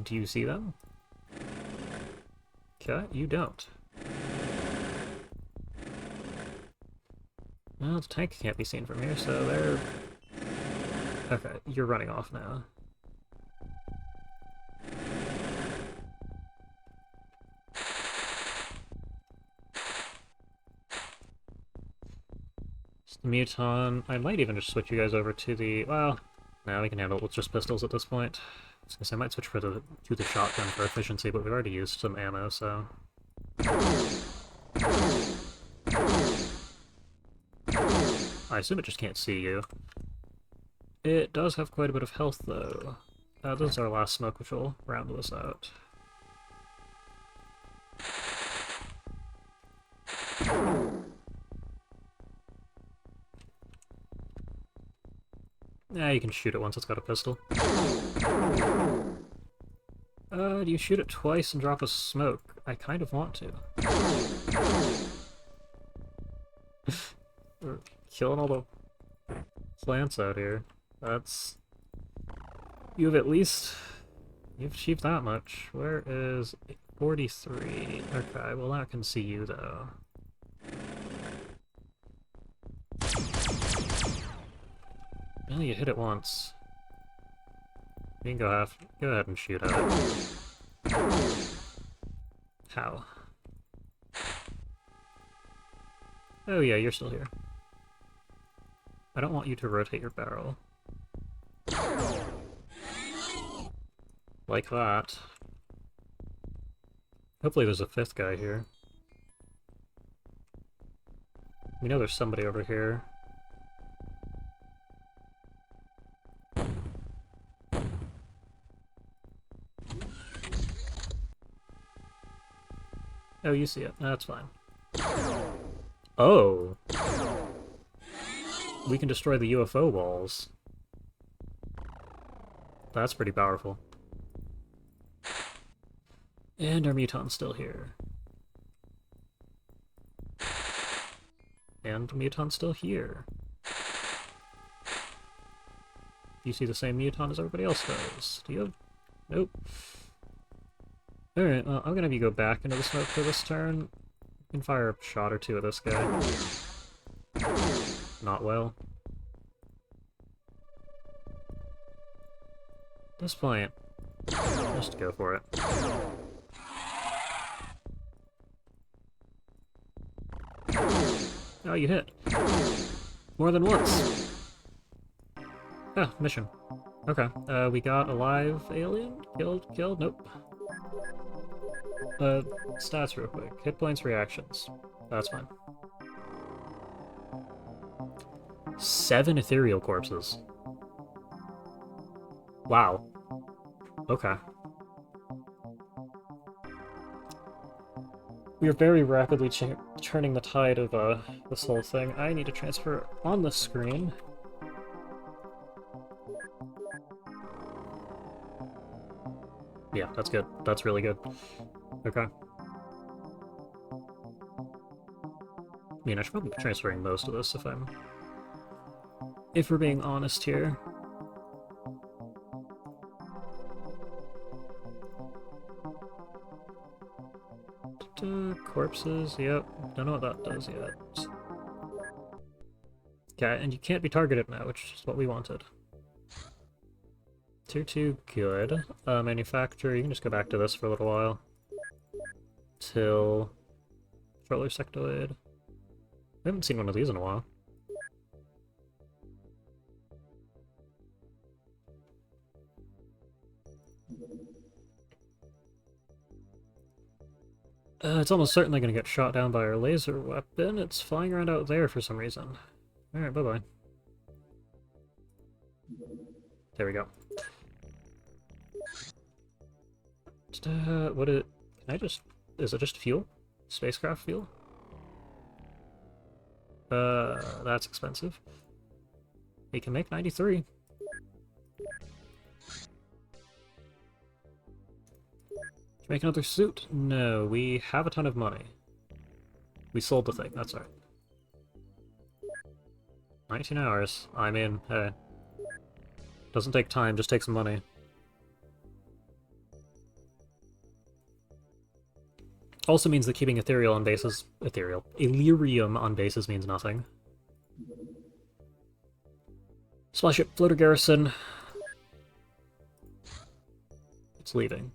Do you see them? Okay, you don't. Well, the tank can't be seen from here, so they're... okay, you're running off now. It's the Muton. I might even just switch you guys over to the... well, no, we can handle it with just pistols at this point. I was gonna say, I might switch to the shotgun for efficiency, but we've already used some ammo, so... I assume it just can't see you. It does have quite a bit of health, though. This is our last smoke, which will round this out. Yeah, you can shoot it once it's got a pistol. Do you shoot it twice and drop a smoke? I kind of want to. We're killing all the plants out here. That's... you've achieved that much. Where is 43? Okay, well that can see you though. Well, you hit it once. You can go ahead and shoot at it. How? Oh yeah, you're still here. I don't want you to rotate your barrel. Like that. Hopefully there's a fifth guy here. We know there's somebody over here. Oh, you see it. That's fine. Oh! We can destroy the UFO walls. That's pretty powerful. And our Muton's still here. And the Muton's still here. Do you see the same Muton as everybody else does? Do you have... nope. Alright, well, I'm gonna have you go back into the smoke for this turn. You can fire a shot or two at this guy. Not well. At this point, just go for it. Oh, you hit. More than once. Ah, mission. Okay, we got a live alien? Killed? Nope. Stats real quick. Hit points, reactions. That's fine. 7 ethereal corpses. Wow. Okay. We are very rapidly turning the tide of this whole thing. I need to transfer on the screen. Yeah, that's good. That's really good. Okay. I mean, I should probably be transferring most of this if we're being honest here. Corpses, yep. Don't know what that does yet. Okay, and you can't be targeted now, which is what we wanted. Tier 2, good. Manufacturer, you can just go back to this for a little while. Till... controller sectoid. I haven't seen one of these in a while. It's almost certainly going to get shot down by our laser weapon. It's flying around out there for some reason. Alright, bye-bye. There we go. Can I just Is it just fuel? Spacecraft fuel? That's expensive. We can make 93. Make another suit? No, we have a ton of money. We sold the thing, that's right. 19 hours. I'm in. Hey. Doesn't take time, just takes money. Also means that keeping Ethereal on bases... Illyrium on bases means nothing. Supply ship, floater garrison. It's leaving.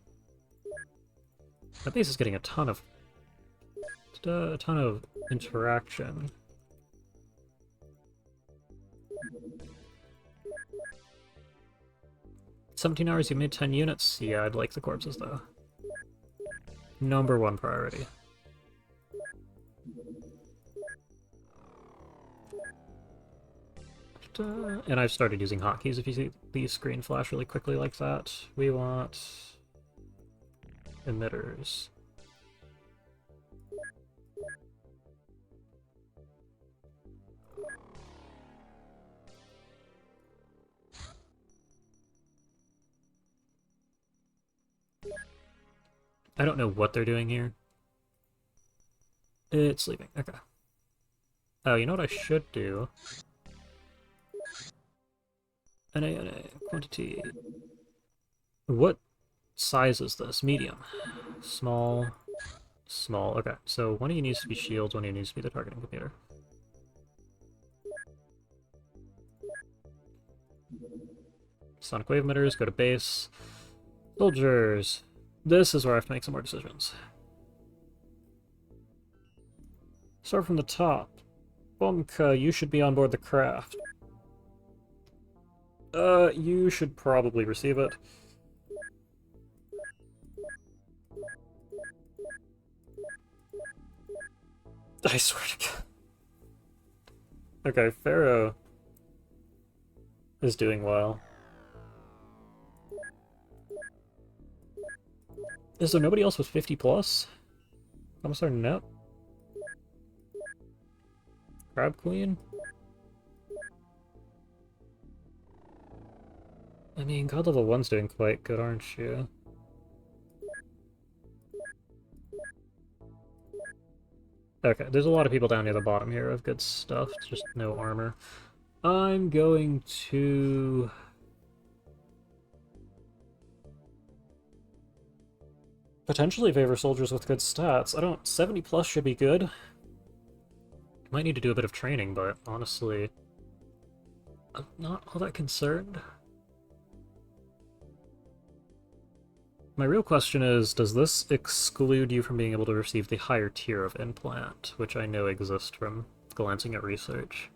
That base is getting a ton of interaction. $17, you made 10 units? Yeah, I'd like the corpses, though. Number one priority. And I've started using hotkeys if you see the screen flash really quickly like that. We want... emitters. I don't know what they're doing here. It's leaving. Okay. Oh, you know what I should do? NA, quantity. What size is this? Medium. Small. Small. Okay, so one of you needs to be shields, one of you needs to be the targeting computer. Sonic wave emitters, go to base. Soldiers. This is where I have to make some more decisions. Start from the top. Bomka, you should be on board the craft. You should probably receive it. I swear to God. Okay, Pharaoh is doing well. Is there nobody else with 50 plus? Commissar Nep? Crab Queen? I mean, God Level 1's doing quite good, aren't you? Okay, there's a lot of people down near the bottom here of good stuff, just no armor. I'm going to... potentially favor soldiers with good stats. 70 plus should be good. Might need to do a bit of training, but honestly, I'm not all that concerned. My real question is, does this exclude you from being able to receive the higher tier of implant, which I know exists from glancing at research?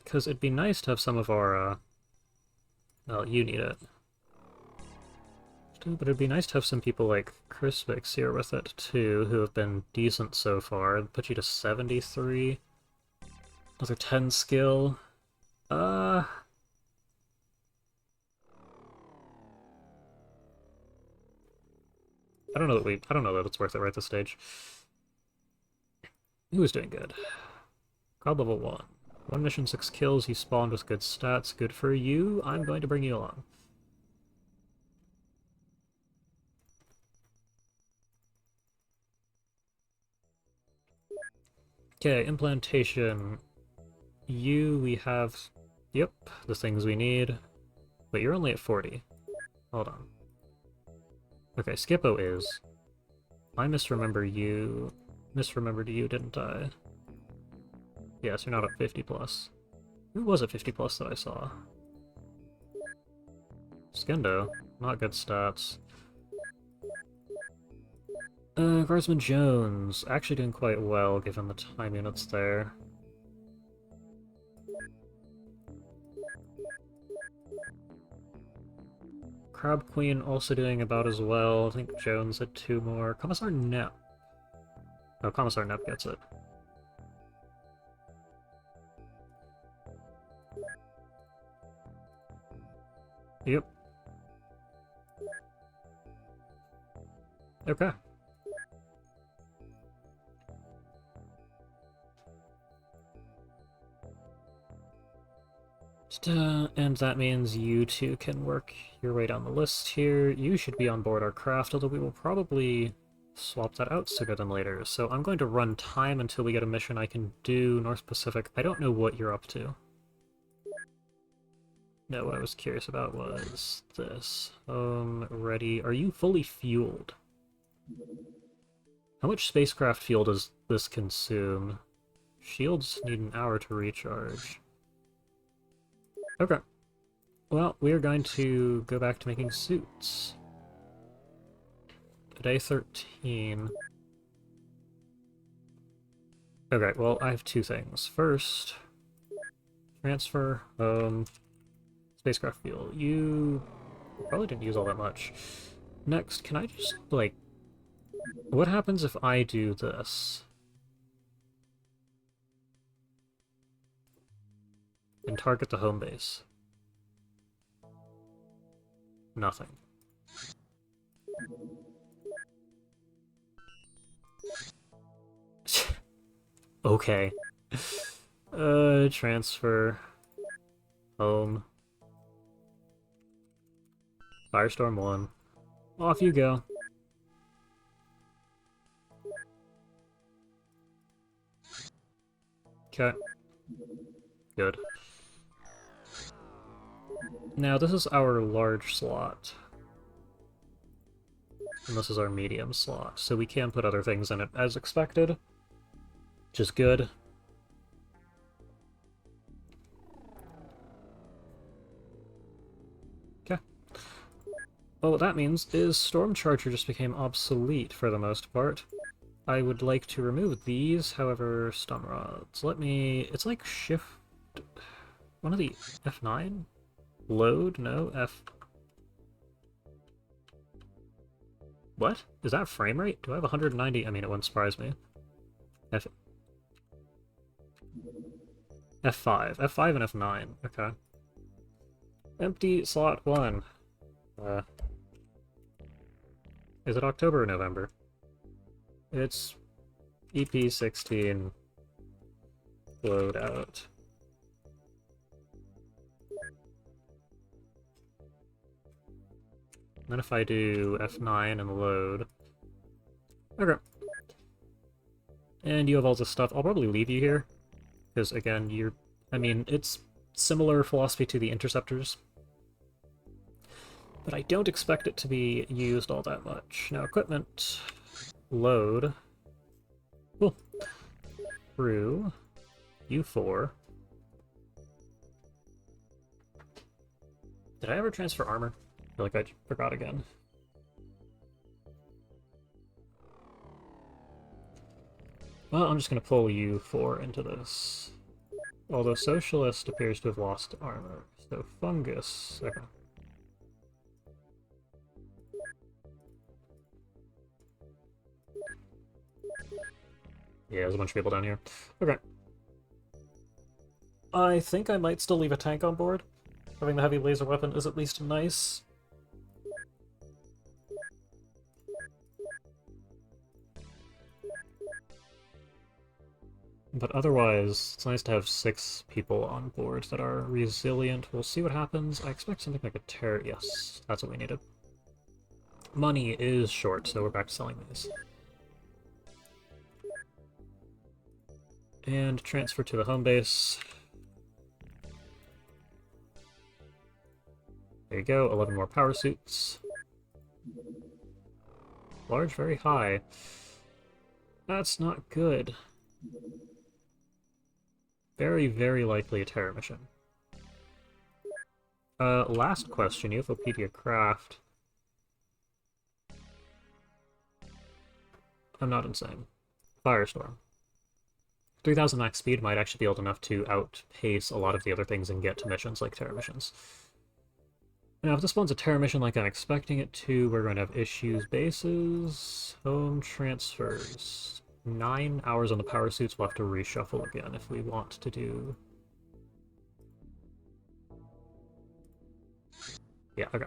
Because it'd be nice to have some of our, well, you need it. But it'd be nice to have some people like Crispix here with it, too, who have been decent so far. It'd put you to 73. Another 10 skill. I don't know that it's worth it right at this stage. Who is doing good? God level 1. 1 mission, 6 kills, you spawned with good stats. Good for you. I'm going to bring you along. Okay, implantation. We have... Yep, the things we need. But you're only at 40. Hold on. Okay, Skippo is. I misremembered you, didn't I? Yes, you're not at 50 plus. Who was at 50 plus that I saw? Skendo. Not good stats. Guardsman Jones. Actually doing quite well, given the time units there. Crab Queen also doing about as well. I think Jones had 2 more. Commissar Nep. Oh, Commissar Nep gets it. Yep. Okay. And that means you two can work your way down the list here. You should be on board our craft, although we will probably swap that out sooner than later. So I'm going to run time until we get a mission I can do. North Pacific, I don't know what you're up to. No, what I was curious about was this. Ready. Are you fully fueled? How much spacecraft fuel does this consume? Shields need an hour to recharge. Okay. Well, we are going to go back to making suits. Day 13. Okay, well, I have two things. First, transfer, spacecraft fuel. You probably didn't use all that much. Next, can I just, like... What happens if I do this? And target the home base? Nothing. Okay. Transfer. Home. Firestorm 1. Off you go. Okay. Good. Now, this is our large slot. And this is our medium slot, so we can put other things in it as expected. Which is good. Okay. Well, what that means is Storm Charger just became obsolete for the most part. I would like to remove these, however, stun rods. Let me... It's like shift... One of the... F9? Load? No, F... What? Is that frame rate? Do I have 190? I mean, it wouldn't surprise me. F5. F5 and F9. Okay. Empty slot 1. Is it October or November? It's EP16 load out. And then if I do F9 and load... Okay. And you have all this stuff. I'll probably leave you here. Because, again, you're... I mean, it's similar philosophy to the Interceptors. But I don't expect it to be used all that much. Now, equipment... Load. Cool. Crew. U4. Did I ever transfer armor? I feel like I forgot again. Well, I'm just going to pull U4 into this. Although Socialist appears to have lost armor. So Fungus... Okay. Yeah, there's a bunch of people down here. Okay. I think I might still leave a tank on board. Having the heavy laser weapon is at least nice. But otherwise, it's nice to have 6 people on board that are resilient. We'll see what happens. I expect something like a terror. Yes, that's what we needed. Money is short, so we're back to selling these. And transfer to the home base. There you go, 11 more power suits. Large, very high. That's not good. Very, very likely a terror mission. Last question, UFOpedia Craft. I'm not insane. Firestorm. 3000 max speed might actually be able enough to outpace a lot of the other things and get to missions like terror missions. Now, if this one's a terror mission like I'm expecting it to, we're going to have issues. Bases, home transfers. 9 hours on the power suits. We'll have to reshuffle again if we want to do... Yeah, okay.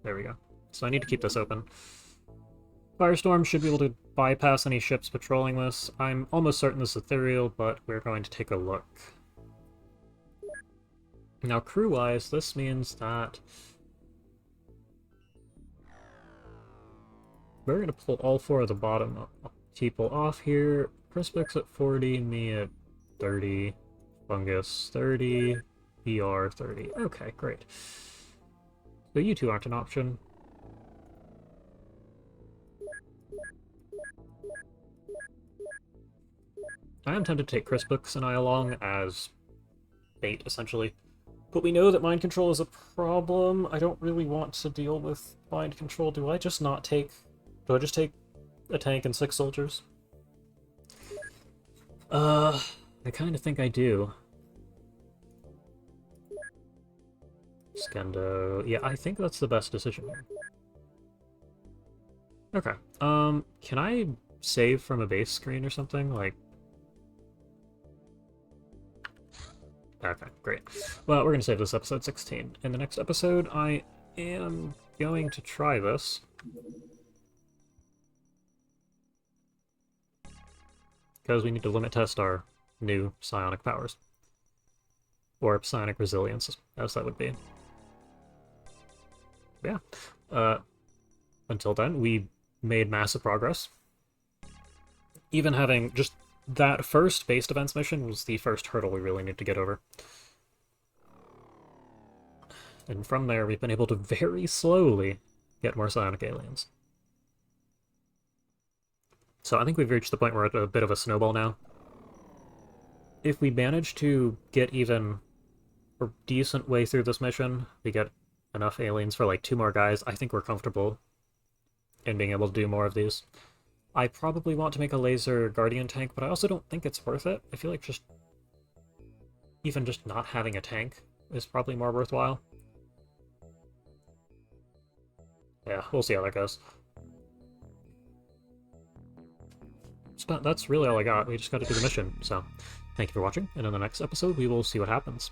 There we go. So I need to keep this open. Firestorm should be able to bypass any ships patrolling this. I'm almost certain this is ethereal, but we're going to take a look. Now, crew-wise, this means that we're going to pull all 4 of the bottom people off here. Crispix at 40, me at 30, Fungus 30, BR 30. Okay, great. So you 2 aren't an option. I am tempted to take Crispix and I along as bait, essentially. But we know that mind control is a problem. I don't really want to deal with mind control. Do I just take a tank and 6 soldiers? I kind of think I do. Skendo... Yeah, I think that's the best decision here. Okay. Can I save from a base screen or something? Like... Okay, great. Well, we're going to save this episode 16. In the next episode, I am going to try this. Because we need to limit test our new psionic powers. Or psionic resilience, as that would be. Yeah. Until then, we made massive progress. Even having just that first base defense mission was the first hurdle we really need to get over. And from there, we've been able to very slowly get more psionic aliens. So I think we've reached the point where we're at a bit of a snowball now. If we manage to get even a decent way through this mission, we get enough aliens for like 2 more guys, I think we're comfortable in being able to do more of these. I probably want to make a laser guardian tank, but I also don't think it's worth it. I feel like even just not having a tank is probably more worthwhile. Yeah, we'll see how that goes. But that's really all I got. We just got to do the mission, so thank you for watching, and in the next episode we will see what happens.